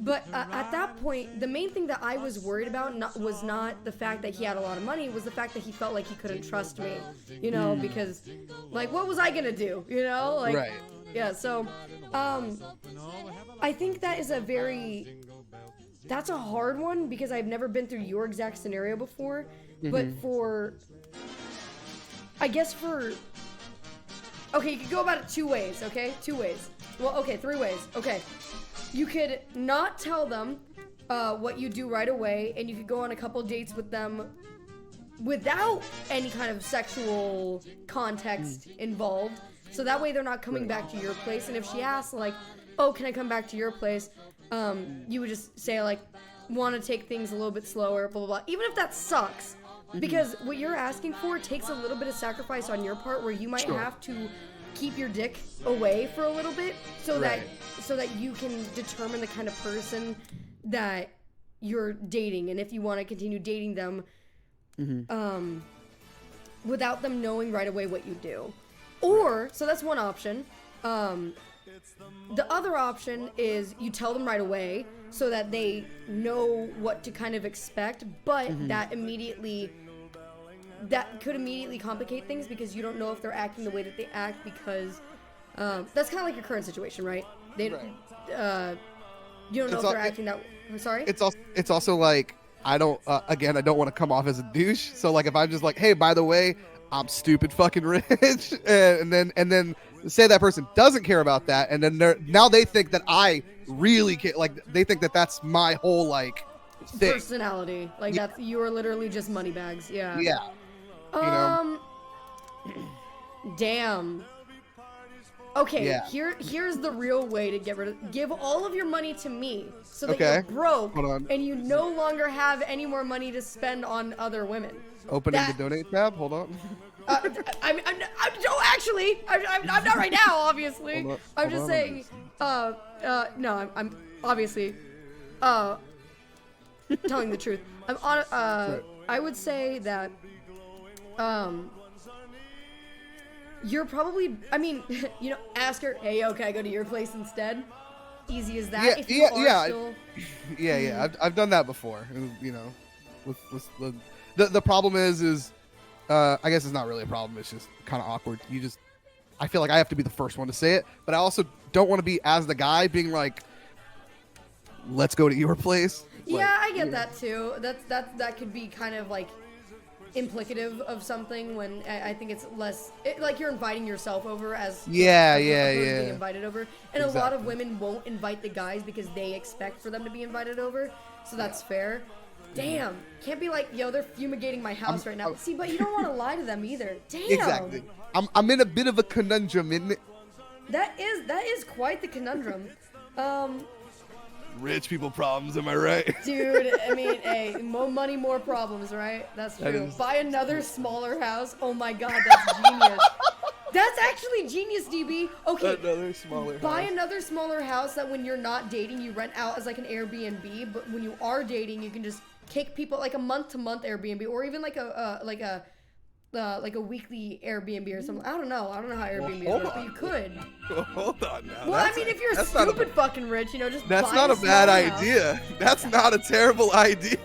Speaker 2: But at that point, the main thing that I was worried about was not the fact that he had a lot of money, was the fact that he felt like he couldn't trust me, you know, because, like, what was I gonna do, you know? Like,
Speaker 9: right.
Speaker 2: Yeah, so, I think that is that's a hard one, because I've never been through your exact scenario before, but okay, you could go about it 2 ways, okay? 2 ways. Well, okay, 3 ways. Okay. You could not tell them what you do right away, and you could go on a couple dates with them without any kind of sexual context involved. So that way they're not coming back to your place. And if she asks, like, oh, can I come back to your place? You would just say, like, want to take things a little bit slower, blah, blah, blah. Even if that sucks. Because what you're asking for takes a little bit of sacrifice on your part, where you might have to keep your dick away for a little bit so that you can determine the kind of person that you're dating, and if you want to continue dating them without them knowing right away what you do. Or, so that's one option. The other option is you tell them right away so that they know what to kind of expect, but that could immediately complicate things, because you don't know if they're acting the way that they act, because that's kind of like your current situation, right? You don't know if they're acting that. I'm sorry.
Speaker 9: It's also like, I don't want to come off as a douche. So like, if I'm just like, hey, by the way, I'm stupid fucking rich, and then say that person doesn't care about that, and then now they think that I really care. Like, they think that that's my whole like thing.
Speaker 2: Personality. Like, that's, you are literally just money bags. Yeah.
Speaker 9: Yeah. You know?
Speaker 2: Damn. Okay,
Speaker 9: Yeah.
Speaker 2: here's the real way to get rid of. Give all of your money to me, so that
Speaker 9: Okay.
Speaker 2: you're broke,
Speaker 9: Hold on.
Speaker 2: and you no longer have any more money to spend on other women.
Speaker 9: Opening the donate tab. Hold on.
Speaker 2: I'm actually, I'm not right now, obviously.
Speaker 9: Hold
Speaker 2: I'm
Speaker 9: on,
Speaker 2: just
Speaker 9: hold
Speaker 2: saying, no, I'm obviously, telling the truth. I'm on, I would say that, you're probably, I mean, you know, ask her, hey, yo, can I go to your place instead? Easy as that.
Speaker 9: Yeah,
Speaker 2: if you are
Speaker 9: yeah.
Speaker 2: still...
Speaker 9: Yeah. I've done that before. You know, with the problem is I guess it's not really a problem. It's just kind of awkward. I feel like I have to be the first one to say it, but I also don't want to be as the guy being like, "Let's go to your place."
Speaker 2: Yeah, I get that too. That could be kind of like implicative of something when I think it's less like you're inviting yourself over as opposed to being invited over. And a lot of women won't invite the guys because they expect for them to be invited over. So that's fair. Damn, can't be like, yo, they're fumigating my house right now. See, but you don't want to lie to them either. Damn.
Speaker 9: Exactly. I'm in a bit of a conundrum, isn't it?
Speaker 2: That is quite the conundrum.
Speaker 9: Rich people problems, am I right?
Speaker 2: Dude, I mean, hey, more money, more problems, right? That's
Speaker 9: That
Speaker 2: true.
Speaker 9: is-
Speaker 2: Buy another smaller house. Oh my god, that's genius. That's actually genius, DB. Okay.
Speaker 9: Another smaller
Speaker 2: Buy
Speaker 9: house.
Speaker 2: another smaller house that when you're not dating, you rent out as like an Airbnb, but when you are dating, you can just kick people like a month-to-month Airbnb or even like a weekly Airbnb or something. I don't know how Airbnb
Speaker 9: hold
Speaker 2: works, but
Speaker 9: on.
Speaker 2: you could.
Speaker 9: Hold on now.
Speaker 2: Well, I mean, if you're
Speaker 9: that's not a-
Speaker 2: stupid fucking rich, just
Speaker 9: That's
Speaker 2: buy
Speaker 9: not a
Speaker 2: small
Speaker 9: bad
Speaker 2: house.
Speaker 9: idea. That's not a terrible idea.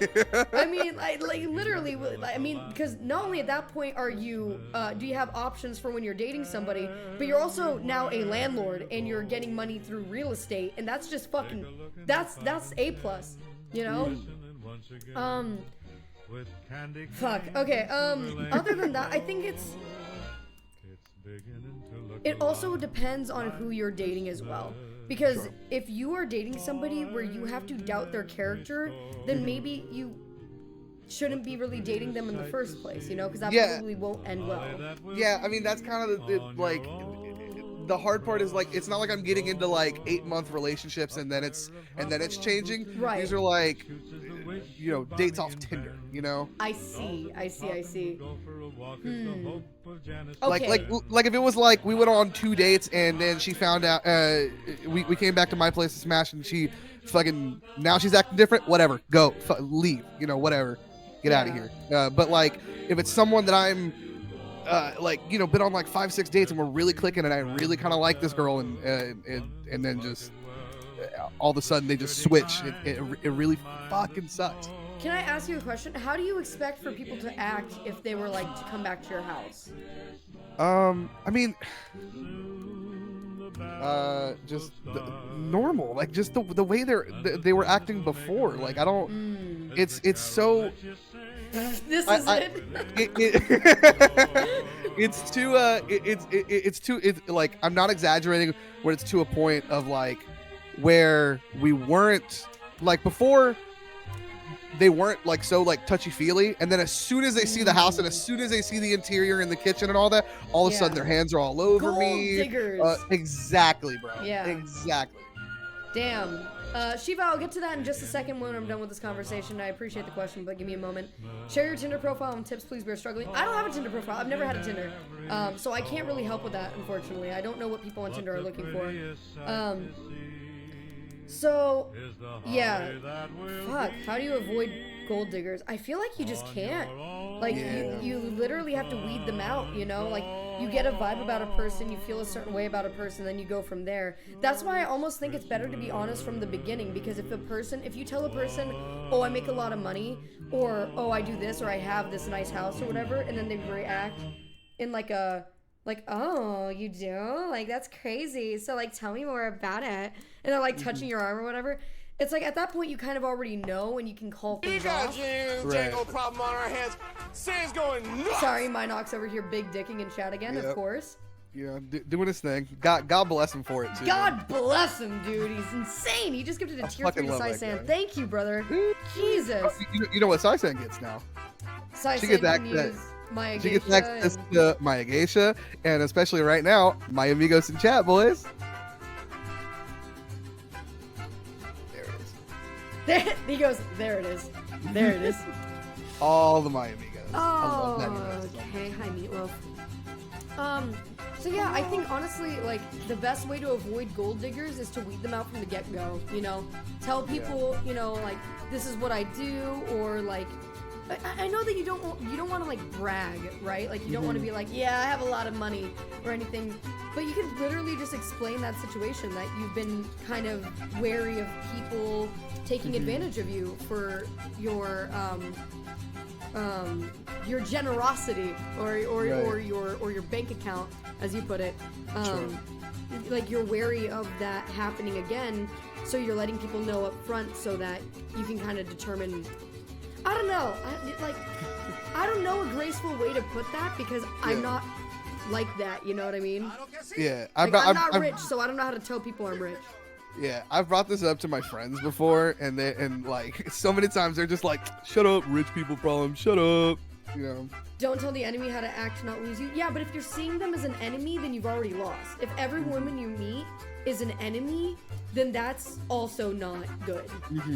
Speaker 2: I mean, like literally, I mean, because not only at that point are you, do you have options for when you're dating somebody, but you're also now a landlord and you're getting money through real estate, and that's just fucking, that's A plus, you know? Fuck. Okay. Other than that, I think it also depends on who you're dating as well. Because if you are dating somebody where you have to doubt their character, then maybe you shouldn't be really dating them in the first place, because that probably won't end well.
Speaker 9: Yeah, I mean, that's kind of the hard part is like, it's not like I'm getting into like 8-month relationships and then it's changing.
Speaker 2: Right.
Speaker 9: These are like, dates off Tinder,
Speaker 2: I see.
Speaker 9: Like
Speaker 2: Okay.
Speaker 9: like if it was like we went on 2 dates and then she found out we came back to my place to smash and she fucking now she's acting different, whatever, go leave, whatever, get out of here. But like if it's someone that I'm been on like 5-6 dates and we're really clicking and I really kind of like this girl and then just all of a sudden they just switch, it really fucking sucks.
Speaker 2: Can I ask you a question? How do you expect for people to act if they were like to come back to your house?
Speaker 9: I mean, just normal, like just the way they were acting before. Like I don't. It's so.
Speaker 2: This is it.
Speaker 9: It's too. It's like I'm not exaggerating when it's to a point of like where we weren't like before. They weren't like so like touchy-feely, and then as soon as they see the house and as soon as they see the interior and the kitchen and all that, all of a sudden their hands are all over
Speaker 2: Gold
Speaker 9: me.
Speaker 2: diggers.
Speaker 9: Exactly, bro.
Speaker 2: Yeah.
Speaker 9: Exactly.
Speaker 2: Damn. Shiva, I'll get to that in just a second when I'm done with this conversation. I appreciate the question, but give me a moment. Share your Tinder profile and tips, please. We're struggling. I don't have a Tinder profile. I've never had a Tinder. So I can't really help with that, unfortunately. I don't know what people on Tinder are looking for. So, yeah. Fuck. How do you avoid gold diggers? I feel like you just can't. Like, you literally have to weed them out, Like, you get a vibe about a person, you feel a certain way about a person, then you go from there. That's why I almost think it's better to be honest from the beginning, because if you tell a person, oh, I make a lot of money, or, oh, I do this, or I have this nice house, or whatever, and then they react in like, oh, you do? Like, that's crazy. So, like, tell me more about it. And they're, like, touching your arm or whatever. It's like, at that point, you kind of already know, and you can call things off.
Speaker 3: Jangle problem on our hands. Sam's going nuts.
Speaker 2: Sorry, Minox over here big dicking in chat again, of course.
Speaker 9: Doing his thing. God bless him for it, too.
Speaker 2: God bless him, dude. He's insane. He just gifted a tier 3 to Sai-san. Thank you, brother. Jesus.
Speaker 9: You know what Sai-san gets now?
Speaker 2: Sai-san
Speaker 9: gets
Speaker 2: can
Speaker 9: access.
Speaker 2: use Maya
Speaker 9: She gets
Speaker 2: Geisha
Speaker 9: access to Maya Geisha, and especially right now, my amigos in chat, boys.
Speaker 2: He goes, there it is. There it is.
Speaker 9: All the Maya amigos. I love
Speaker 2: Oh,
Speaker 9: that amigos.
Speaker 2: okay. Hi, Meatloaf. So yeah, I think honestly, like, the best way to avoid gold diggers is to weed them out from the get-go, Tell people, like, this is what I do, or like, I know that you don't want to like brag, right? Like you don't want to be like, yeah, I have a lot of money or anything, but you can literally just explain that situation, that you've been kind of wary of people taking advantage of you for your your generosity or
Speaker 9: Right.
Speaker 2: your bank account, as you put it.
Speaker 9: Sure.
Speaker 2: Like you're wary of that happening again, so you're letting people know up front so that you can kind of determine. I don't know. I don't know a graceful way to put that because I'm not like that. You know what I mean?
Speaker 9: Yeah,
Speaker 2: Like, I'm not rich, so I don't know how to tell people I'm rich.
Speaker 9: Yeah, I've brought this up to my friends before, and like so many times they're just like, "Shut up, rich people problem. Shut up." You know.
Speaker 2: Don't tell the enemy how to act to not lose you. Yeah, but if you're seeing them as an enemy, then you've already lost. If every woman you meet is an enemy, then that's also not good.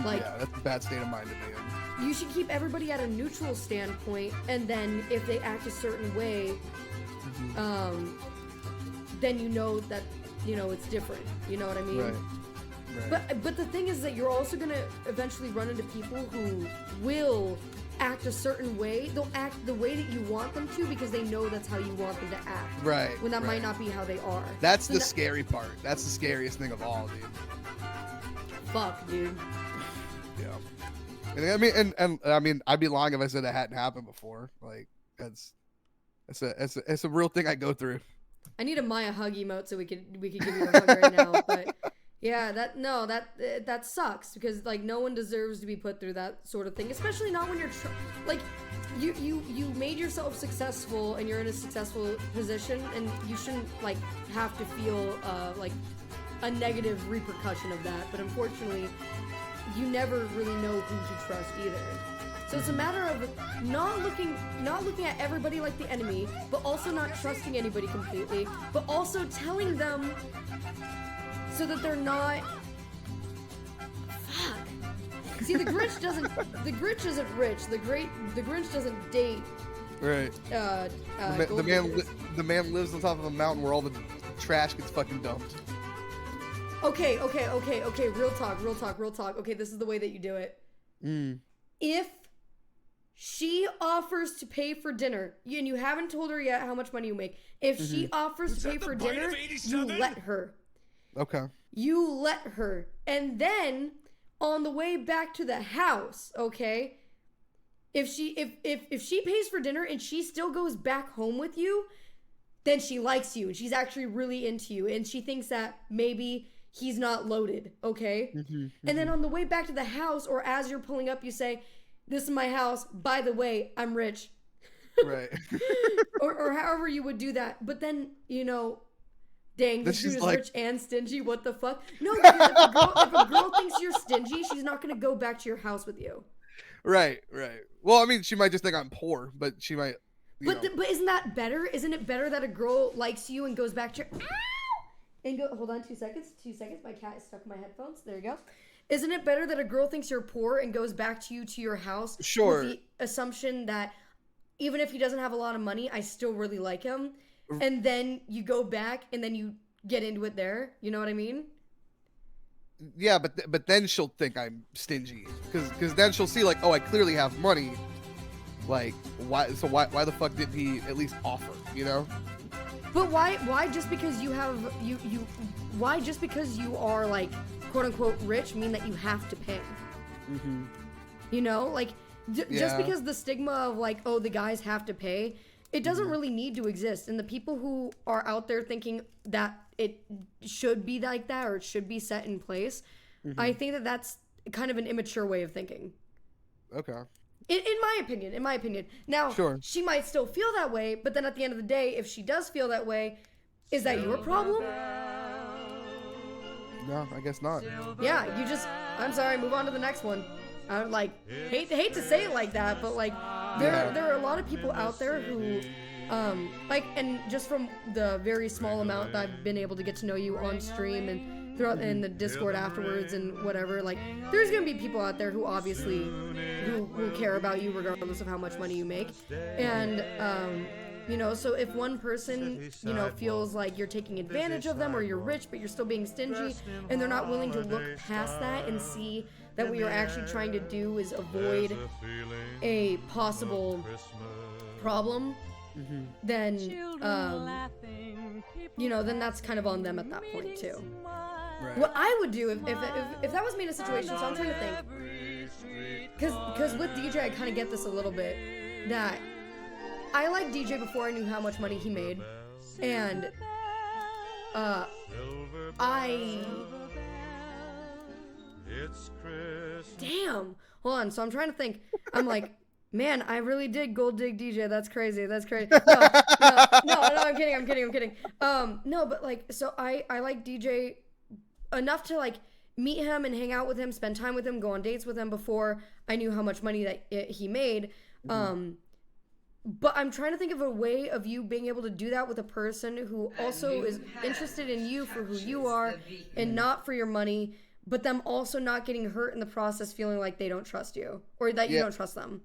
Speaker 2: Like,
Speaker 9: yeah, that's a bad state of mind to be in.
Speaker 2: you should keep everybody at a neutral standpoint, and then if they act a certain way, then you know that, you know, it's different. You know what I mean?
Speaker 9: Right.
Speaker 2: But the thing is that you're also gonna eventually run into people who will act a certain way. They'll act the way that you want them to because they know that's how you want them to act.
Speaker 9: Right.
Speaker 2: When that
Speaker 9: right.
Speaker 2: might not be how they are.
Speaker 9: That's
Speaker 2: So
Speaker 9: the
Speaker 2: that-
Speaker 9: scary part. That's the scariest thing of all, dude.
Speaker 2: Fuck, dude.
Speaker 9: Yeah. And I mean, and I mean, I'd be lying if I said that hadn't happened before. Like, it's a real thing I go through.
Speaker 2: I need a Maya hug emote so we could give you a hug right now. But yeah, that sucks because like no one deserves to be put through that sort of thing, especially not when you're like you made yourself successful and you're in a successful position, and you shouldn't like have to feel like a negative repercussion of that. But unfortunately, you never really know who to trust either. So it's a matter of not looking at everybody like the enemy, but also not trusting anybody completely, but also telling them so that they're not. Fuck. See, the Grinch isn't rich. The Grinch doesn't date.
Speaker 9: Right. The man lives on top of a mountain where all the trash gets fucking dumped.
Speaker 2: Okay. Real talk. Okay, this is the way that you do it. If she offers to pay for dinner, and you haven't told her yet how much money you make, if she offers to pay for dinner, you let her.
Speaker 9: Okay.
Speaker 2: You let her. And then on the way back to the house, okay? If she pays for dinner and she still goes back home with you, then she likes you and she's actually really into you and she thinks that maybe he's not loaded, okay? And then on the way back to the house, or as you're pulling up, you say, "This is my house. By the way, I'm rich."
Speaker 9: Right.
Speaker 2: or however you would do that. But then, you know, dang, this dude is rich and stingy. What the fuck? No, because if a girl thinks you're stingy, she's not going to go back to your house with you.
Speaker 9: Right. Well, I mean, she might just think I'm poor, but she might.
Speaker 2: But isn't that better? Isn't it better that a girl likes you and goes back to your... And go, hold on 2 seconds. 2 seconds. My cat is stuck in my headphones. There you go. Isn't it better that a girl thinks you're poor and goes back to you to your house
Speaker 9: Sure.
Speaker 2: with the assumption that even if he doesn't have a lot of money, I still really like him? And then you go back and then you get into it there. You know what I mean?
Speaker 9: Yeah, but then she'll think I'm stingy because then she'll see like, oh, I clearly have money. Like, why the fuck didn't he at least offer? You know?
Speaker 2: But why just because you have why just because you are like quote unquote rich mean that you have to pay? You know, like just because the stigma of like, oh, the guys have to pay, it doesn't really need to exist. And the people who are out there thinking that it should be like that or it should be set in place, I think that that's kind of an immature way of thinking.
Speaker 9: Okay.
Speaker 2: In my opinion. Now, she might still feel that way, but then at the end of the day, if she does feel that way, is that your problem?
Speaker 9: No, I guess not.
Speaker 2: Yeah, I'm sorry, move on to the next one. I like hate to say it like that, but like there are a lot of people out there who like, and just from the very small amount that I've been able to get to know you on stream and throughout in the Discord afterwards and whatever, like there's gonna be people out there who obviously who will care about you regardless of how much money you make. And you know, so if one person, you know, feels like you're taking advantage of them or you're rich but you're still being stingy and they're not willing to look past that and see that what you're actually trying to do is avoid a possible problem, then you know, then that's kind of on them at that point too. Right. What I would do if that was me in a situation, so I'm trying to think, because with DJ I kind of get this a little bit. that I liked DJ before I knew how much money he made, and damn, hold on. So I'm trying to think. I'm like, man, I really did gold dig DJ. That's crazy. That's crazy. No, I'm kidding. No, but like, so I like DJ enough to like meet him and hang out with him, spend time with him, go on dates with him before I knew how much money that he made. But I'm trying to think of a way of you being able to do that with a person who also is interested in you for who you are and not for your money, but them also not getting hurt in the process, feeling like they don't trust you or that you don't trust them.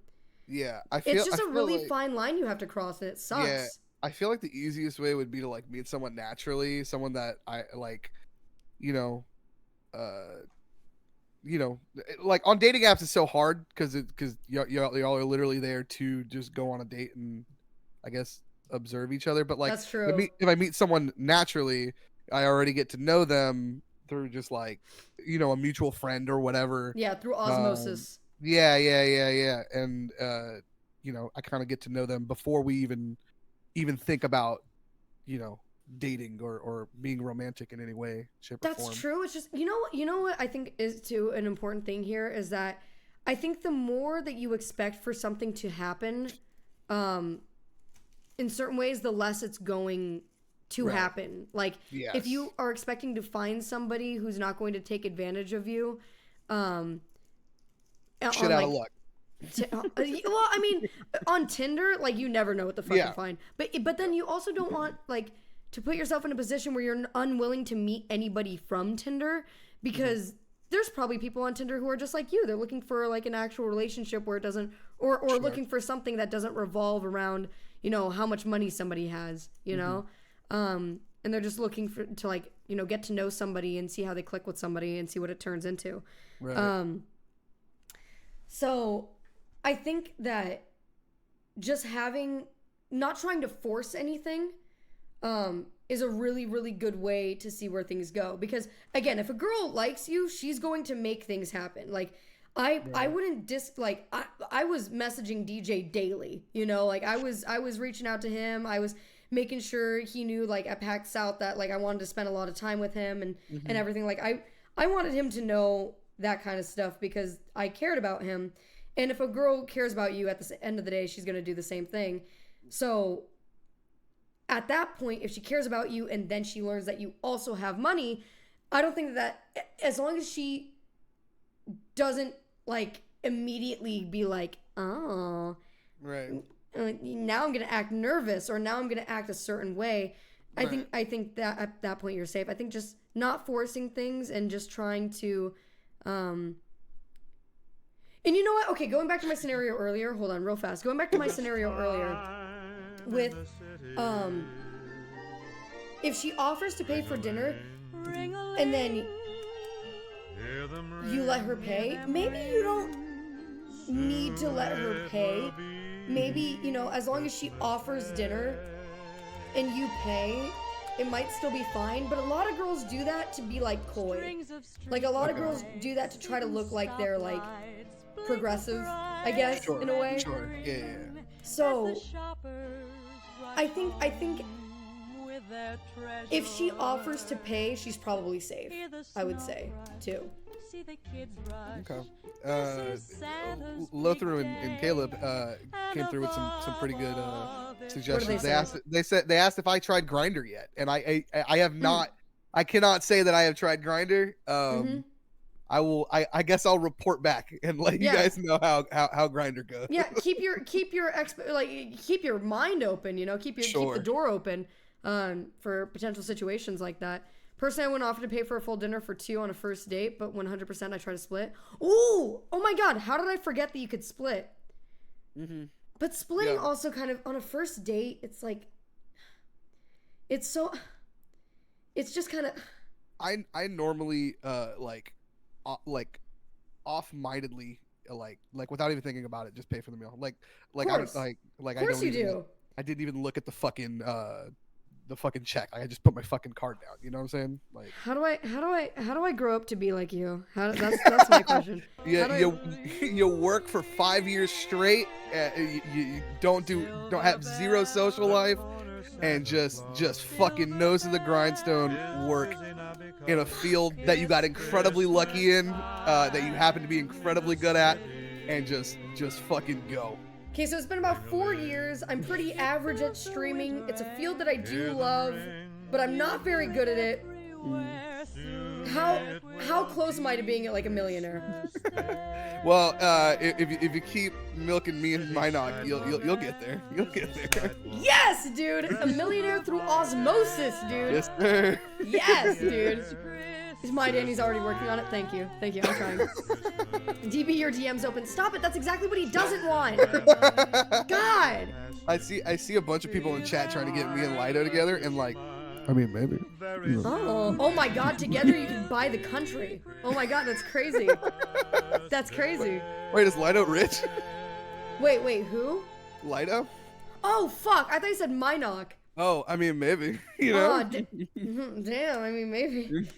Speaker 9: Yeah,
Speaker 2: It's just a really fine line you have to cross, and it sucks.
Speaker 9: Yeah, I feel like the easiest way would be to like meet someone naturally, someone that I like, like on dating apps it's so hard because y'all are literally there to just go on a date and I guess observe each other. But like,
Speaker 2: that's true.
Speaker 9: If I meet someone naturally, I already get to know them through just like a mutual friend or whatever.
Speaker 2: Yeah, through osmosis.
Speaker 9: Yeah, and I kind of get to know them before we even think about dating or being romantic in any way, shape, or form.
Speaker 2: That's true. It's just you know what I think is too an important thing here is that I think the more that you expect for something to happen, in certain ways, the less it's going to happen. Like if you are expecting to find somebody who's not going to take advantage of you,
Speaker 9: shit out of luck.
Speaker 2: Well, I mean, on Tinder, like you never know what the fuck you find. But then you also don't want like to put yourself in a position where you're unwilling to meet anybody from Tinder because there's probably people on Tinder who are just like you. They're looking for like an actual relationship where it doesn't, or looking for something that doesn't revolve around how much money somebody has, and they're just looking to like get to know somebody and see how they click with somebody and see what it turns into.
Speaker 9: Right.
Speaker 2: So I think that just not trying to force anything is a really, really good way to see where things go. Because again, if a girl likes you, she's going to make things happen. Like I wouldn't I was messaging DJ daily, like I was reaching out to him. I was making sure he knew like at PAX South that like I wanted to spend a lot of time with him and everything. Like I wanted him to know that kind of stuff because I cared about him. And if a girl cares about you at the end of the day, she's going to do the same thing. So at that point, if she cares about you and then she learns that you also have money, I don't think that as long as she doesn't like immediately be like, oh,
Speaker 9: right,
Speaker 2: now I'm going to act nervous or now I'm going to act a certain way. Right. I think that at that point you're safe. I think just not forcing things and just trying to, and you know what? Okay, going back to my scenario earlier. Hold on, real fast. Going back to my scenario earlier with, if she offers to pay for dinner and then you let her pay, maybe you don't need to let her pay. Maybe, as long as she offers dinner and you pay, it might still be fine. But a lot of girls do that to be like coy. Like a lot of girls do that to try to look like they're like progressive, I guess, in a way.
Speaker 9: Sure. Yeah.
Speaker 2: So I think if she offers to pay, she's probably safe, I would say, too.
Speaker 9: Okay. Lothar and Caleb came through with some pretty good suggestions. They asked if I tried Grindr yet, and I have not. I cannot say that I have tried Grindr. I guess I'll report back and let you guys know how Grindr goes.
Speaker 2: Yeah, keep your mind open, keep the door open for potential situations like that. Personally, I wouldn't offer to pay for a full dinner for two on a first date, but 100% I try to split. Ooh, oh my god, how did I forget that you could split? But splitting also kind of on a first date, it's like it's just kind of
Speaker 9: I normally like off-mindedly like without even thinking about it, just pay for the meal. Like I don't
Speaker 2: Of course you do.
Speaker 9: I didn't even look at the fucking the fucking check. I just put my fucking card down. You know what I'm saying? Like,
Speaker 2: How do I grow up to be like you? That's my question.
Speaker 9: yeah, you work for 5 years straight. You don't have zero social life, and just fucking nose to the grindstone work in a field that you got incredibly lucky in, that you happen to be incredibly good at, and just fucking go.
Speaker 2: Okay, so it's been about 4 years. I'm pretty average at streaming. It's a field that I do love, but I'm not very good at it. How close am I to being like a millionaire?
Speaker 9: Well, if you keep milking me and Minot, you'll get there. You'll get there.
Speaker 2: Yes, dude! A millionaire through osmosis, dude.
Speaker 9: Yes, sir.
Speaker 2: Yes, dude. Is my Danny's already working on it? Thank you. Thank you. I'm trying. DB, your DM's open. Stop it. That's exactly what he doesn't want. God.
Speaker 9: I see a bunch of people in chat trying to get me and Lido together, and like, I mean, maybe. You know.
Speaker 2: Oh my God! Together you can buy the country. Oh my God, that's crazy. That's crazy.
Speaker 9: Wait, is Lido rich?
Speaker 2: Wait, who?
Speaker 9: Lido?
Speaker 2: Oh fuck! I thought you said Minoc.
Speaker 9: Oh, I mean, maybe. You know?
Speaker 2: Oh, damn. I mean, maybe.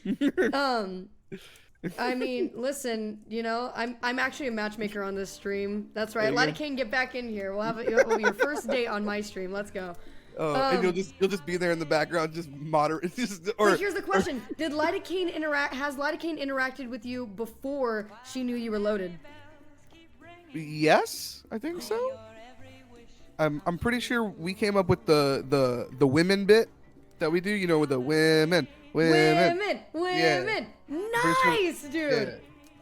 Speaker 2: I mean, listen. You know, I'm actually a matchmaker on this stream. That's right. Lido King, get back in here. We'll have your first date on my stream. Let's go.
Speaker 9: Oh, and you'll just be there in the background, just moderate.
Speaker 2: But here's the question: Has Lidocaine interacted with you before she knew you were loaded?
Speaker 9: Yes, I think so. I'm pretty sure we came up with the women bit that we do. You know, with the women.
Speaker 2: Yeah. Nice, dude.
Speaker 9: Yeah.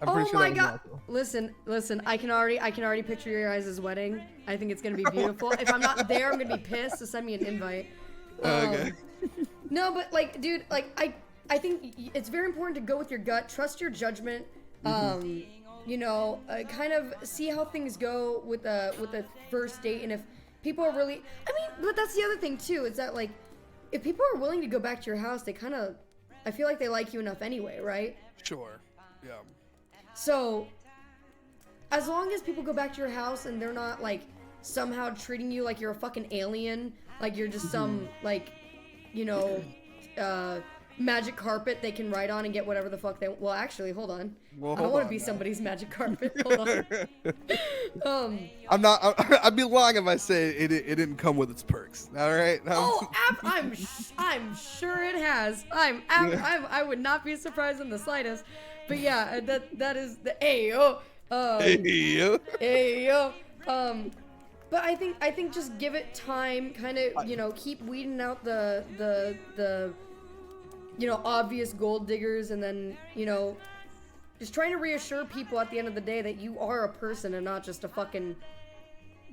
Speaker 9: I'm pretty
Speaker 2: Oh
Speaker 9: sure
Speaker 2: my
Speaker 9: that was
Speaker 2: God!
Speaker 9: awesome.
Speaker 2: Listen. I can already picture your guys' wedding. I think it's gonna be beautiful. If I'm not there, I'm gonna be pissed. So send me an invite.
Speaker 9: Okay.
Speaker 2: No, but like, dude, like I think it's very important to go with your gut, trust your judgment. You know, kind of see how things go with the first date, and if people are really, I mean, but that's the other thing too. Is that like, if people are willing to go back to your house, they kind of, I feel like they like you enough anyway, right?
Speaker 9: Sure. Yeah.
Speaker 2: So, as long as people go back to your house and they're not like somehow treating you like you're a fucking alien, like you're just some like, you know, magic carpet they can ride on and get whatever the fuck they. Well, actually, hold on.
Speaker 9: Well,
Speaker 2: I don't want to be somebody's magic carpet. Hold on.
Speaker 9: I'd be lying if I say it didn't come with its perks. All right.
Speaker 2: I'm sure it has. I would not be surprised in the slightest. But yeah, that is the ayo. Ayo. But I think just give it time. Kind of, you know, keep weeding out the you know, obvious gold diggers, and then, you know, just trying to reassure people at the end of the day that you are a person and not just a fucking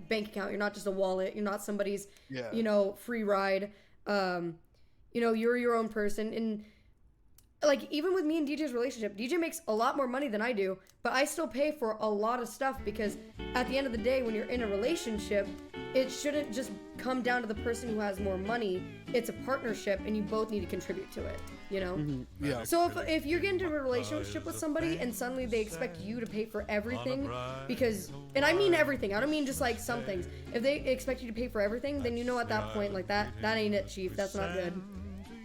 Speaker 2: bank account. You're not just a wallet. You're not somebody's, you know, free ride. You know, you're your own person. And like, even with me and DJ's relationship, DJ makes a lot more money than I do, but I still pay for a lot of stuff, because at the end of the day, when you're in a relationship, it shouldn't just come down to the person who has more money. It's a partnership, and you both need to contribute to it, you know?
Speaker 9: Yeah.
Speaker 2: So if you're getting into a relationship with somebody and suddenly they expect you to pay for everything, because, and I mean everything, I don't mean just like some things. If they expect you to pay for everything, then you know at that point, like, that ain't it, chief. That's not good.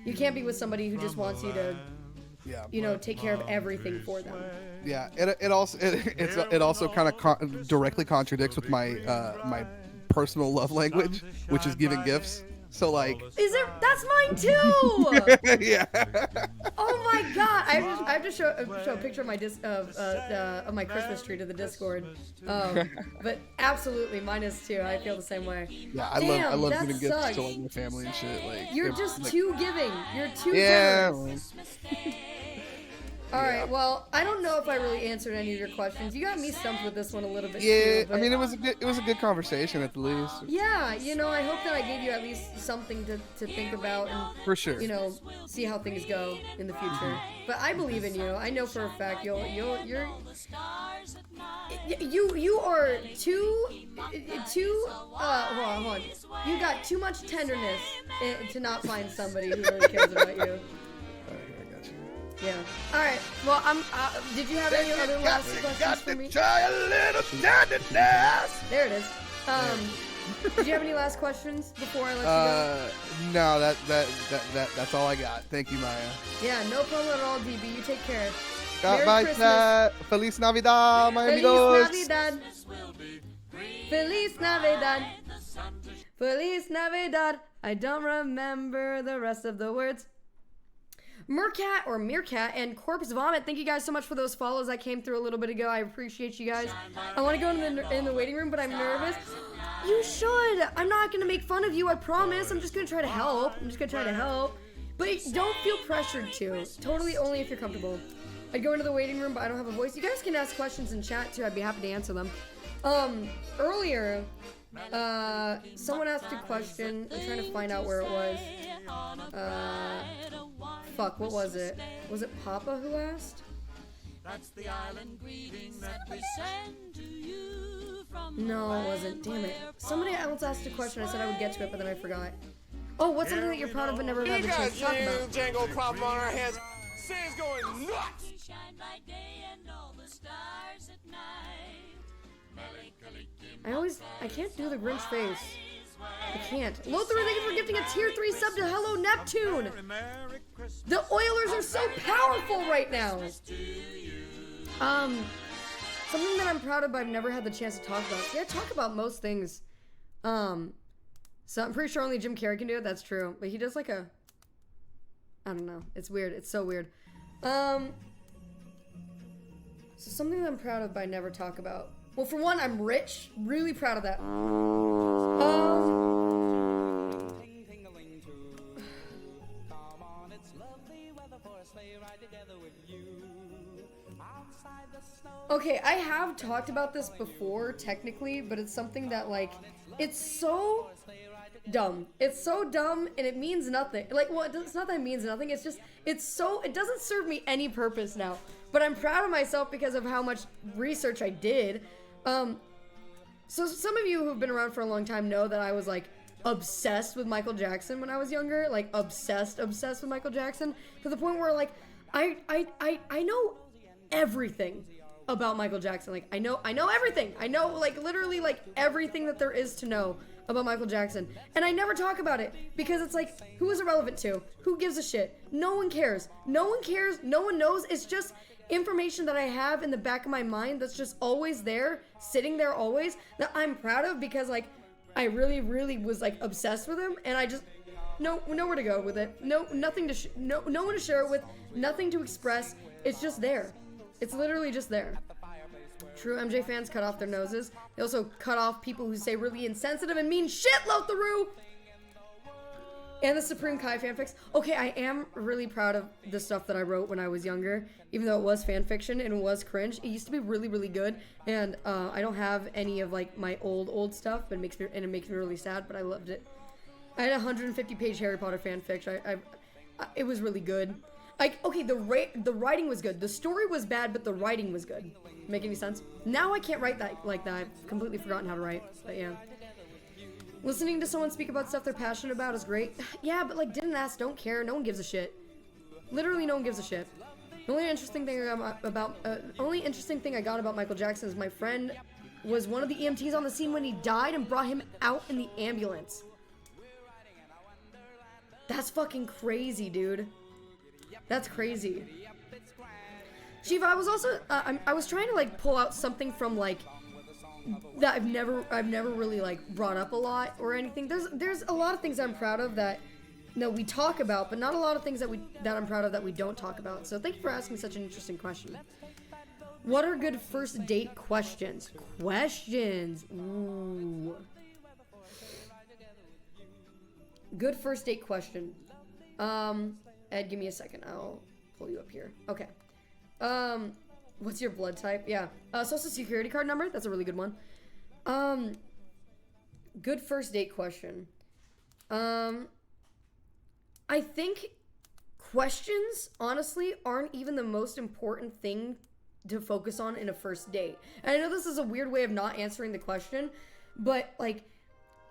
Speaker 2: You can't be with somebody who just wants you to, you know, take care of everything for them.
Speaker 9: Yeah, it also kind of directly contradicts with my my personal love language, which is giving gifts. So like,
Speaker 2: is it? That's mine too.
Speaker 9: Yeah.
Speaker 2: Oh my God! I have to show a picture of my of my Christmas tree to the Discord. But absolutely, mine is too. I feel the same way.
Speaker 9: Yeah, I love giving gifts to like my family and shit. Like,
Speaker 2: you're just too giving. You're too
Speaker 9: generous.
Speaker 2: All right. Well, I don't know if I really answered any of your questions. You got me stumped with this one a little bit.
Speaker 9: Yeah,
Speaker 2: too,
Speaker 9: I mean, it was a good conversation at the least.
Speaker 2: Yeah, you know, I hope that I gave you at least something to think about, and
Speaker 9: for sure,
Speaker 2: you know, see how things go in the future. But I believe in you. I know for a fact you are too hold on. You got too much tenderness to not find somebody who really cares about you. Yeah. All right. Well, did you have any other last questions for me?
Speaker 3: Try a little tenderness.
Speaker 2: There it is. Did you have any last questions before I let you go?
Speaker 9: No, that's all I got. Thank you, Maya.
Speaker 2: Yeah, no problem at all, DB. You take care.
Speaker 9: Bye,
Speaker 2: Merry Christmas.
Speaker 9: Feliz Navidad, my
Speaker 2: Feliz
Speaker 9: amigos.
Speaker 2: Navidad. Feliz Navidad. Feliz Navidad. I don't remember the rest of the words. Meerkat and Corpse Vomit, thank you guys so much for those follows that came through a little bit ago. I appreciate you guys. I want to go in the waiting room, but I'm nervous. You should. I'm not going to make fun of you, I promise. I'm just going to try to help. But don't feel pressured to. Totally only if you're comfortable. I'd go into the waiting room, but I don't have a voice. You guys can ask questions in chat, too. I'd be happy to answer them. Earlier, someone asked a question. I'm trying to find out where it was. Fuck, what was it? Was it Papa who asked?
Speaker 19: That's the island greetings that we send to you from
Speaker 2: No, it wasn't. Damn it. Somebody else asked a question. I said I would get to it, but then I forgot. Oh, what's something that you're proud of but never had the chance to talk about?
Speaker 3: Django problem on our hands. Sam's going nuts.
Speaker 2: I can't do the Grinch face. I can't. Lothar, thank you for gifting a tier 3 sub to Hello Neptune. The Oilers are so powerful right now. Something that I'm proud of but I've never had the chance to talk about. Yeah, I talk about most things. So I'm pretty sure only Jim Carrey can do it. That's true. But he does like a... I don't know. It's weird. It's so weird. So something that I'm proud of but I never talk about. Well, for one, I'm rich. Really proud of that. Okay, I have talked about this before, technically, but it's something that, like, it's so dumb. It's so dumb, and it means nothing. Like, well, it's not that it means nothing, it's just, it doesn't serve me any purpose now. But I'm proud of myself because of how much research I did. So some of you who've been around for a long time know that I was, like, obsessed with Michael Jackson when I was younger. Like, obsessed with Michael Jackson. To the point where, like, I know everything about Michael Jackson. Like, I know everything. I know, like, literally, like, everything that there is to know about Michael Jackson. And I never talk about it because it's like, who is it relevant to? Who gives a shit? No one cares. No one cares. No one knows. It's just information that I have in the back of my mind that's just always there, sitting there always, that I'm proud of because, like, I really, really was, like, obsessed with him, and I just nowhere to go with it. Nothing to no one to share it with, nothing to express. It's just there. It's literally just there. True MJ fans cut off their noses. They also cut off people who say really insensitive and mean shit, Lotharu! And the Supreme Kai fanfics. Okay, I am really proud of the stuff that I wrote when I was younger, even though it was fanfiction and it was cringe. It used to be really, really good, and I don't have any of, like, my old stuff, but it makes me really sad, but I loved it. I had a 150-page Harry Potter fanfic. It was really good. Okay, the writing was good. The story was bad, but the writing was good. Make any sense? Now I can't write that like that. I've completely forgotten how to write. But yeah. Listening to someone speak about stuff they're passionate about is great. Yeah, but, like, didn't ask, don't care, no one gives a shit. Literally, no one gives a shit. The only interesting thing I got about Michael Jackson is my friend was one of the EMTs on the scene when he died and brought him out in the ambulance. That's fucking crazy, dude. That's crazy. Chief, I was also I was trying to, like, pull out something from, like, that I've never really, like, brought up a lot or anything. There's a lot of things I'm proud of that we talk about, but not a lot of things that I'm proud of that we don't talk about. So thank you for asking such an interesting question. What are good first date questions? Ooh. Good first date question. Ed, give me a second. I'll pull you up here. Okay. What's your blood type? Yeah. Social security card number? That's a really good one. Good first date question. I think questions, honestly, aren't even the most important thing to focus on in a first date. And I know this is a weird way of not answering the question, but, like,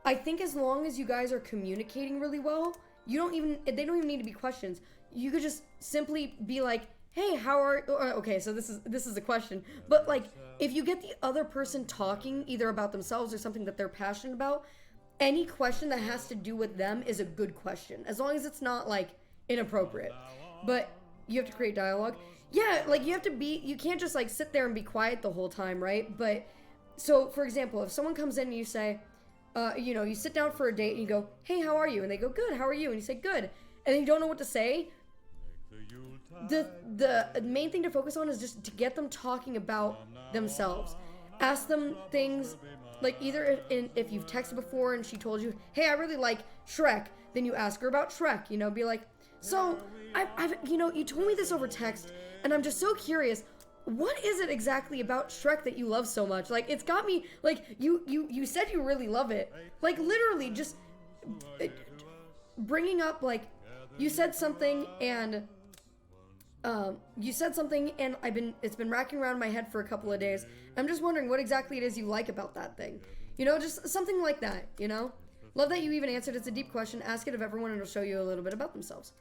Speaker 2: I think as long as you guys are communicating really well, they don't even need to be questions. You could just simply be like, hey, how are... Okay, so this is a question. But, like, if you get the other person talking either about themselves or something that they're passionate about, any question that has to do with them is a good question, as long as it's not like inappropriate. But you have to create dialogue. Yeah, like you can't just like sit there and be quiet the whole time, right? But so for example, if someone comes in and you say, you sit down for a date and you go, hey, how are you? And they go, good, how are you? And you say, good. And then you don't know what to say. The main thing to focus on is just to get them talking about themselves. Ask them things, like either if you've texted before and she told you, hey, I really like Shrek, then you ask her about Shrek, be like, so, you told me this over text, and I'm just so curious, what is it exactly about Shrek that you love so much? Like, it's got me, like, you said you really love it. Like, literally, just bringing up, like, you said something, and it's been racking around my head for a couple of days. I'm just wondering what exactly it is you like about that thing. Just something like that, Love that you even answered. It's a deep question. Ask it of everyone and it'll show you a little bit about themselves.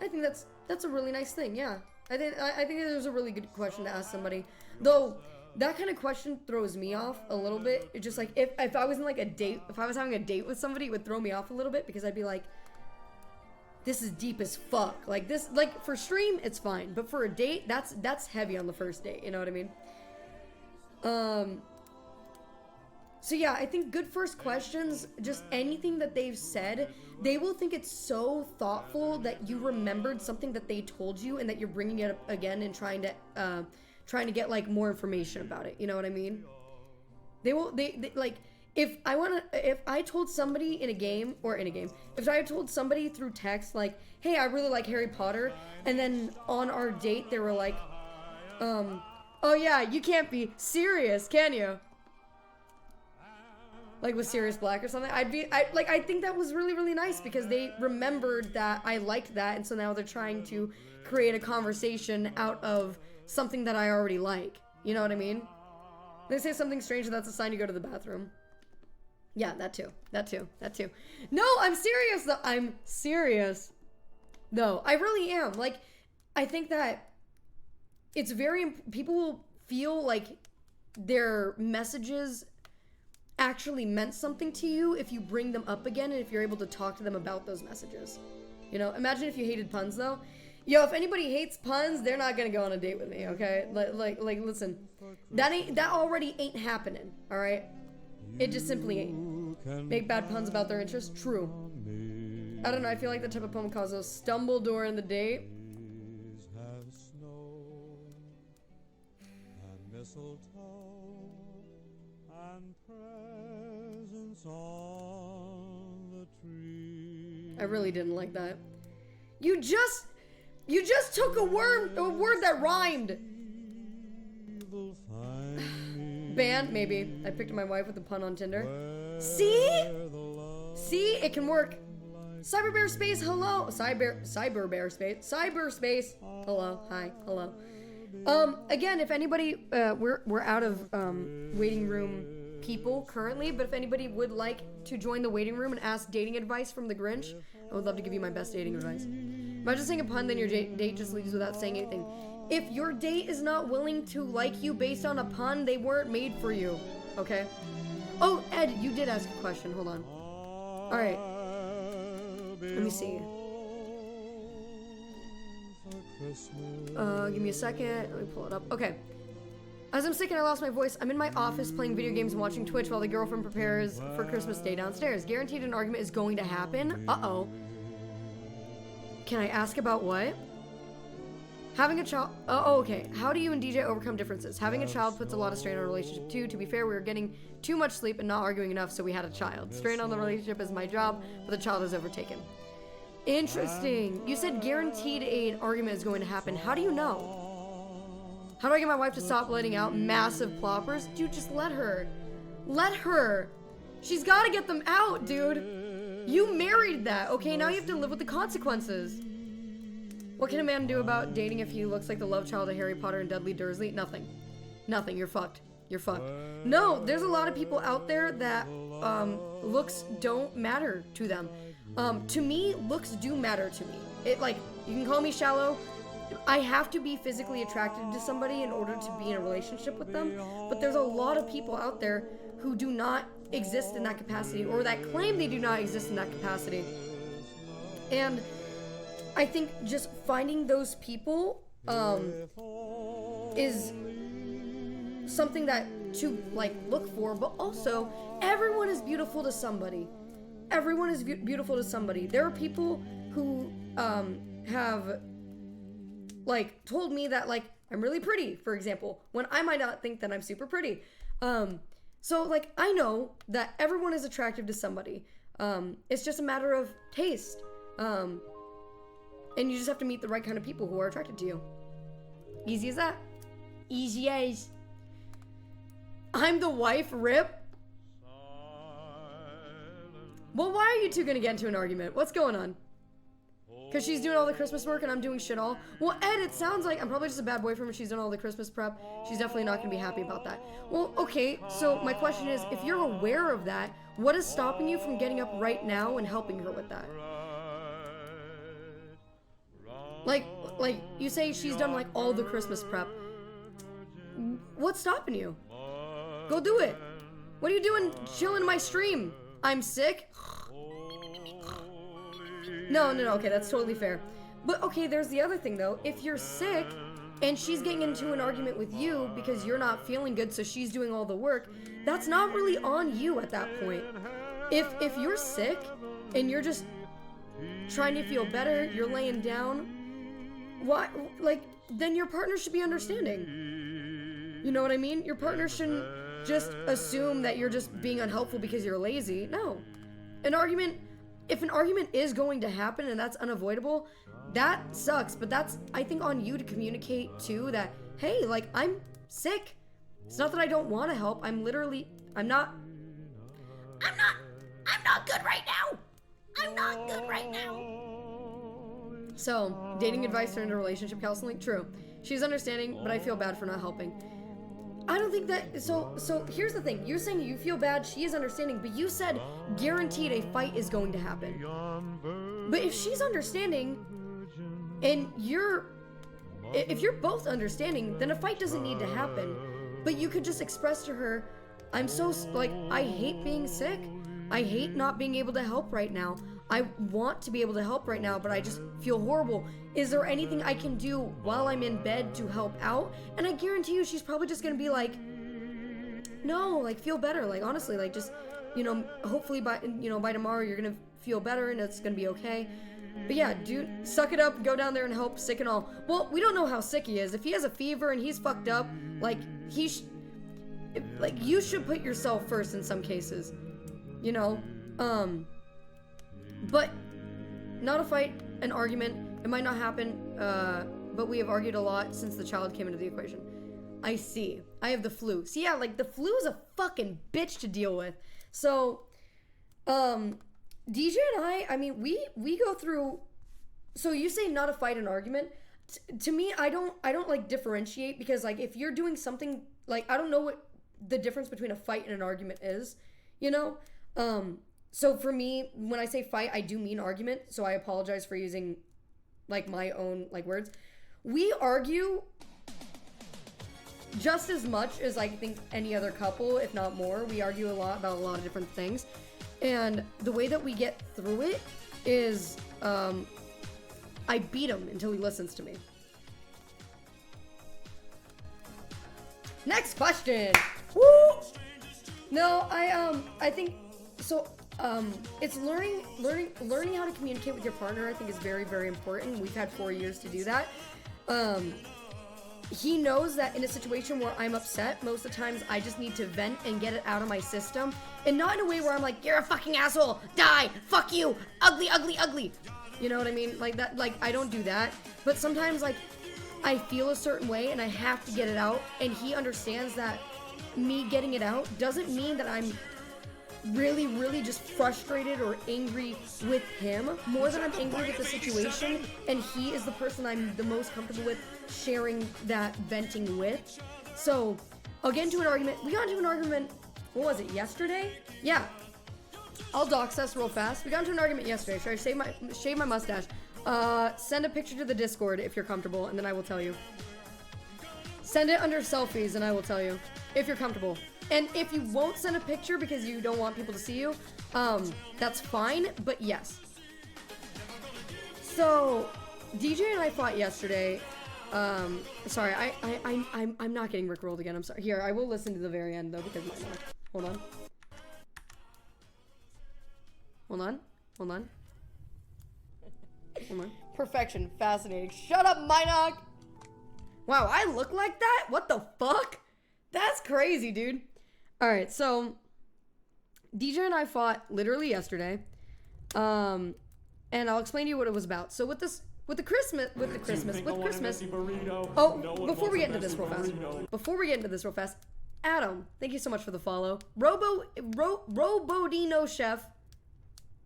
Speaker 2: I think that's a really nice thing, yeah. I think it was a really good question to ask somebody. Though, that kind of question throws me off a little bit. It's just like, if I was in like a date, if I was having a date with somebody, it would throw me off a little bit because I'd be like, this is deep as fuck. Like this, like for stream, it's fine. But for a date, that's heavy on the first date, you know what I mean? So yeah, I think good first questions, just anything that they've said, they will think it's so thoughtful that you remembered something that they told you and that you're bringing it up again and trying to get like more information about it. You know what I mean? They like, if I told somebody if I told somebody through text, like, hey, I really like Harry Potter, and then on our date, they were like, oh yeah, you can't be serious, can you? Like with Sirius Black or something. I think that was really, really nice because they remembered that I liked that, and so now they're trying to create a conversation out of something that I already like. You know what I mean? They say something strange, and that's a sign you go to the bathroom. Yeah, that too. No, I'm serious though. I'm serious. No, I really am. Like, I think that it's people will feel like their messages actually meant something to you if you bring them up again and if you're able to talk to them about those messages. Imagine if you hated puns though. Yo, if anybody hates puns, they're not gonna go on a date with me, okay? Like, listen, that already ain't happening, all right? It just simply ain't. Make bad puns about their interests? True. I don't know, I feel like the type of poem causes a stumble during the date. I really didn't like that. You just took a word that rhymed. Band, maybe. I picked my wife with a pun on Tinder. See, it can work. Cyberbear Space, hello. Cyberbear Space. Hello, hi, hello. Again, if anybody, we're out of waiting room people currently, but if anybody would like to join the waiting room and ask dating advice from the Grinch, I would love to give you my best dating advice. Imagine saying a pun, then your date just leaves without saying anything. If your date is not willing to like you based on a pun, they weren't made for you, okay? Oh, Ed, you did ask a question. Hold on. All right. Let me see. Give me a second. Let me pull it up. Okay. As I'm sick and I lost my voice, I'm in my office playing video games and watching Twitch while the girlfriend prepares for Christmas Day downstairs. Guaranteed an argument is going to happen. Uh-oh. Can I ask about what? Having a child... Oh, okay. How do you and DJ overcome differences? Having a child puts a lot of strain on a relationship too. To be fair, we were getting too much sleep and not arguing enough, so we had a child. Strain on the relationship is my job, but the child is overtaken. Interesting. You said guaranteed an argument is going to happen. How do you know? How do I get my wife to stop letting out massive ploppers? Dude, just let her. Let her. She's got to get them out, dude. You married that, okay? Now you have to live with the consequences. What can a man do about dating if he looks like the love child of Harry Potter and Dudley Dursley? Nothing. Nothing. You're fucked. You're fucked. No, there's a lot of people out there that looks don't matter to them. To me, looks do matter to me. You can call me shallow. I have to be physically attracted to somebody in order to be in a relationship with them, but there's a lot of people out there who do not exist in that capacity, or that claim they do not exist in that capacity. And I think just finding those people is something that to like look for, but also everyone is beautiful to somebody. Everyone is beautiful to somebody. There are people who have like told me that like I'm really pretty, for example, when I might not think that I'm super pretty. So like I know that everyone is attractive to somebody. It's just a matter of taste. And you just have to meet the right kind of people who are attracted to you. Easy as that. Easy as. I'm the wife, rip. Well, why are you two gonna get into an argument? What's going on? Because she's doing all the Christmas work and I'm doing shit all. Well, Ed, it sounds like I'm probably just a bad boyfriend when she's doing all the Christmas prep. She's definitely not gonna be happy about that. Well, okay, so my question is, if you're aware of that, what is stopping you from getting up right now and helping her with that? Like you say she's done like all the Christmas prep. What's stopping you? Go do it. What are you doing chilling in my stream? I'm sick? No, okay, that's totally fair. But okay, there's the other thing though. If you're sick and she's getting into an argument with you because you're not feeling good, so she's doing all the work, that's not really on you at that point. If you're sick and you're just trying to feel better, you're laying down, why, like, then your partner should be understanding. You know what I mean? Your partner shouldn't just assume that you're just being unhelpful because you're lazy. No. If an argument is going to happen and that's unavoidable, that sucks. But that's, I think, on you to communicate too that, hey, like, I'm sick. It's not that I don't want to help. I'm not good right now. I'm not good right now. So, dating advice turned into relationship counseling? True. She's understanding, but I feel bad for not helping. I don't think that, so here's the thing. You're saying you feel bad, she is understanding, but you said guaranteed a fight is going to happen. But if she's understanding, and if you're both understanding, then a fight doesn't need to happen. But you could just express to her, I'm so, like, I hate being sick. I hate not being able to help right now. I want to be able to help right now, but I just feel horrible. Is there anything I can do while I'm in bed to help out? And I guarantee you she's probably just gonna be like, no, like, feel better. Like, honestly, like, just, you know, hopefully by tomorrow you're gonna feel better and it's gonna be okay. But yeah, dude, suck it up, go down there and help, sick and all. Well, we don't know how sick he is. If he has a fever and he's fucked up, like, you should put yourself first in some cases, you know? But not a fight, an argument. It might not happen, but we have argued a lot since the child came into the equation. I see. I have the flu. See, yeah, like, the flu is a fucking bitch to deal with. So, DJ and I mean, we go through, so you say not a fight, an argument. To me, I don't like differentiate, because like if you're doing something, like, I don't know what the difference between a fight and an argument is, you know? So for me, when I say fight, I do mean argument, so I apologize for using like my own like words. We argue just as much as I think any other couple, if not more. We argue a lot about a lot of different things. And the way that we get through it is I beat him until he listens to me. Next question. Woo! No, I think so. It's learning how to communicate with your partner, I think, is very, very important. We've had 4 years to do that. He knows that in a situation where I'm upset, most of the times I just need to vent and get it out of my system. And not in a way where I'm like, you're a fucking asshole, die, fuck you, ugly, ugly, ugly. You know what I mean? Like that, like, I don't do that. But sometimes, like, I feel a certain way and I have to get it out. And he understands that me getting it out doesn't mean that I'm really, really just frustrated or angry with him, more than I'm angry with the situation, and he is the person I'm the most comfortable with sharing that venting with. So I'll get into an argument. We got into an argument, what was it, yesterday? Yeah. I'll dox us real fast. We got into an argument yesterday. Should I shave my mustache? Send a picture to the Discord if you're comfortable, and then I will tell you. Send it under selfies, and I will tell you if you're comfortable. And if you won't send a picture because you don't want people to see you, that's fine, but yes. So, DJ and I fought yesterday. Sorry, I'm not getting rickrolled again. I'm sorry. Here, I will listen to the very end though because hold on. Hold on. Hold on. Hold on. Perfection. Fascinating. Shut up, Minoc! Wow, I look like that? What the fuck? That's crazy, dude. Alright, so DJ and I fought literally yesterday. And I'll explain to you what it was about. So with Christmas. Oh, before we get into this real fast. Adam, thank you so much for the follow. Robodino Chef.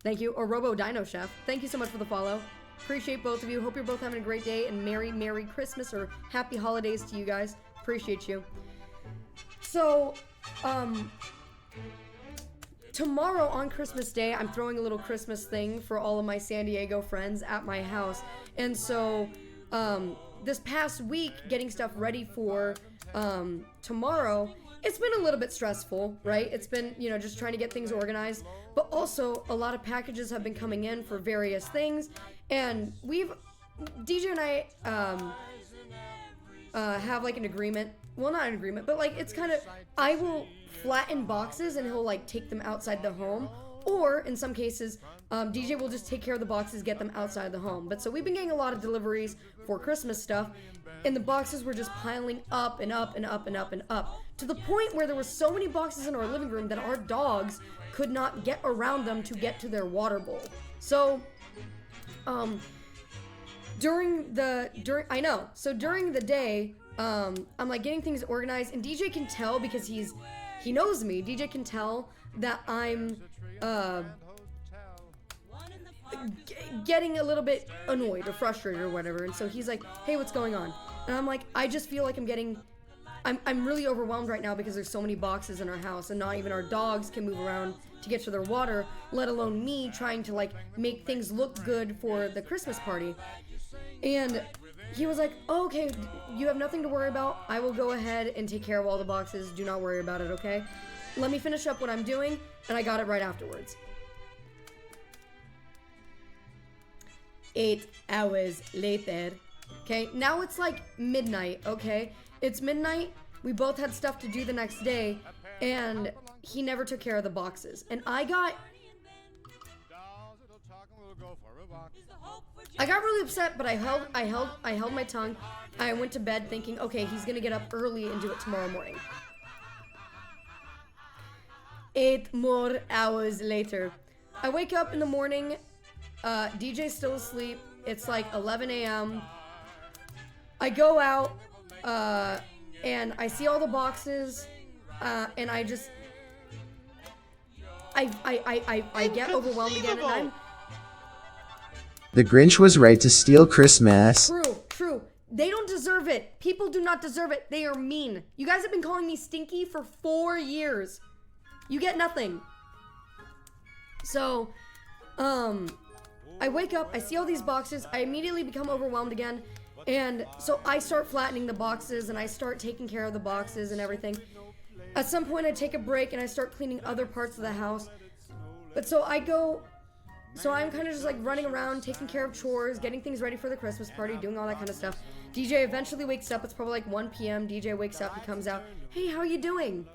Speaker 2: Thank you. Or Robo Dino Chef. Thank you so much for the follow. Appreciate both of you. Hope you're both having a great day and Merry Christmas or Happy Holidays to you guys. Appreciate you. So, tomorrow on Christmas Day, I'm throwing a little Christmas thing for all of my San Diego friends at my house. And so, this past week, getting stuff ready for, tomorrow, it's been a little bit stressful, right? It's been, just trying to get things organized. But also, a lot of packages have been coming in for various things. And DJ and I, have like an agreement. Well, not an agreement, but like it's kind of, I will flatten boxes and he'll like take them outside the home. Or in some cases, DJ will just take care of the boxes, get them outside the home. But so we've been getting a lot of deliveries for Christmas stuff. And the boxes were just piling up and up and up and up and up. To the point where there were so many boxes in our living room that our dogs could not get around them to get to their water bowl. So, during the day, I'm like getting things organized, and DJ can tell because he knows me. DJ can tell that I'm getting a little bit annoyed or frustrated or whatever, and so he's like, "Hey, what's going on?" And I'm like, "I just feel like I'm really overwhelmed right now because there's so many boxes in our house, and not even our dogs can move around to get to their water, let alone me trying to like make things look good for the Christmas party." And he was like, "Oh, okay, you have nothing to worry about. I will go ahead and take care of all the boxes. Do not worry about it, okay? Let me finish up what I'm doing," and I got it right afterwards. 8 hours later. Okay, now it's like midnight, okay? It's midnight. We both had stuff to do the next day, and he never took care of the boxes. And I got really upset, but I held my tongue. I went to bed thinking, okay, he's gonna get up early and do it tomorrow morning. 8 more hours later. I wake up in the morning, DJ's still asleep. It's like 11 a.m. I go out, and I see all the boxes, and I just, I get overwhelmed again, and I'm...
Speaker 4: The Grinch was right to steal Christmas.
Speaker 2: True. They don't deserve it. People do not deserve it. They are mean. You guys have been calling me stinky for 4 years. You get nothing. So, I wake up, I see all these boxes, I immediately become overwhelmed again, and so I start flattening the boxes, and I start taking care of the boxes and everything. At some point, I take a break, and I start cleaning other parts of the house. But so I'm kind of just like running around, taking care of chores, getting things ready for the Christmas party, doing all that kind of stuff. DJ eventually wakes up, it's probably like 1 p.m. DJ wakes up, he comes out, "Hey, how are you doing?"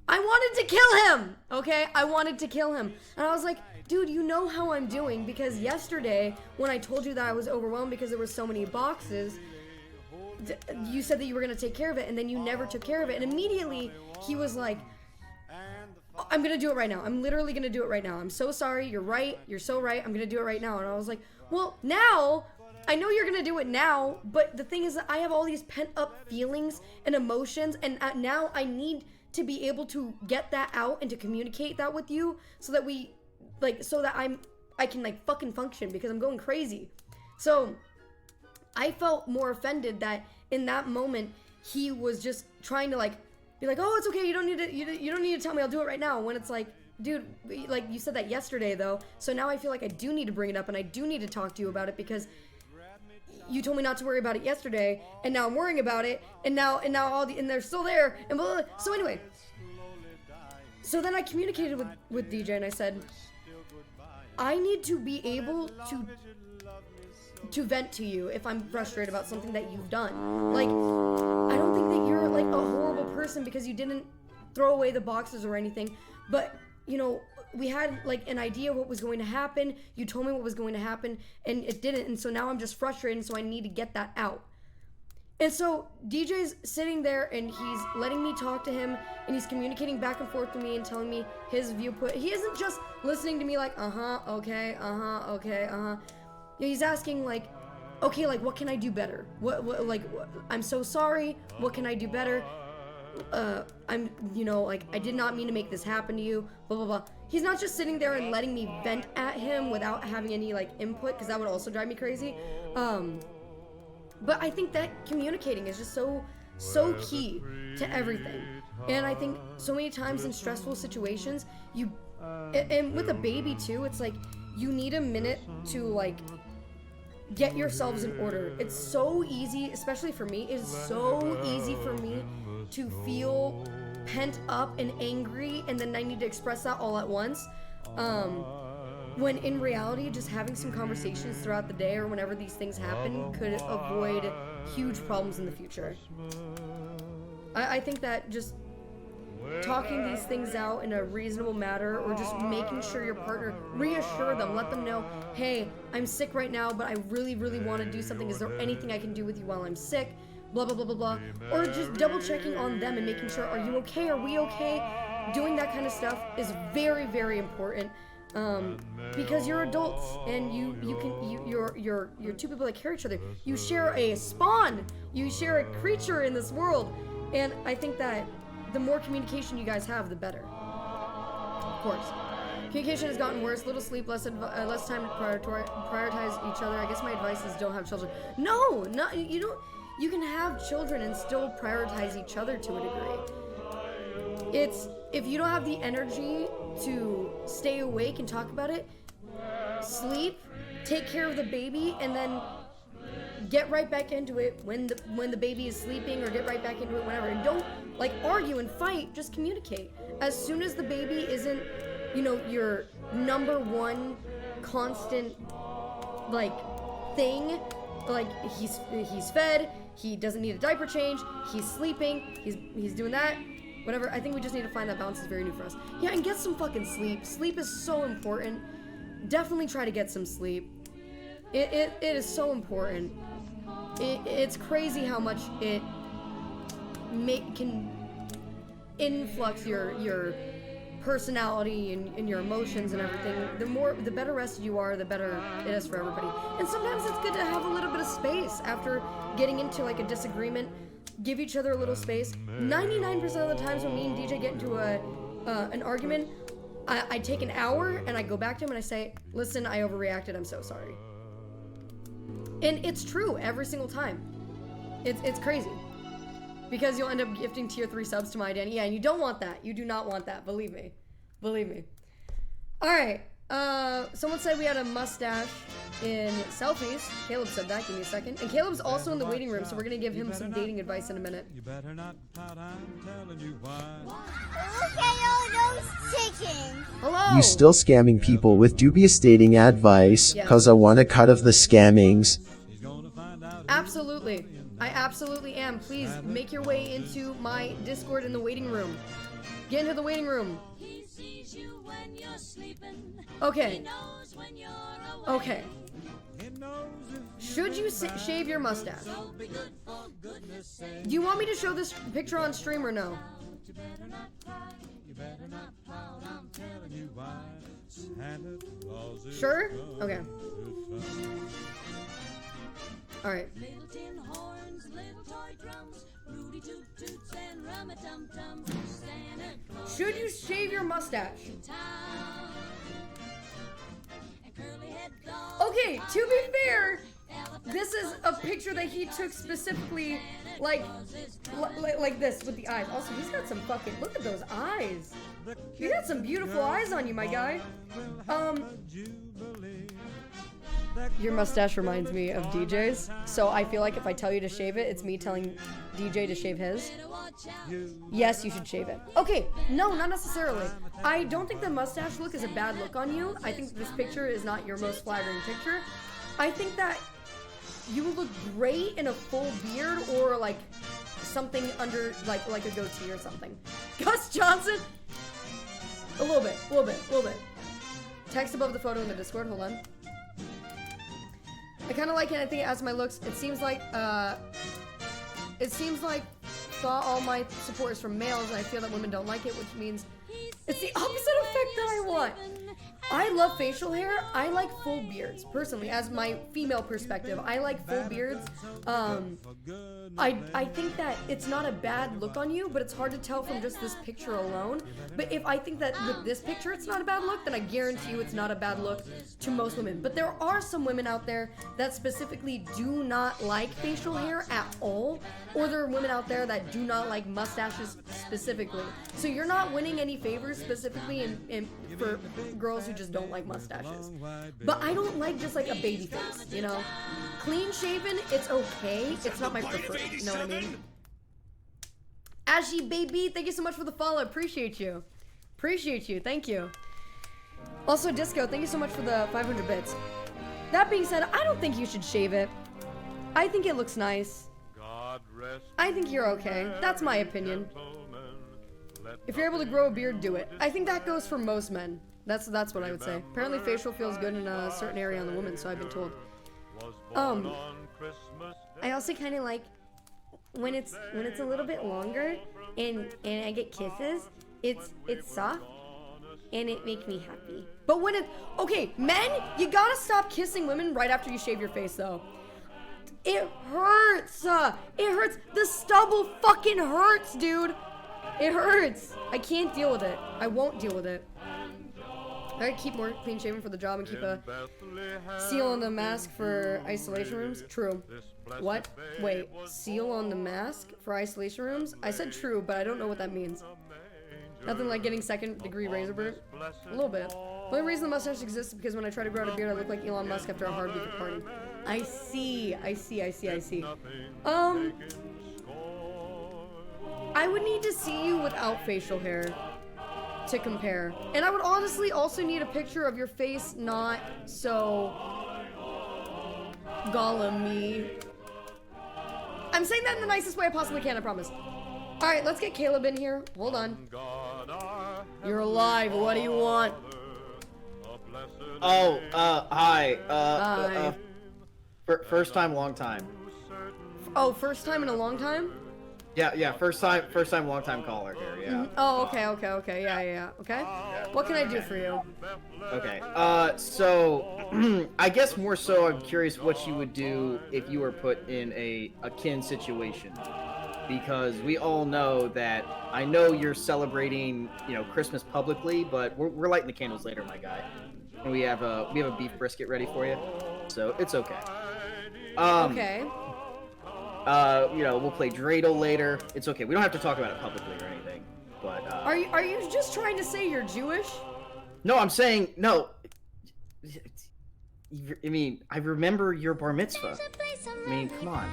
Speaker 2: I wanted to kill him, okay? I wanted to kill him. And I was like, "Dude, you know how I'm doing, because yesterday when I told you that I was overwhelmed because there were so many boxes, you said that you were going to take care of it, and then you never took care of it." And immediately he was like, "I'm going to do it right now. I'm literally going to do it right now. I'm so sorry. You're right. You're so right. I'm going to do it right now." And I was like, "Well, now, I know you're going to do it now, but the thing is that I have all these pent up feelings and emotions, and now I need to be able to get that out and to communicate that with you so that I can like fucking function, because I'm going crazy." So I felt more offended that in that moment he was just trying to like be like, "Oh, it's okay. You don't need to tell me. I'll do it right now." When it's like, dude, like you said that yesterday though, so now I feel like I do need to bring it up and I do need to talk to you about it because you told me not to worry about it yesterday, and now I'm worrying about it, and now and they're still there, and blah, blah, blah. So anyway, so then I communicated with DJ and I said, I need to be able to vent to you if I'm frustrated about something that you've done. Like, I don't think that you're like a horrible person because you didn't throw away the boxes or anything, but you know, we had like an idea what was going to happen. You told me what was going to happen and it didn't, and so now I'm just frustrated, and so I need to get that out. And so DJ's sitting there and he's letting me talk to him, and he's communicating back and forth with me and telling me his viewpoint. He isn't just listening to me like, okay, okay, He's asking like, okay, like what can I do better? What like, I'm so sorry. What can I do better? I'm, you know, like, I did not mean to make this happen to you, blah, blah, blah. He's not just sitting there and letting me vent at him without having any, like, input, because that would also drive me crazy. But I think that communicating is just so key to everything. And I think so many times in stressful situations, and with a baby too, it's like, you need a minute to, like, get yourselves in order. It's so easy, especially for me, it is so easy for me to feel pent up and angry, and then I need to express that all at once. When in reality, just having some conversations throughout the day or whenever these things happen could avoid huge problems in the future. I think that just talking these things out in a reasonable manner, or just making sure your partner, reassure them, let them know, hey, I'm sick right now, but I really, really want to do something. Is there anything I can do with you while I'm sick? Blah, blah, blah, blah, blah. Or just double checking on them and making sure, are you okay? Are we okay? Doing that kind of stuff is very, very important. Because you're adults and you're two people that care each other. You share a spawn. You share a creature in this world. And I think that the more communication you guys have, the better. Of course. Communication has gotten worse. Little sleep, less time to prioritize each other. I guess my advice is don't have children. No, you don't. You can have children and still prioritize each other to a degree. It's, if you don't have the energy to stay awake and talk about it, sleep, take care of the baby, and then get right back into it when the baby is sleeping, or get right back into it whenever. And don't like argue and fight, just communicate. As soon as the baby isn't, you know, your number one constant like thing, like he's fed, he doesn't need a diaper change, he's sleeping, he's doing that, whatever. I think we just need to find that balance. Is very new for us. Yeah, and get some fucking sleep. Sleep is so important. Definitely try to get some sleep. It is so important. It's crazy how much it can influx your personality and your emotions and everything. The better rested you are, the better it is for everybody. And sometimes it's good to have a little bit of space after getting into like a disagreement. Give each other a little space. 99% of the times when me and DJ get into an argument, I take an hour and I go back to him and I say, listen, I overreacted, I'm so sorry. And it's true every single time. It's crazy. Because you'll end up gifting tier 3 subs to my Danny. Yeah, and you don't want that. You do not want that. Believe me. Believe me. Alright. Someone said we had a mustache in selfies. Caleb said that. Give me a second. And Caleb's also in the waiting room, so we're gonna give him some dating advice in a minute.
Speaker 6: Look at all those chickens.
Speaker 2: Hello!
Speaker 4: You still scamming people with dubious dating advice,
Speaker 2: Yes.
Speaker 4: cause I want a cut of the scammings.
Speaker 2: Absolutely. I absolutely am. Please make your way into my Discord in the waiting room. Get into the waiting room. Okay. Okay. Should you shave your mustache? Do you want me to show this picture on stream or no? Sure? Okay. Alright. Should you shave your mustache? Okay, to be fair, this is a picture that he took specifically like this with the eyes. Also, he's got some fucking, look at those eyes. You got some beautiful eyes on you, my guy. Your mustache reminds me of DJ's, so I feel like if I tell you to shave it, it's me telling DJ to shave his. Yes, you should shave it. Okay, no, not necessarily. I don't think the mustache look is a bad look on you. I think this picture is not your most flattering picture. I think that you would look great in a full beard or like something under, like a goatee or something. Gus Johnson? A little bit. Text above the photo in the Discord, hold on. I kind of like it. I think it adds my looks. It seems like thought all my support is from males, and I feel that women don't like it, which means it's the opposite effect that I want. I love facial hair. I like full beards, personally, as my female perspective. I like full beards. I think that it's not a bad look on you, but it's hard to tell from just this picture alone. But if I think that with this picture it's not a bad look, then I guarantee you it's not a bad look to most women. But there are some women out there that specifically do not like facial hair at all, or there are women out there that do not like mustaches specifically. So you're not winning any favors specifically for girls who just don't like mustaches. But I don't like just like a baby face, you know? Clean shaven, it's okay. It's not my preferred, you know what I mean? Ashy baby, thank you so much for the follow. Appreciate you. Thank you. Also, Disco, thank you so much for the 500 bits. That being said, I don't think you should shave it. I think it looks nice. I think you're okay. That's my opinion. If you're able to grow a beard, do it. I think that goes for most men. That's what I would say. Apparently facial feels good in a certain area on the woman, so I've been told. I also kind of like when it's a little bit longer and I get kisses. It's soft and it makes me happy. But when okay, men, you gotta stop kissing women right after you shave your face though. It hurts. It hurts. The stubble fucking hurts, dude. It hurts. I can't deal with it. I won't deal with it. I keep more clean shaven for the job and keep a seal on the mask for isolation rooms. True. What? Wait, seal on the mask for isolation rooms? I said true, but I don't know what that means. Nothing like getting second-degree razor burn. A little bit. The only reason the mustache exists is because when I try to grow out a beard, I look like Elon Musk after a hard week of partying. I see. I would need to see you without facial hair to compare. And I would honestly also need a picture of your face not so Gollum-y. I'm saying that in the nicest way I possibly can, I promise. Alright, let's get Caleb in here. Hold on. You're alive, what do you want?
Speaker 10: Oh, hi.
Speaker 2: Hi.
Speaker 10: First time, long time.
Speaker 2: Oh, first time in a long time?
Speaker 10: Yeah, first time, long time caller here, yeah.
Speaker 2: Mm-hmm. Oh, okay, yeah. Okay? What can I do for you?
Speaker 10: Okay, so, I guess more so I'm curious what you would do if you were put in a kin situation. Because we all know that, I know you're celebrating, Christmas publicly, but we're lighting the candles later, my guy. And we have a beef brisket ready for you, so it's okay.
Speaker 2: Okay.
Speaker 10: We'll play Dreidel later. It's okay. We don't have to talk about it publicly or anything. But
Speaker 2: Are you just trying to say you're Jewish?
Speaker 10: No, I'm saying no. I mean, I remember your bar mitzvah. I mean, come on.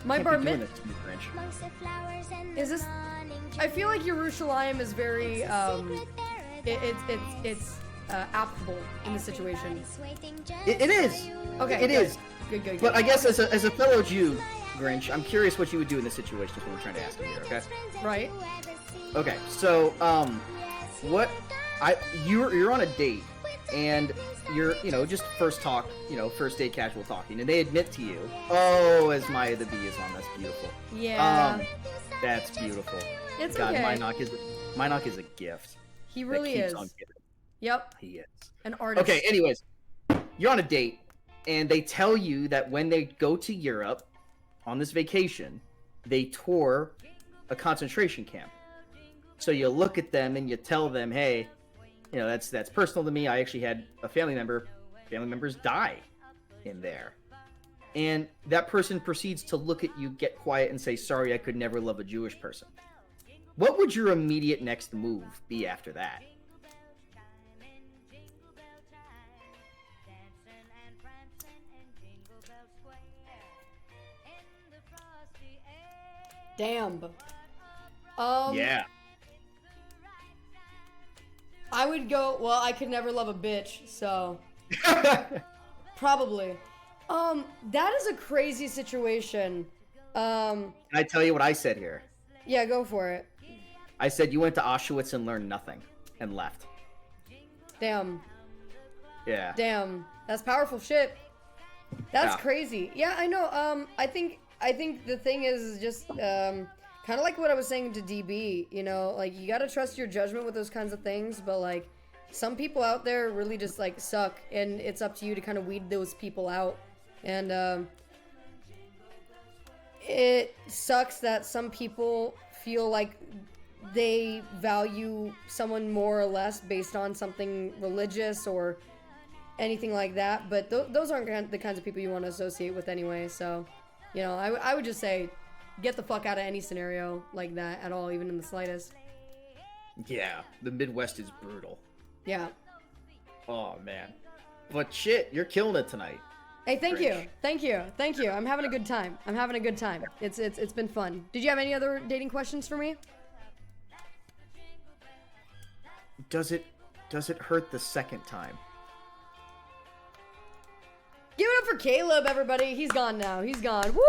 Speaker 2: My bar mitzvah.
Speaker 6: Grinch.
Speaker 2: Is this? I feel like Yerushalayim is very it's applicable in the situation.
Speaker 10: It is.
Speaker 2: Okay.
Speaker 10: It is.
Speaker 2: Good.
Speaker 10: But I guess as a fellow Jew, Grinch, I'm curious what you would do in this situation. Is what we're trying to ask you here. Okay.
Speaker 2: Right.
Speaker 10: Okay. So you're on a date and you're just first talk, first date casual talking, and they admit to you, oh, as Maya the Bee is on, that's beautiful.
Speaker 2: Yeah.
Speaker 10: That's beautiful.
Speaker 2: It's
Speaker 10: God,
Speaker 2: okay.
Speaker 10: Minock is a gift.
Speaker 2: He really
Speaker 10: that
Speaker 2: is.
Speaker 10: keeps on giving.
Speaker 2: Yep.
Speaker 10: He is.
Speaker 2: An artist.
Speaker 10: Okay, anyways, you're on a date, and they tell you that when they go to Europe on this vacation, they tour a concentration camp. So you look at them and you tell them, hey, that's personal to me. I actually had a family members die in there. and that person proceeds to look at you, get quiet, and say, "Sorry, I could never love a Jewish person." What would your immediate next move be after that?
Speaker 2: Damn.
Speaker 10: Yeah.
Speaker 2: I would go, well, I could never love a bitch, so probably. That is a crazy situation.
Speaker 10: Can I tell you what I said here?
Speaker 2: Yeah, go for it.
Speaker 10: I said you went to Auschwitz and learned nothing and left.
Speaker 2: Damn.
Speaker 10: Yeah.
Speaker 2: Damn. That's powerful shit. That's
Speaker 10: Yeah.
Speaker 2: crazy. Yeah, I know. I think the thing is just kind of like what I was saying to DB, you know, like you got to trust your judgment with those kinds of things, but like some people out there really just like suck, and it's up to you to kind of weed those people out. And it sucks that some people feel like they value someone more or less based on something religious or anything like that, but those aren't the kinds of people you want to associate with anyway. So, you know, I would just say get the fuck out of any scenario like that at all, even in the slightest.
Speaker 10: Yeah, the Midwest is brutal.
Speaker 2: Yeah.
Speaker 10: Oh man. But shit, you're killing it tonight.
Speaker 2: Hey, thank
Speaker 10: Grinch.
Speaker 2: you. Thank you. Thank you. I'm having a good time. I'm having a good time. It's been fun. Did you have any other dating questions for me?
Speaker 10: Does it hurt the second time?
Speaker 2: Give it up for Caleb, everybody. He's gone now. He's gone. Woo!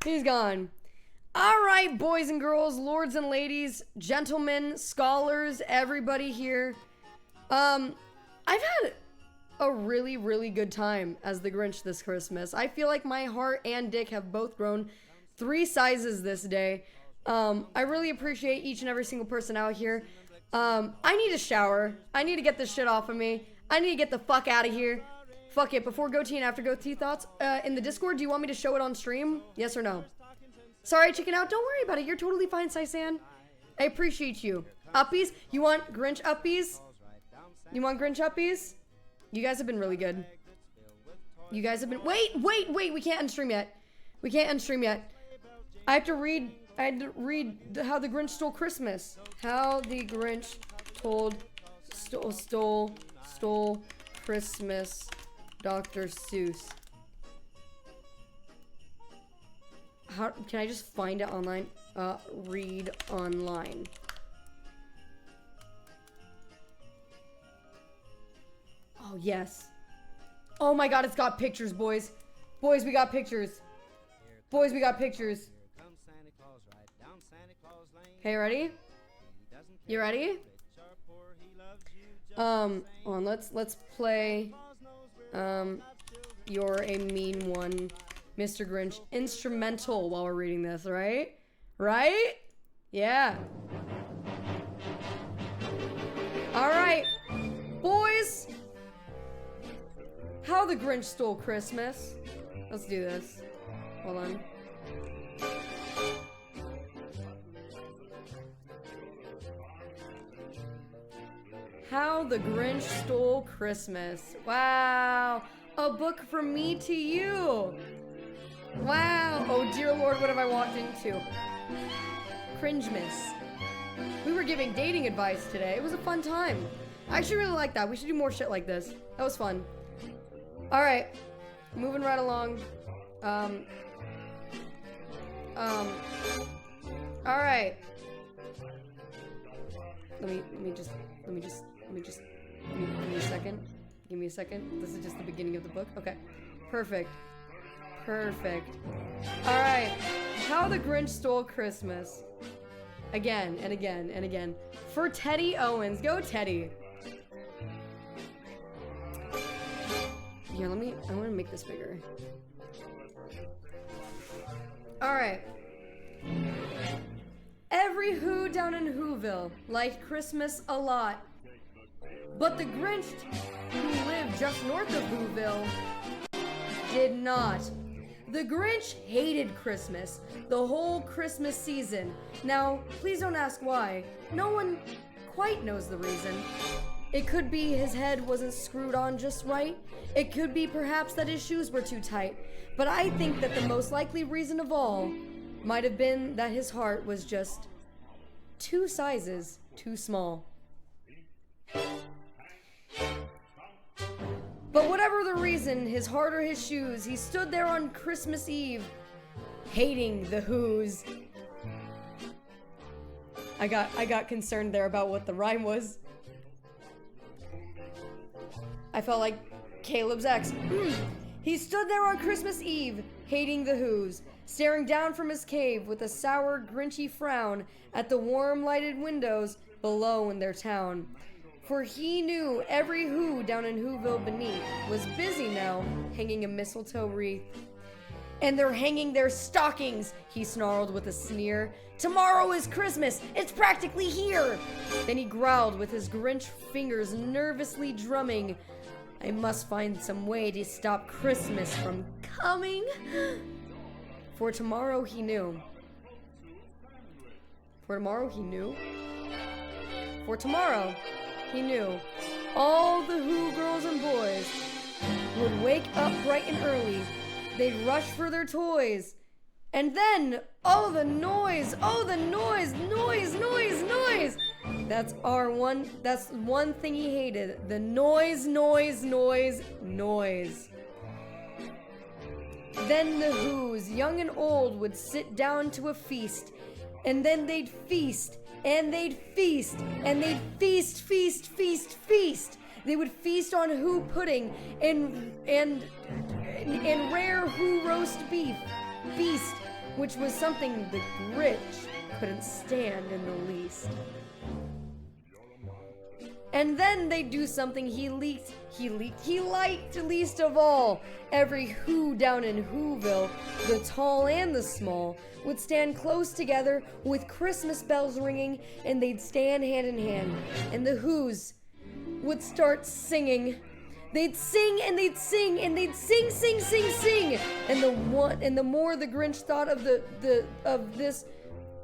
Speaker 2: He's gone. All right, boys and girls, lords and ladies, gentlemen, scholars, everybody here. I've had a really, really good time as the Grinch this Christmas. I feel like my heart and dick have both grown 3 sizes this day. I really appreciate each and every single person out here. I need a shower. I need to get this shit off of me. I need to get the fuck out of here. Fuck it. Before goatee and after goatee thoughts, in the Discord, do you want me to show it on stream? Yes or no? Sorry, chicken out. Don't worry about it. You're totally fine, Saisan. I appreciate you. Uppies? You want Grinch uppies? You want Grinch uppies? You guys have been really good. You guys have been... Wait! We can't end stream yet. We can't end stream yet. I had to read How the Grinch Stole Christmas. How the Grinch stole Christmas. Dr. Seuss. How can I just find it online? Read online. Oh, yes. Oh my god, it's got pictures, boys. Boys, we got pictures. Boys, we got pictures. Okay, ready? You ready? Hold on, let's play You're a Mean One, Mr. Grinch instrumental while we're reading this, right? Right? Yeah. Alright. Boys. How the Grinch Stole Christmas. Let's do this. Hold on. How the Grinch Stole Christmas. Wow. A book from me to you. Wow. Oh dear Lord, what have I walked into? Cringemas. We were giving dating advice today. It was a fun time. I actually really like that. We should do more shit like this. That was fun. Alright. Moving right along. Alright. Let me give me a second. Give me a second. This is just the beginning of the book. Okay. Perfect. Perfect. Alright. How the Grinch Stole Christmas. Again and again and again. For Teddy Owens. Go Teddy. Here, I want to make this bigger. Alright. Every Who down in Whoville liked Christmas a lot. But the Grinch, who lived just north of Whoville, did not. The Grinch hated Christmas, the whole Christmas season. Now, please don't ask why. No one quite knows the reason. It could be his head wasn't screwed on just right. It could be perhaps that his shoes were too tight. But I think that the most likely reason of all might have been that his heart was just 2 sizes too small. But whatever the reason, his heart or his shoes, he stood there on Christmas Eve, hating the Who's. I got concerned there about what the rhyme was. I felt like Caleb's ex. He stood there on Christmas Eve, hating the Who's, staring down from his cave with a sour, grinchy frown at the warm lighted windows below in their town. For he knew every Who down in Whoville beneath was busy now hanging a mistletoe wreath. And they're hanging their stockings, he snarled with a sneer. Tomorrow is Christmas, it's practically here. Then he growled with his Grinch fingers nervously drumming. I must find some way to stop Christmas from coming. For tomorrow he knew. For tomorrow he knew. For tomorrow he knew. All the Who girls and boys would wake up bright and early. They'd rush for their toys. And then, oh the noise, noise. That's one thing he hated. The noise. Then the Who's, young and old, would sit down to a feast. And then they'd feast, and they'd feast, and they'd feast. They would feast on Who pudding and rare Who roast beef. Feast, which was something the Grinch couldn't stand in the least. And then they'd do something he liked least of all. Every Who down in Whoville, the tall and the small, would stand close together with Christmas bells ringing, and they'd stand hand in hand. And the Who's would start singing. They'd sing and they'd sing and they'd sing. And the more the Grinch thought of this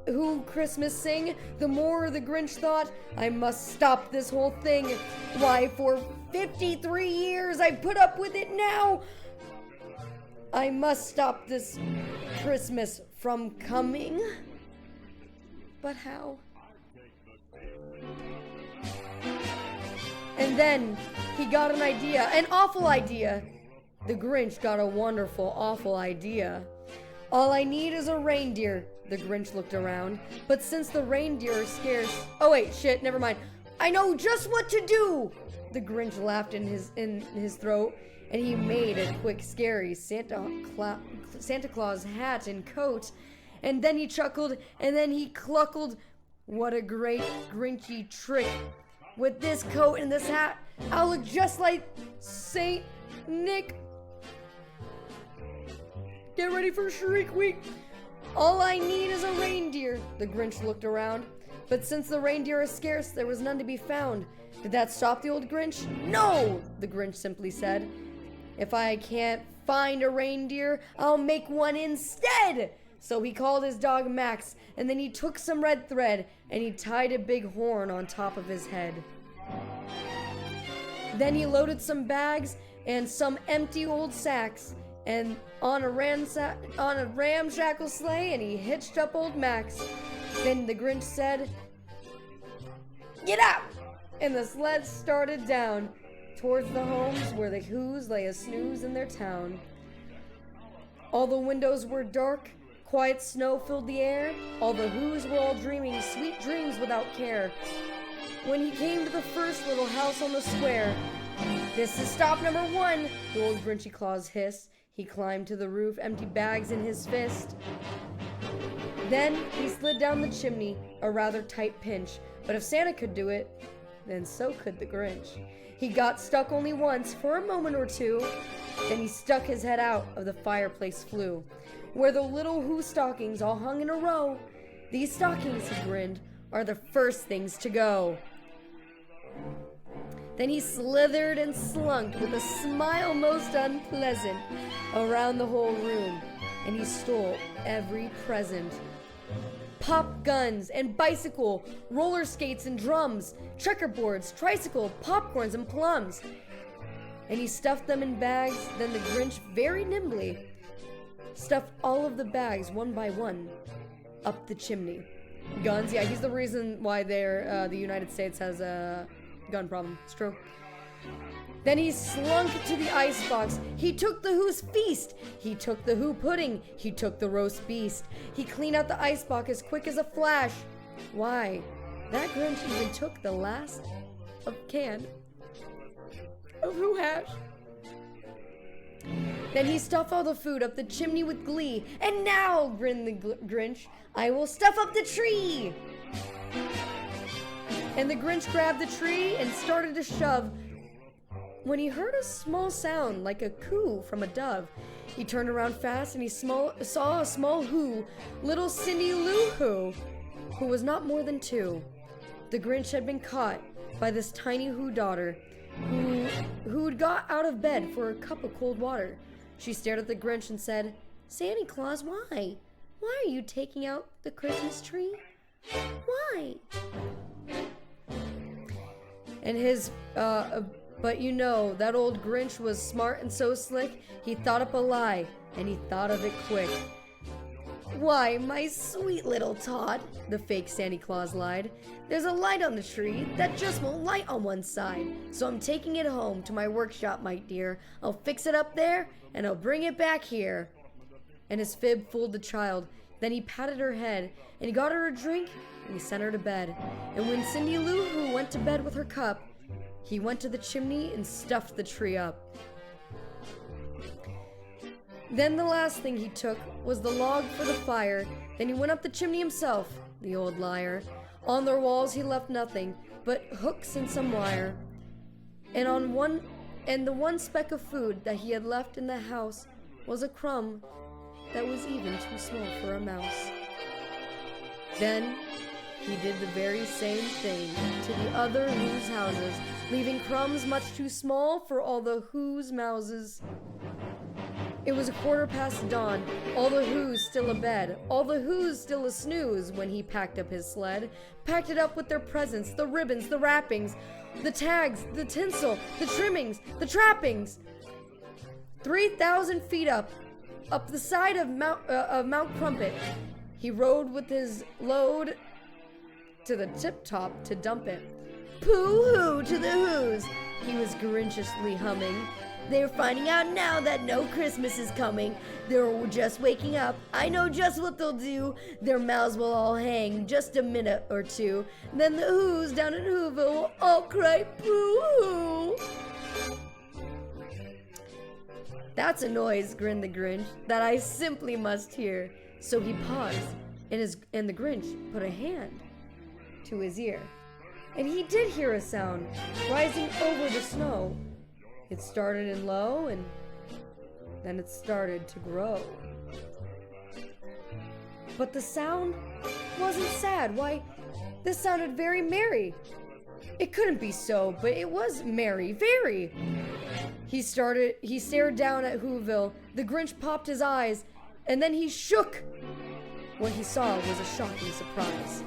Speaker 2: Who Christmas sing, the more the Grinch thought, I must stop this whole thing. Why, for 53 years I put up with it now. I must stop this Christmas from coming. But how? And then he got an idea, an awful idea. The Grinch got a wonderful, awful idea. All I need is a reindeer. The Grinch looked around, but since the reindeer are scarce... Oh wait, shit, never mind. I know just what to do! The Grinch laughed in his throat, and he made a quick, scary Santa Claus hat and coat. And then he chuckled, and then he cluckled. What a great Grinchy trick. With this coat and this hat, I'll look just like Saint Nick. Get ready for Shriek Week. All I need is a reindeer. The Grinch looked around. But since the reindeer is scarce, there was none to be found. Did that stop the old Grinch? No, the Grinch simply said. If I can't find a reindeer, I'll make one instead. So he called his dog Max, and then he took some red thread, and he tied a big horn on top of his head. Then he loaded some bags and some empty old sacks, and on a ramshackle sleigh, and he hitched up old Max. Then the Grinch said, "Get out!" And the sled started down towards the homes where the Who's lay a snooze in their town. All the windows were dark, quiet snow filled the air. All the Who's were all dreaming sweet dreams without care. When he came to the first little house on the square, "This is stop number 1, the old Grinchy Claus hissed. He climbed to the roof, empty bags in his fist. Then he slid down the chimney, a rather tight pinch. But if Santa could do it, then so could the Grinch. He got stuck only once, for a moment or two. Then he stuck his head out of the fireplace flue, where the little Who stockings all hung in a row. These stockings, he grinned, are the first things to go. Then he slithered and slunk with a smile most unpleasant around the whole room, and he stole every present pop guns and bicycle, roller skates and drums, checkerboards, tricycle, popcorns and plums. And he stuffed them in bags. Then the Grinch very nimbly stuffed all of the bags one by one up the chimney. Guns, yeah, he's the reason why the United States has a gun problem. It's true. Then he slunk to the icebox. He took the Who's feast. He took the Who pudding. He took the roast beast. He cleaned out the icebox as quick as a flash. Why? That Grinch even took the last of can of Who hash. Then he stuffed all the food up the chimney with glee. And now, grinned the Grinch, I will stuff up the tree. And the Grinch grabbed the tree and started to shove. When he heard a small sound like a coo from a dove, he turned around fast and he saw a small Who, little Cindy Lou who was not more than 2. The Grinch had been caught by this tiny Who daughter who'd got out of bed for a cup of cold water. She stared at the Grinch and said, Santa Claus, why? Why are you taking out the Christmas tree? Why? And but you know, that old Grinch was smart and so slick, he thought up a lie, and he thought of it quick. Why, my sweet little tot, the fake Santa Claus lied. There's a light on the tree that just won't light on one side. So I'm taking it home to my workshop, my dear. I'll fix it up there, and I'll bring it back here. And his fib fooled the child. Then he patted her head, and he got her a drink, and he sent her to bed. And when Cindy Lou Who went to bed with her cup, he went to the chimney and stuffed the tree up. Then the last thing he took was the log for the fire. Then he went up the chimney himself, the old liar. On their walls he left nothing but hooks and some wire. And the one speck of food that he had left in the house was a crumb that was even too small for a mouse. Then he did the very same thing to the other Who's houses, leaving crumbs much too small for all the Who's mouses. It was 15:15 dawn, all the Who's still abed, all the Who's still a snooze when he packed up his sled, packed it up with their presents, the ribbons, the wrappings, the tags, the tinsel, the trimmings, the trappings. 3,000 feet up the side of Mount Crumpet, he rode with his load to the tip-top to dump it. Pooh-hoo to the Who's, he was Grinchiously humming. They're finding out now that no Christmas is coming. They're just waking up. I know just what they'll do. Their mouths will all hang just a minute or two. Then the Who's down in Whoville will all cry pooh-hoo. That's a noise, grinned the Grinch, that I simply must hear. So he paused, and the Grinch put a hand to his ear. And he did hear a sound rising over the snow. It started in low, and then it started to grow. But the sound wasn't sad. Why, this sounded very merry. It couldn't be so, but it was merry, very. He stared down at Whoville. The Grinch popped his eyes, and then he shook. What he saw was a shocking surprise.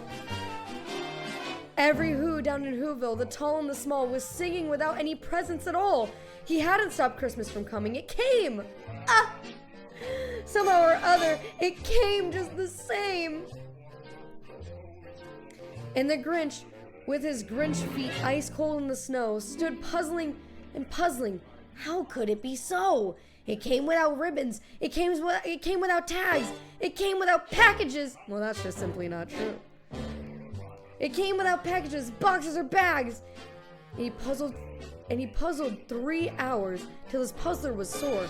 Speaker 2: Every Who down in Whoville, the tall and the small, was singing without any presents at all. He hadn't stopped Christmas from coming. It came! Ah! Somehow or other, it came just the same. And the Grinch, with his Grinch feet ice cold in the snow, stood puzzling and puzzling. How could it be so? It came without ribbons. It came without tags. It came without packages. Well, that's just simply not true. It came without packages, boxes, or bags. And he puzzled 3 hours till his puzzler was sore.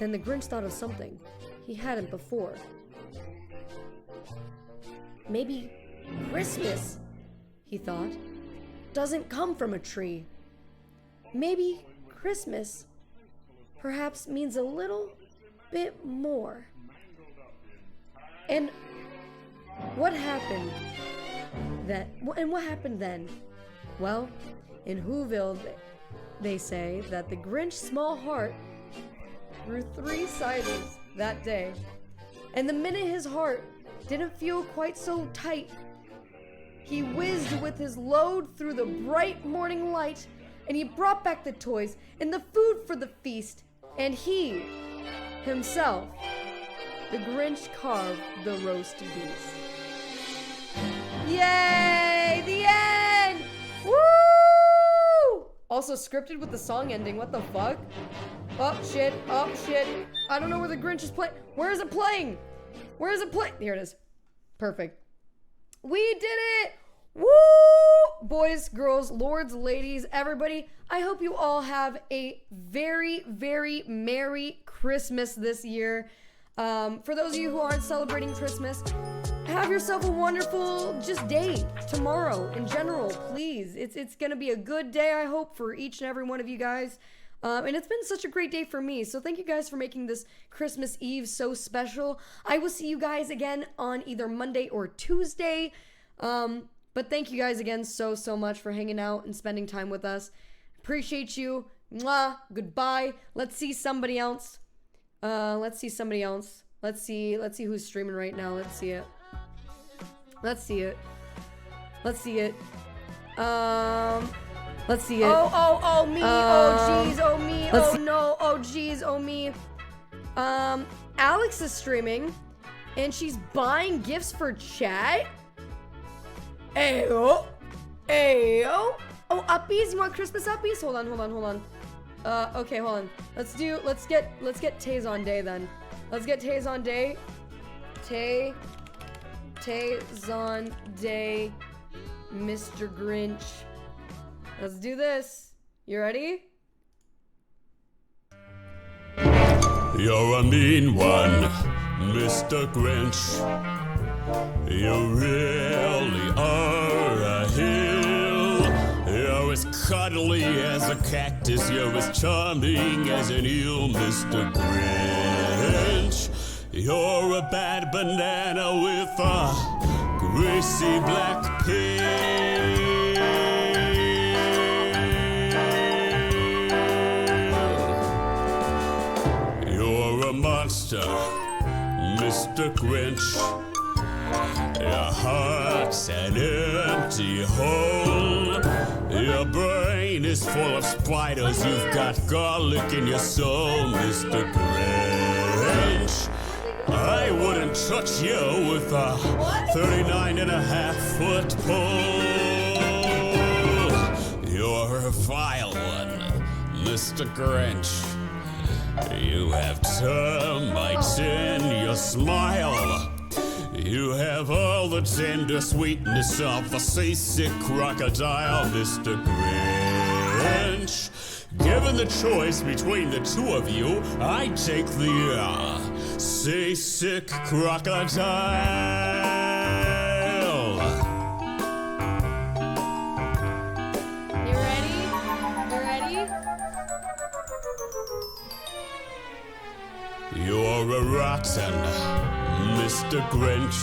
Speaker 2: Then the Grinch thought of something he hadn't before. Maybe Christmas, he thought, doesn't come from a tree. Maybe Christmas perhaps means a little bit more. And what happened then? Well, in Whoville, they say that the Grinch's small heart grew 3 sizes that day. And the minute his heart didn't feel quite so tight. He whizzed with his load through the bright morning light, and he brought back the toys and the food for the feast, and he, himself, the Grinch, carved the roast beast. Yay! The end! Woo! Also scripted with the song ending. What the fuck? Oh shit! Oh shit! I don't know where the Grinch is playing. Where is it playing? Where is it playing? Here it is. Perfect. We did it! Woo! Boys, girls, lords, ladies, everybody, I hope you all have a very, very Merry Christmas this year. For those of you who aren't celebrating Christmas, have yourself a wonderful just day tomorrow in general, please. It's gonna be a good day, I hope, for each and every one of you guys. And it's been such a great day for me, so thank you guys for making this Christmas Eve so special. I will see you guys again on either Monday or Tuesday. But thank you guys again so much for hanging out and spending time with us. Appreciate you. Mwah. Goodbye. Let's see somebody else. Let's see somebody else. Let's see who's streaming right now. Let's see it. Let's see it. Let's see it. Let's see it. Oh, me. Oh, jeez. Oh, me. Oh, no. Oh, jeez. Oh, me. Alex is streaming, and she's buying gifts for chat. Ayo. Ayo. Oh, uppies? You want Christmas uppies? Hold on. Okay, hold on. Let's get Tays on day then. Let's get Tays on day. Tays on day, Mr. Grinch. Let's do this. You ready?
Speaker 20: You're a mean one, Mr. Grinch. You really are a hill. You're as cuddly as a cactus. You're as charming as an eel, Mr. Grinch. You're a bad banana with a greasy black peel. You're a monster, Mr. Grinch. Your heart's an empty hole. Your brain is full of spiders. You've got garlic in your soul, Mr. Grinch. I wouldn't touch you with a 39.5-foot pole. You're a vile one, Mr. Grinch. You have termites in your smile. You have all the tender sweetness of a seasick crocodile, Mr. Grinch. Given the choice between the two of you, I take the seasick crocodile.
Speaker 2: You ready? You ready?
Speaker 20: You're a rotten Mr. Grinch.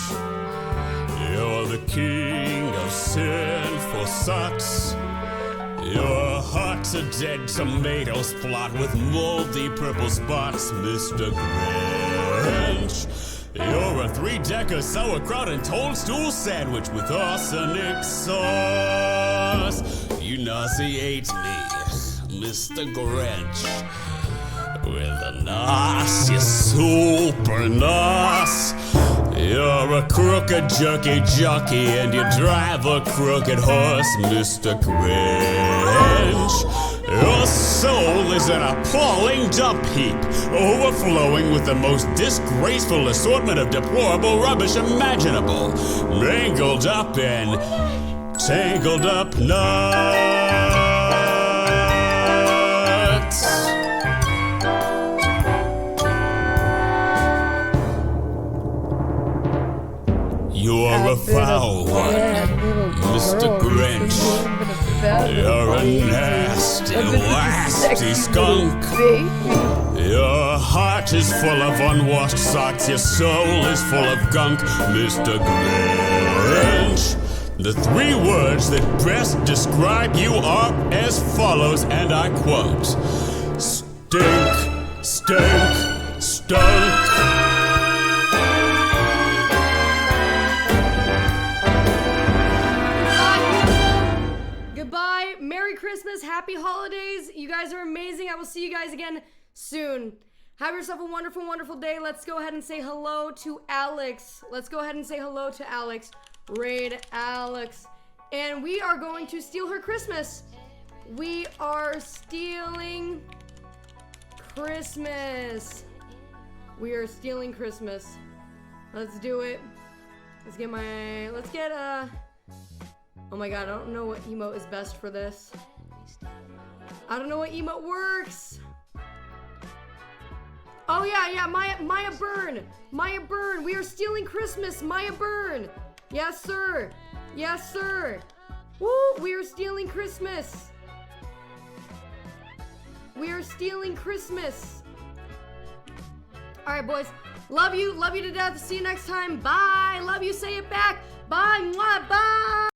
Speaker 20: You're the king of sinful socks. Your heart's a dead tomato plot with moldy purple spots, Mr. Grinch. You're a 3-decker sauerkraut and toadstool sandwich with arsenic sauce. You nauseate me, Mr. Grinch. With a nos, you super nos. You're a crooked jerky jockey and you drive a crooked horse, Mr. Grinch. Your soul is an appalling dump heap, overflowing with the most disgraceful assortment of deplorable rubbish imaginable, mangled up and tangled up nuts. You're a foul one, Mr. Grinch. You're a nasty, nasty skunk. Your heart is full of unwashed socks. Your soul is full of gunk, Mr. Grinch. The 3 words that best describe you are as follows, and I quote: stink, stink, stunk.
Speaker 2: Christmas. Happy holidays. You guys are amazing. I will see you guys again soon. Have yourself a wonderful, wonderful day. Let's go ahead and say hello to Alex. Let's go ahead and say hello to Alex. Raid Alex. And we are going to steal her Christmas. We are stealing Christmas. We are stealing Christmas. Let's do it. Let's get oh my god, I don't know what emote is best for this. I don't know what emote works. Oh yeah, Maya Burn. Maya Burn. We are stealing Christmas. Maya Burn. Yes, sir. Yes, sir. Woo, we are stealing Christmas. We are stealing Christmas. All right, boys. Love you to death. See you next time. Bye. Love you. Say it back. Bye. Mwah. Bye.